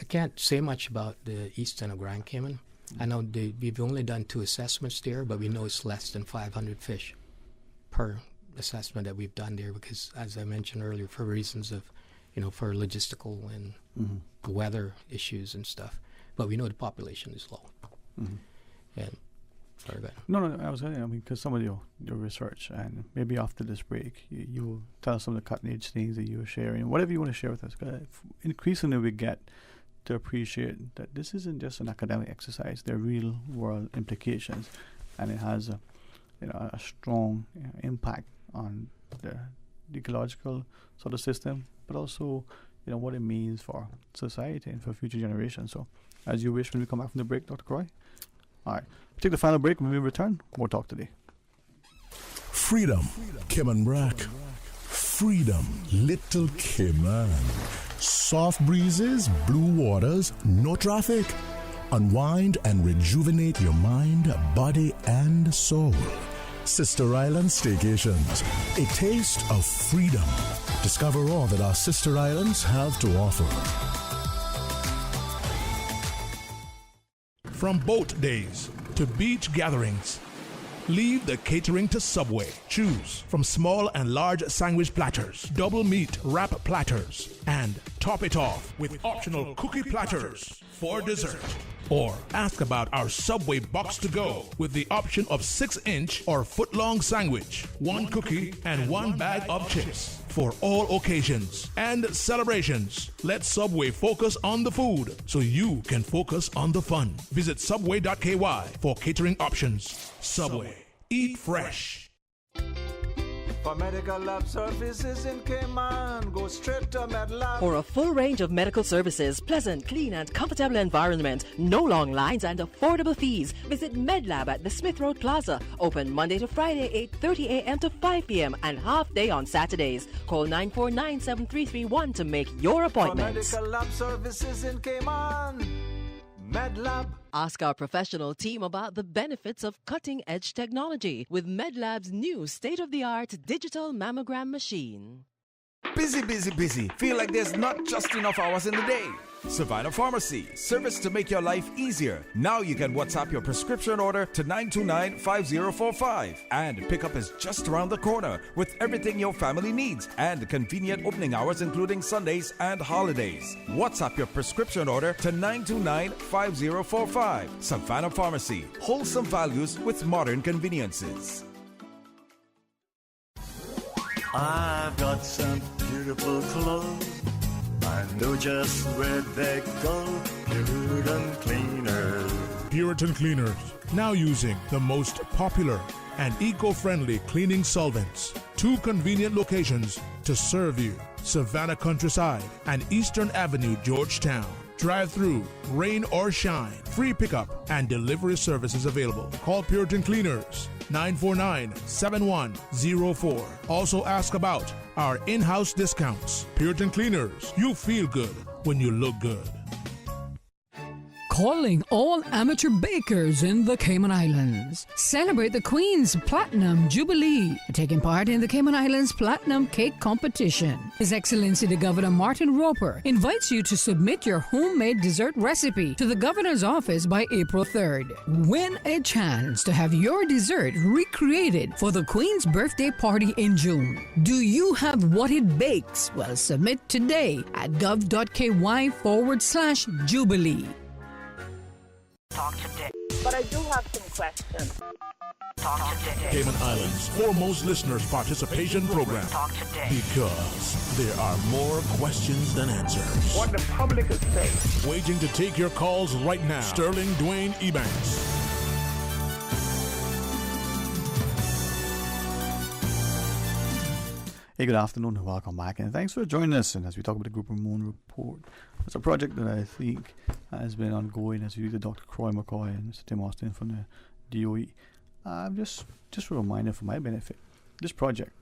can't say much about the east end of Grand Cayman. I know we've only done 2 assessments there, but we know it's less than 500 fish per assessment that we've done there, because, as I mentioned earlier, for reasons of, for logistical and weather issues and stuff. But we know the population is low. And sorry about that. No, I was saying, because some of your research, and maybe after this break, you will tell us some of the cutting edge things that you were sharing, whatever you want to share with us. Increasingly, we get to appreciate that this isn't just an academic exercise. There are real world implications, and it has a strong impact on the ecological sort of system, but also what it means for society and for future generations. So, as you wish, when we come back from the break, Dr. Croy. All right, we'll take the final break. When we return, more talk today. Freedom, Cayman BRAC. Freedom, Little Cayman. Soft breezes, blue waters, no traffic. Unwind and rejuvenate your mind, body, and soul. Sister Island Staycations, a taste of freedom. Discover all that our sister islands have to offer. From boat days to beach gatherings, leave the catering to Subway. Choose from small and large sandwich platters, double meat wrap platters, and top it off with optional cookie platters for dessert. Or ask about our Subway box to go with the option of 6-inch or foot-long sandwich, 1 cookie, and 1 bag of chips for all occasions and celebrations. Let Subway focus on the food so you can focus on the fun. Visit subway.ky for catering options. Subway. Eat fresh. For medical lab services in Cayman, go straight to MedLab. For a full range of medical services, pleasant, clean and comfortable environment, no long lines and affordable fees, visit MedLab at the Smith Road Plaza. Open Monday to Friday, 8:30 a.m. to 5 p.m. and half day on Saturdays. Call 949-7331 to make your appointment. For medical lab services in Cayman, MedLab. Ask our professional team about the benefits of cutting-edge technology with MedLab's new state-of-the-art digital mammogram machine. Busy, busy, busy. Feel like there's not just enough hours in the day. Savannah Pharmacy, service to make your life easier. Now you can WhatsApp your prescription order to 929-5045. And pickup is just around the corner with everything your family needs and convenient opening hours including Sundays and holidays. WhatsApp your prescription order to 929-5045. Savannah Pharmacy, wholesome values with modern conveniences. I've got some beautiful clothes. I know just where they go. Puritan Cleaners. Puritan Cleaners, now using the most popular and eco-friendly cleaning solvents. 2 convenient locations to serve you: Savannah Countryside and Eastern Avenue, Georgetown. Drive-through, rain or shine, free pickup and delivery services available. Call Puritan Cleaners, 949-7104. Also ask about our in-house discounts. Puritan Cleaners, you feel good when you look good. Calling all amateur bakers in the Cayman Islands. Celebrate the Queen's Platinum Jubilee. Taking part in the Cayman Islands Platinum Cake Competition. His Excellency the Governor Martin Roper invites you to submit your homemade dessert recipe to the Governor's office by April 3rd. Win a chance to have your dessert recreated for the Queen's birthday party in June. Do you have what it bakes? Well, submit today at gov.ky/Jubilee. Talk today. But I do have some questions. Talk today. Cayman Islands' foremost listeners participation program. Talk today. Because there are more questions than answers. What the public is saying. Waiting to take your calls right now. Sterling Dwayne Ebanks. Hey, good afternoon and welcome back, and thanks for joining us. And as we talk about the Grouper Moon Report, it's a project that I think has been ongoing as we do the Dr. Croy McCoy and Mr. Tim Austin from the DOE. Just a reminder for my benefit, this project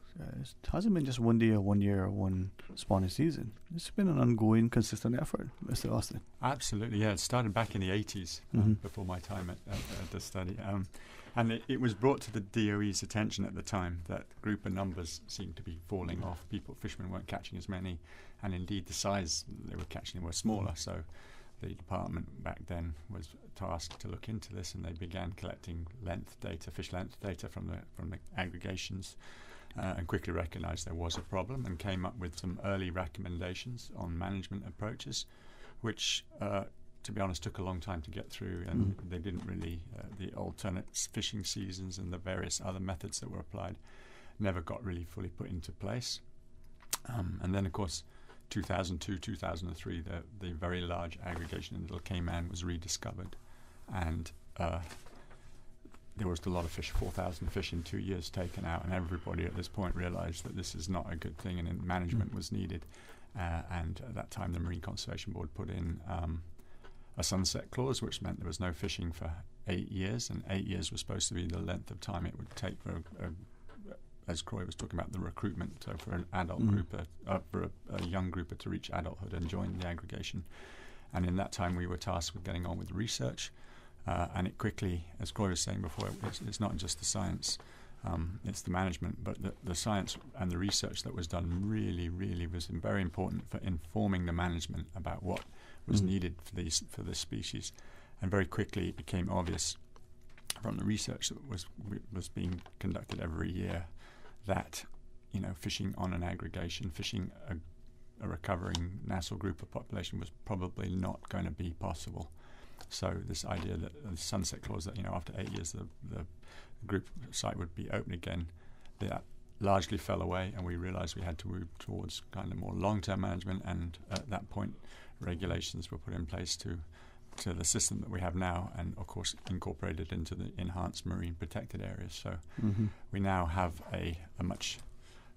hasn't been just one day or 1 year or one spawning season. It's been an ongoing, consistent effort, Mr. Austin. Absolutely, yeah. It started back in the 80s, before my time at the study. And it was brought to the DOE's attention at the time that grouper numbers seemed to be falling off. Fishermen weren't catching as many, and indeed the size they were catching were smaller. So the department back then was tasked to look into this, and they began collecting fish length data from the aggregations, and quickly recognised there was a problem and came up with some early recommendations on management approaches, which to be honest, took a long time to get through, and they didn't really, the alternate fishing seasons and the various other methods that were applied never got really fully put into place. And then, of course, 2002, 2003, the very large aggregation in Little Cayman was rediscovered, and there was a lot of fish, 4,000 fish in 2 years taken out, and everybody at this point realized that this is not a good thing, and management was needed. And at that time, the Marine Conservation Board put in a sunset clause, which meant there was no fishing for 8 years, and 8 years was supposed to be the length of time it would take for as Croy was talking about, the recruitment. So for an adult grouper, for a young grouper to reach adulthood and join the aggregation. And in that time, we were tasked with getting on with the research. And it quickly, as Croy was saying before, it's not just the science, it's the management, but the science and the research that was done really was very important for informing the management about what was needed for this species. And very quickly it became obvious from the research that was being conducted every year that, you know, fishing on an aggregation, fishing a recovering Nassau grouper population was probably not going to be possible. So this idea that the sunset clause, that, you know, after 8 years the group site would be open again, that largely fell away, and we realized we had to move towards kind of more long-term management, and at that point regulations were put in place to the system that we have now, and of course incorporated into the enhanced marine protected areas. So we now have a much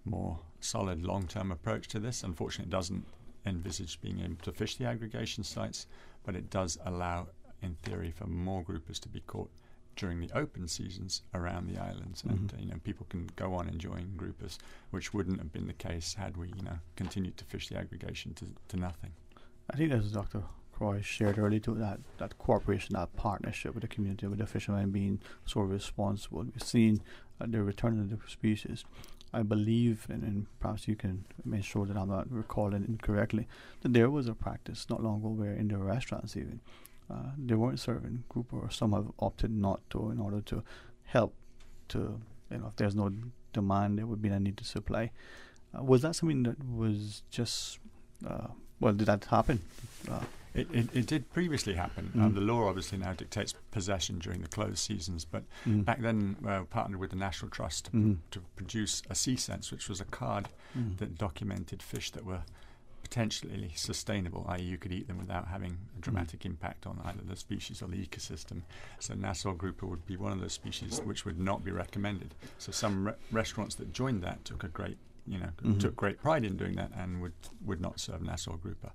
more solid long-term approach to this. Unfortunately, it doesn't envisage being able to fish the aggregation sites, but it does allow, in theory, for more groupers to be caught during the open seasons around the islands, and you know, people can go on enjoying groupers, which wouldn't have been the case had we, you know, continued to fish the aggregation to nothing. I think as Dr. Croy shared earlier too, that cooperation, that partnership with the community, with the fishermen being so responsible. We've seen the return of the species. I believe, and perhaps you can make sure that I'm not recalling incorrectly, that there was a practice not long ago where in the restaurants even, they weren't serving grouper, or some have opted not to, in order to help to, you know, if there's no demand, there would be a need to supply. Was that something that was just, did that happen? It did previously happen. The law obviously now dictates possession during the closed seasons, but back then we partnered with the National Trust to produce a sea sense, which was a card that documented fish that were potentially sustainable, i.e. you could eat them without having a dramatic impact on either the species or the ecosystem. So Nassau grouper would be one of those species which would not be recommended. So some restaurants that joined that took took great pride in doing that and would not serve Nassau grouper.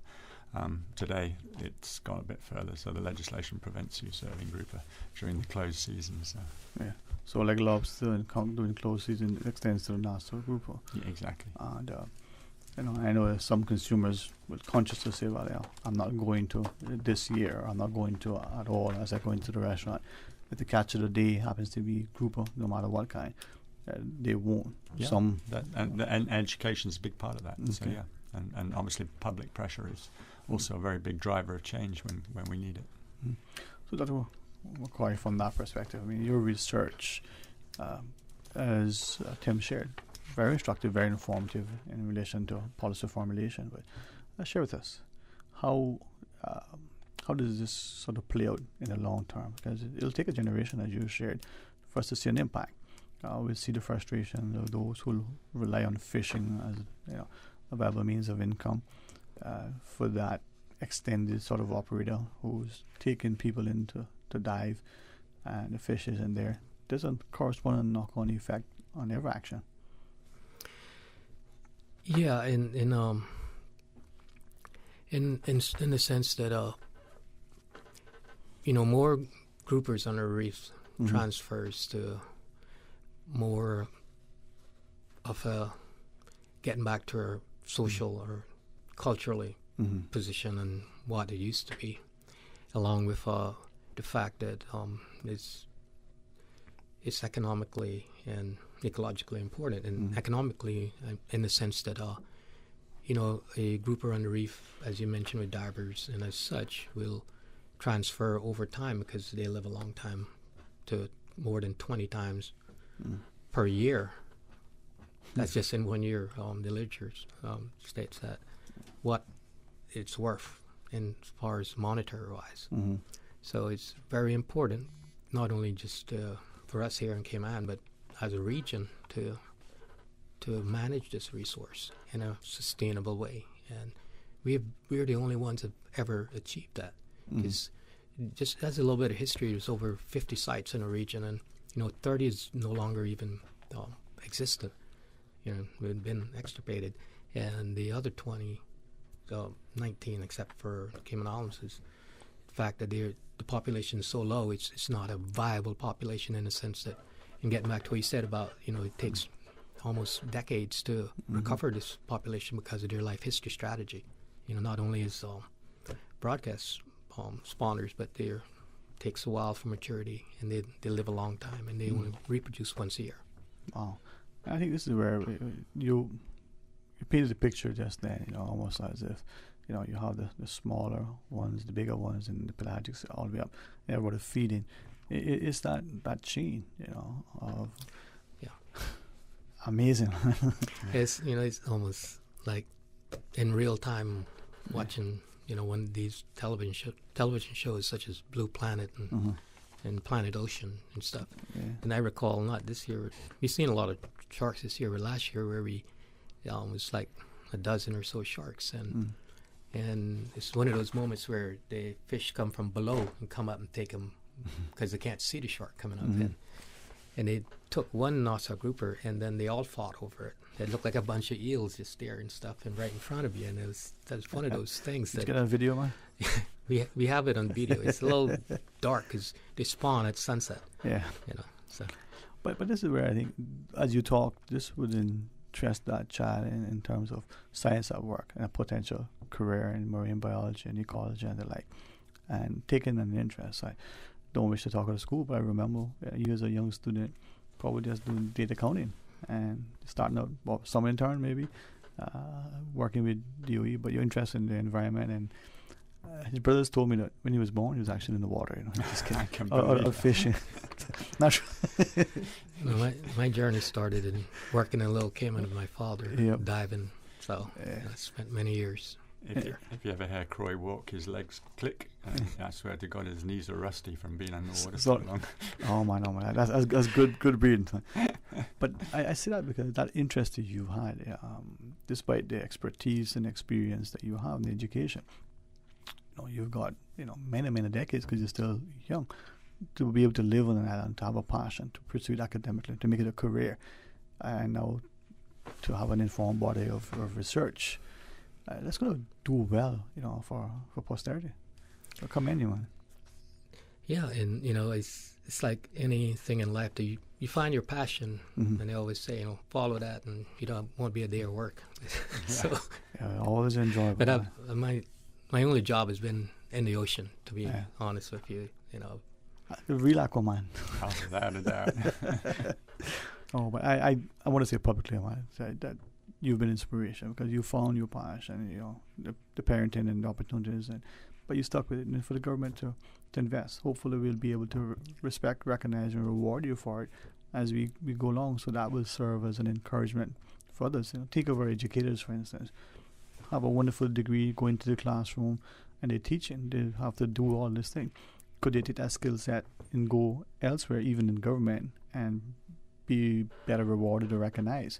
Today it's gone a bit further, so the legislation prevents you serving grouper during the closed seasons. Yeah, so like lobster and during closed season it extends to the Nassau grouper. Yeah, exactly. And you know, I know some consumers will consciously say, well, yeah, I'm not going to this year, I'm not going to at all as I go into the restaurant. If the catch of the day happens to be grouper, no matter what kind, they won't. Yeah, some and education is a big part of that. Okay. So yeah, and obviously public pressure is also a very big driver of change when we need it. So Dr. McCoy, from that perspective, I mean, your research, as Tim shared, very instructive, very informative in relation to policy formulation. But share with us, how does this sort of play out in the long term? Because it'll take a generation, as you shared, for us to see an impact. We'll see the frustration of those who rely on fishing as, you know, a viable means of income, for that extended sort of operator who's taking people in to dive, and the fish is in there. There's a corresponding knock-on effect on their action. Yeah, in the sense that you know, more groupers on the reef transfers to more of a getting back to our social or culturally position and what it used to be, along with the fact that it's economically and ecologically important, and economically in the sense that you know, a grouper on the reef, as you mentioned, with divers and as such, will transfer over time because they live a long time, to more than 20 times per year. That's just in 1 year. The literature states that what it's worth in as far as monetary-wise. So it's very important, not only just for us here in Cayman, but as a region to manage this resource in a sustainable way. And we're the only ones that have ever achieved that. Because just as a little bit of history, there's over 50 sites in the region, and you know, 30 is no longer even existent. You know, we've been extirpated, and the other 19, except for Cayman Islands, is the fact that the population is so low. It's not a viable population in the sense that, and getting back to what you said about, you know, it takes almost decades to recover this population because of their life history strategy. Not only is broadcast spawners, but they're takes a while for maturity, and they live a long time, and they only reproduce once a year. Wow. I think this is where you painted the picture just then, almost as if, you have the smaller ones, the bigger ones, and the pelagics all the way up, everybody feeding. It's that chain, of amazing. It's almost like in real time watching, when these television shows such as Blue Planet and Planet Ocean and stuff. Yeah. And I recall, not this year, we've seen a lot of sharks this year, but last year where we was like a dozen or so sharks, and it's one of those moments where the fish come from below and come up and take them because they can't see the shark coming up. And they took one Nassau grouper, and then they all fought over it. It looked like a bunch of eels just there and stuff, and right in front of you. And that's one of those things. Did you get a video, man? we have it on video. It's a little dark because they spawn at sunset. Yeah. So. But this is where I think, as you talk, this would interest that child in terms of science at work and a potential career in marine biology and ecology and the like, and taking an interest. I don't wish to talk out of school, but I remember you as a young student probably just doing data counting and starting out, some intern maybe, working with DOE, but you're interested in the environment. And his brothers told me that when he was born, he was actually in the water, just kidding, or fishing. Not sure. My journey started in working in Little Cayman with my father, diving. So I spent many years. If you ever hear Croy walk, his legs click. I swear to God, his knees are rusty from being in the water so long. Oh man, that's good breathing. But I say that because that interest that you had, despite the expertise and experience that you have in the education, you've got many decades because you're still young to be able to live on an island, to have a passion, to pursue it academically, to make it a career, and now to have an informed body of research. That's going to do well, for posterity. So commend you, man. Yeah, and it's like anything in life that you find your passion, and they always say, follow that, and you don't want to be a day of work. So always enjoyable. But my only job has been in the ocean, to be honest with you. The real Aquaman. Without a doubt. Oh, but I want to say publicly, man, that you've been inspiration because you found your passion, the parenting and the opportunities, but you stuck with it. And for the government to invest, hopefully we'll be able to respect, recognize, and reward you for it as we go along. So that will serve as an encouragement for others. Think of our educators, for instance, have a wonderful degree, go into the classroom, and they're teaching. They have to do all this thing. Could they take that skill set and go elsewhere, even in government, and be better rewarded or recognized?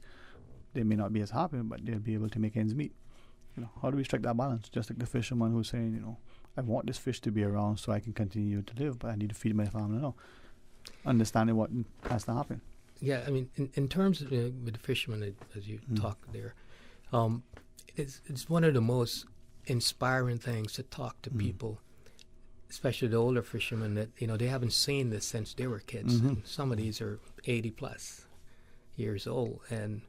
They may not be as happy, but they'll be able to make ends meet. How do we strike that balance? Just like the fisherman who's saying, I want this fish to be around so I can continue to live, but I need to feed my family now. Understanding what has to happen. Yeah, I mean, in terms of with the fisherman, as you talk there, it's one of the most inspiring things to talk to people, especially the older fishermen that they haven't seen this since they were kids. And some of these are 80 plus years old, and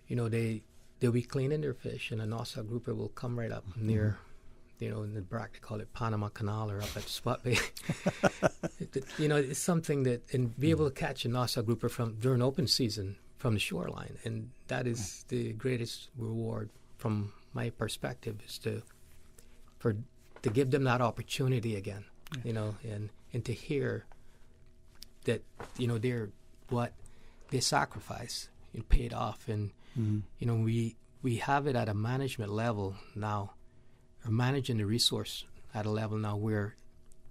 they'll be cleaning their fish, and a Nassau grouper will come right up near, in the BRAC they call it Panama Canal, or up at Spot Bay. It's something that, and be able to catch a Nassau grouper during open season from the shoreline, and that is the greatest reward from my perspective, is to give them that opportunity again, and to hear that they're what they sacrifice and paid off, and we have it at a management level now, or managing the resource at a level now where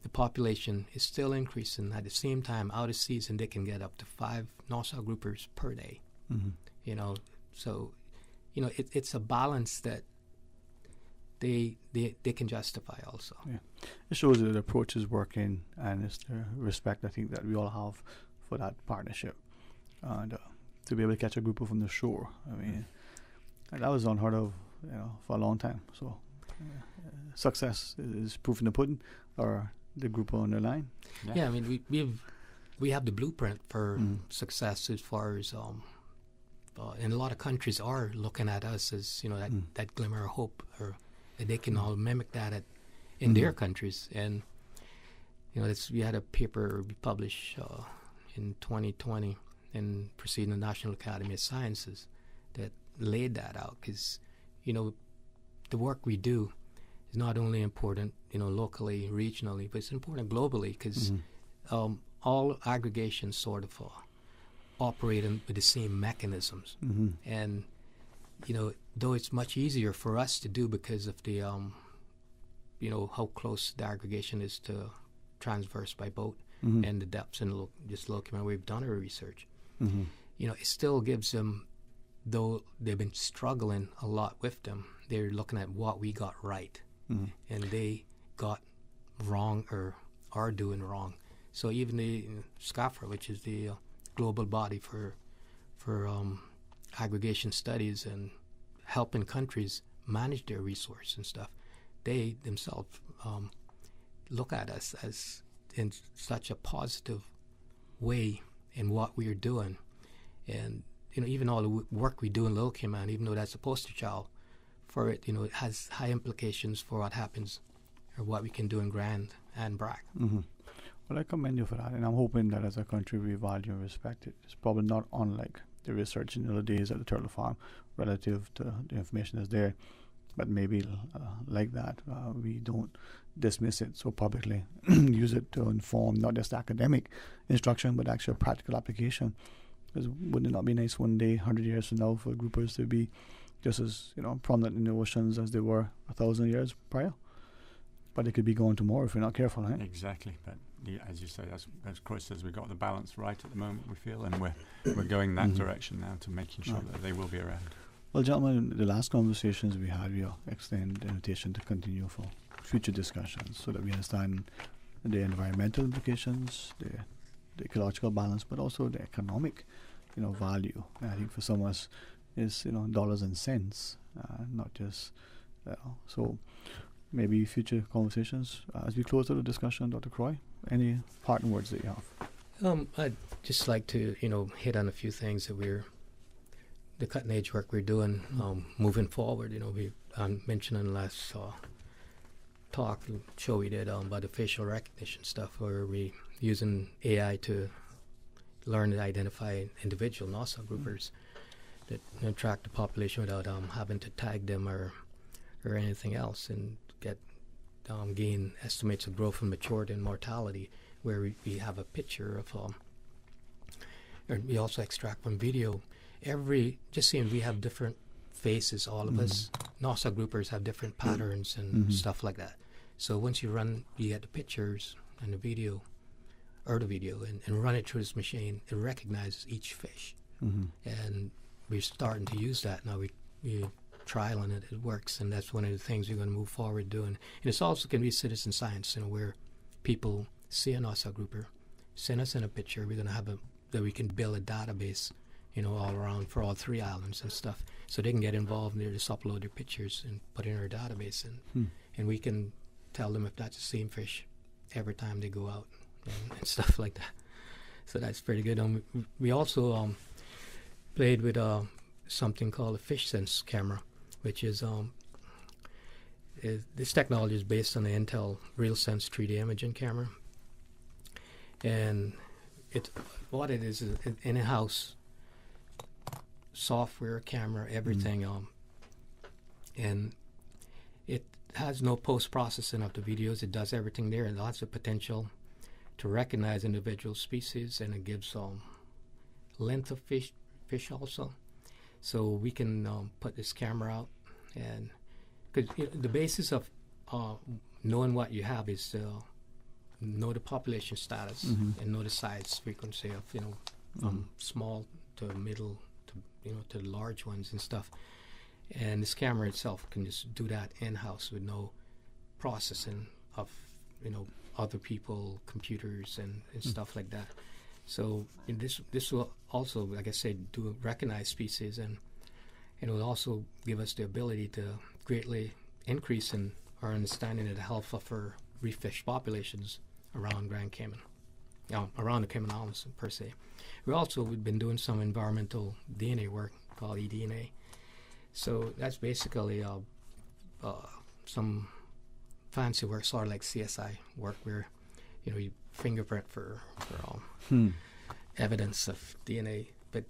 the population is still increasing. At the same time, out of season, they can get up to 5 Nassau groupers per day. So it's a balance that they can justify also. Yeah. It shows that the approach is working, and it's the respect I think that we all have for that partnership, and to be able to catch a grouper from the shore. I mean, that was unheard of, for a long time. So success is proof in the pudding, or the grouper on the line. Yeah, I mean we have the blueprint for success as far as and a lot of countries are looking at us as, you know, that glimmer of hope, or that they can all mimic that in their countries. And, you know, we had a paper we published in 2020 and preceding the National Academy of Sciences that laid that out, because, you know, the work we do is not only important, you know, locally, regionally, but it's important globally, because all aggregations sort of operate with the same mechanisms. And, you know, though it's much easier for us to do because of the, you know, how close the aggregation is to transverse by boat and the depths in just looking at we've done our research. You know, it still gives them, though they've been struggling a lot with them, they're looking at what we got right, and they got wrong or are doing wrong. So even the SCAFRA, which is the global body for aggregation studies and helping countries manage their resource and stuff, they themselves look at us as in such a positive way in what we are doing. And, you know, even all the work we do in Little Cayman, even though that's a poster child for it, you know, it has high implications for what happens or what we can do in Grand and Brac. Well, I commend you for that, and I'm hoping that as a country we value and respect it. It's probably not unlike the research in the early days at the Turtle Farm relative to the information that's there, but maybe like that, we don't dismiss it so publicly, use it to inform not just academic instruction, but actual practical application. Because wouldn't it not be nice one day, 100 years from now, for groupers to be just as, you know, prominent in the oceans as they were 1,000 years prior? But it could be going tomorrow if we're not careful, eh? Exactly, but as you say, as Croy says, we've got the balance right at the moment, we feel, and we're going that direction now to making sure that they will be around. Well, gentlemen, the last conversations we had, we extend the invitation to continue for future discussions so that we understand the environmental implications, the ecological balance, but also the economic, you know, value. And I think for some of us, is, you know, dollars and cents, not just so. Maybe future conversations as we close out the discussion, Dr. Croy. Any parting words that you have? I'd just like to, you know, hit on a few things that the cutting edge work we're doing, moving forward. You know, we mentioned in the last show we did about the facial recognition stuff, where we using AI to learn to identify individual NASA groupers that, you know, track the population without having to tag them or anything else, and get gain estimates of growth and maturity and mortality, where we have a picture of and we also extract from video just seeing we have different faces, all of us NASA groupers have different patterns and stuff like that. So once you get the pictures and the video and run it through this machine, it recognizes each fish. And we're starting to use that now. We're trialing it. It works, and that's one of the things we're going to move forward doing. And it's also going to be citizen science, you know, where people see a NASA grouper, send us in a picture. We're going to have that we can build a database, you know, all around for all 3 islands and stuff, so they can get involved and they just upload their pictures and put in our database, and we can tell them if that's the same fish every time they go out and stuff like that. So that's pretty good. We also played with something called a fish sense camera, which is this technology is based on the Intel RealSense 3D imaging camera, and what it is an in-house software camera, everything, and it has no post-processing of the videos. It does everything there, and lots of potential to recognize individual species, and it gives length of fish also. So we can put this camera out, and because the basis of knowing what you have is know the population status and know the size frequency of, you know, from small to middle to, you know, to the large ones and stuff. And this camera itself can just do that in-house with no processing of, you know, other people, computers and stuff like that. So this will also, like I said, recognize species, and it will also give us the ability to greatly increase in our understanding of the health of our reef fish populations around Grand Cayman, around the Cayman Islands per se. We've been doing some environmental DNA work called eDNA. So that's basically some fancy work, sort of like CSI work, where you fingerprint for evidence of DNA. But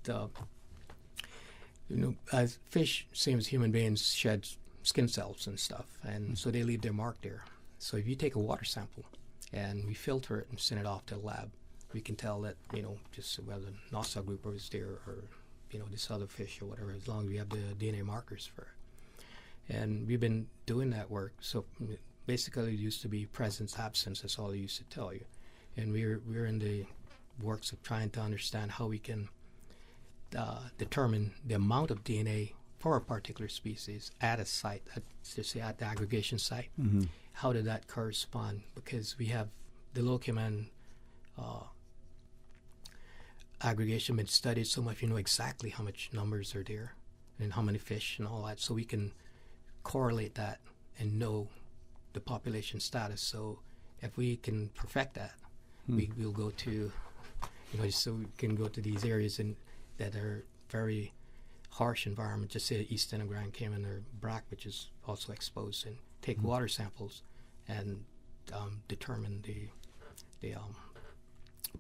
as fish, same as human beings, shed skin cells and stuff, and so they leave their mark there. So if you take a water sample and we filter it and send it off to the lab, we can tell that just whether Nassau grouper is there or this other fish or whatever, as long as we have the DNA markers for it. And we've been doing that work. So basically, it used to be presence, absence. That's all they used to tell you. And we're in the works of trying to understand how we can determine the amount of DNA for a particular species at a site, at the aggregation site. Mm-hmm. How did that correspond? Because we have the Lower Cayman aggregation been studied so much, you know exactly how much numbers are there and how many fish and all that, so we can correlate that and know the population status. So if we can perfect that, we'll go to, so we can go to these areas that are very harsh environment, just say east end of Grand Cayman or Brack, which is also exposed, and take water samples and determine the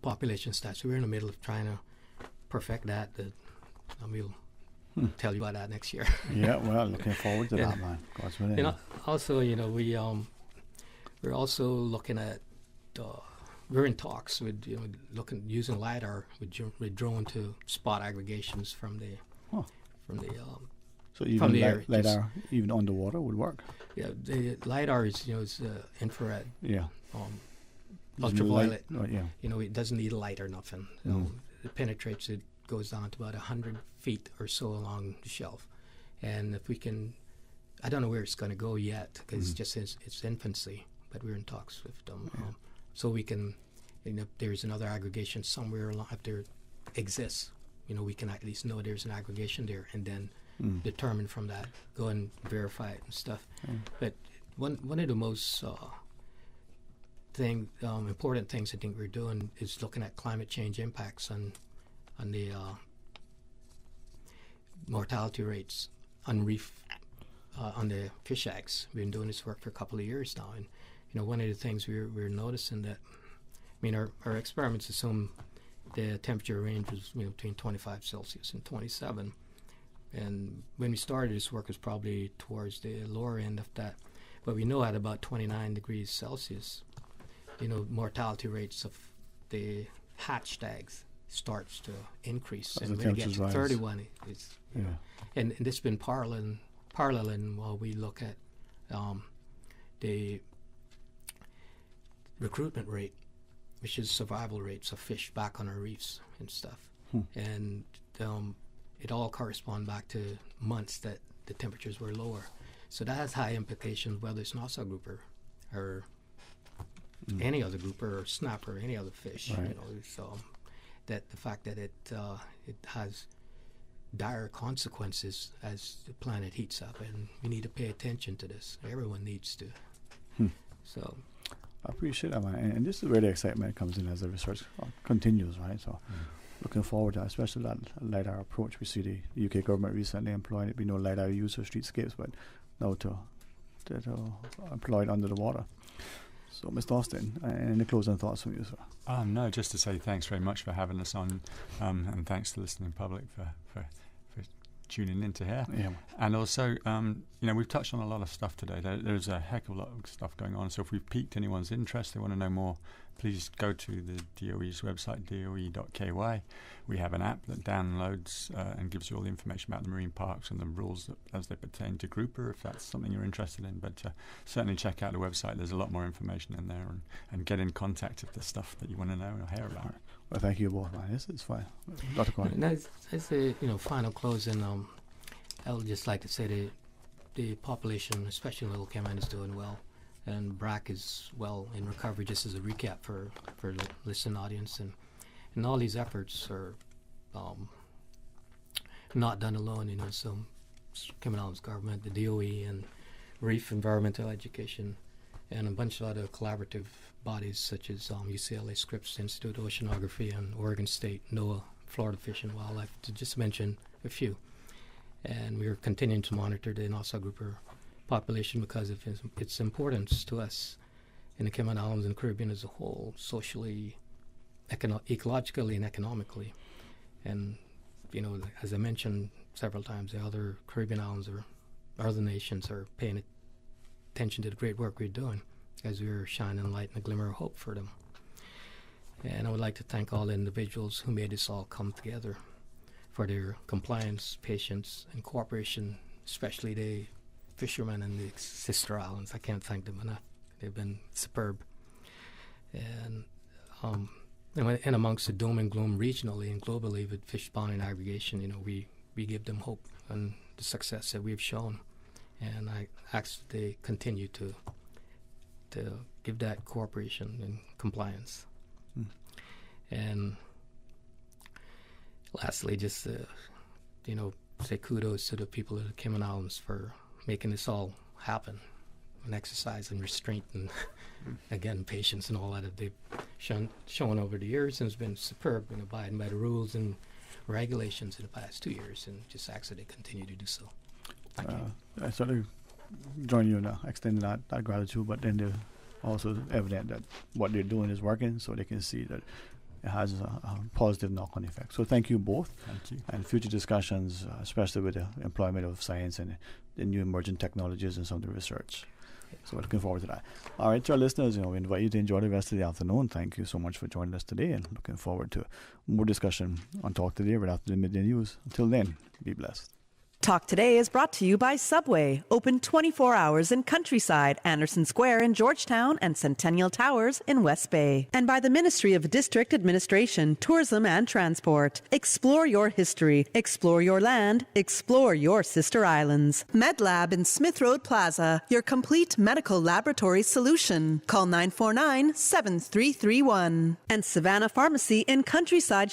population stats. So we're in the middle of trying to perfect that. We'll tell you about that next year. Yeah, well, looking forward to that, man. God's willing. Also, we're also looking at. We're in talks with using LiDAR with drone to spot aggregations from the So even LiDAR, even underwater, would work. Yeah, the LiDAR is infrared. Yeah. Ultraviolet. Yeah. It doesn't need light or nothing. It penetrates. It goes down to about 100 feet or so along the shelf, and if we can, I don't know where it's going to go yet because it's just its infancy. But we're in talks with them, so we can, if there's another aggregation somewhere along, if there exists, we can at least know there's an aggregation there, and then determine from that, go and verify it and stuff. But one of the most important things I think we're doing is looking at climate change impacts on the mortality rates on reef, on the fish eggs. We've been doing this work for a couple of years now, and one of the things we're noticing that, our experiments assume the temperature range was between 25 Celsius and 27. And when we started this work, it was probably towards the lower end of that. But we know at about 29 degrees Celsius, mortality rates of the hatched eggs starts to increase. As and when it gets to 31, it's and this has been paralleling while we look at the recruitment rate, which is survival rates of fish back on our reefs and stuff. And it all corresponds back to months that the temperatures were lower. So that has high implications, whether it's Nassau grouper or any other grouper or snapper or any other fish. Right. So that the fact that it has dire consequences as the planet heats up, and we need to pay attention to this. Everyone needs to. So I appreciate that, man. And this is where the excitement comes in as the research continues, right? So looking forward to that, especially that LiDAR approach. We see the UK government recently employing it. We know LiDAR used for streetscapes, but now to employ it under the water. So, Mr. Austin, any closing thoughts from you, sir? No, just to say thanks very much for having us on, and thanks to the listening public for tuning in to here. Yeah. And also, we've touched on a lot of stuff today. There's a heck of a lot of stuff going on. So if we've piqued anyone's interest, they want to know more, please go to the DOE's website, doe.ky. We have an app that downloads and gives you all the information about the marine parks and the rules as they pertain to grouper, if that's something you're interested in. But certainly check out the website. There's a lot more information in there, and get in contact if there's stuff that you want to know or hear about. Well, thank you both, man. This is fine. Dr. Coyne. As a final closing, I would just like to say the population, especially in Little Cayman, is doing well. And Brack is well in recovery, just as a recap for the listening audience. And all these efforts are not done alone. So Cayman Islands government, the DOE, and Reef Environmental Education, and a bunch of other collaborative bodies such as UCLA Scripps Institute of Oceanography and Oregon State, NOAA, Florida Fish and Wildlife, to just mention a few. And we're continuing to monitor the Nassau grouper population because of its importance to us in the Cayman Islands and the Caribbean as a whole, socially, ecologically, and economically. And, you know, as I mentioned several times, the other Caribbean islands or other nations are paying attention to the great work we're doing as we're shining a light and a glimmer of hope for them. And I would like to thank all the individuals who made this all come together for their compliance, patience, and cooperation, especially the fishermen and the sister islands. I can't thank them enough. They've been superb. And amongst the doom and gloom regionally and globally with fish spawning and aggregation, you know, we give them hope and the success that we've shown. And I ask that they continue to give that cooperation and compliance. And lastly, just say kudos to the people of the Cayman Islands for making this all happen, and exercise and restraint and again patience and all that they've shown over the years, and it's been superb in abiding by the rules and regulations in the past 2 years, and just ask that they continue to do so. Thank you. I sort of join you in extending that gratitude, but then they're also evident that what they're doing is working, so they can see that it has a positive knock-on effect. So thank you both. Thank you. And future discussions, especially with the employment of science and the new emerging technologies and some of the research. So we're looking forward to that. All right, to our listeners, we invite you to enjoy the rest of the afternoon. Thank you so much for joining us today, and looking forward to more discussion on Talk Today right after the midday news. Until then, be blessed. Talk Today is brought to you by Subway, open 24 hours in Countryside, Anderson Square in Georgetown, and Centennial Towers in West Bay. And by the Ministry of District Administration, Tourism and Transport. Explore your history, explore your land, explore your sister islands. MedLab in Smith Road Plaza, your complete medical laboratory solution. Call 949-7331. And Savannah Pharmacy in Countryside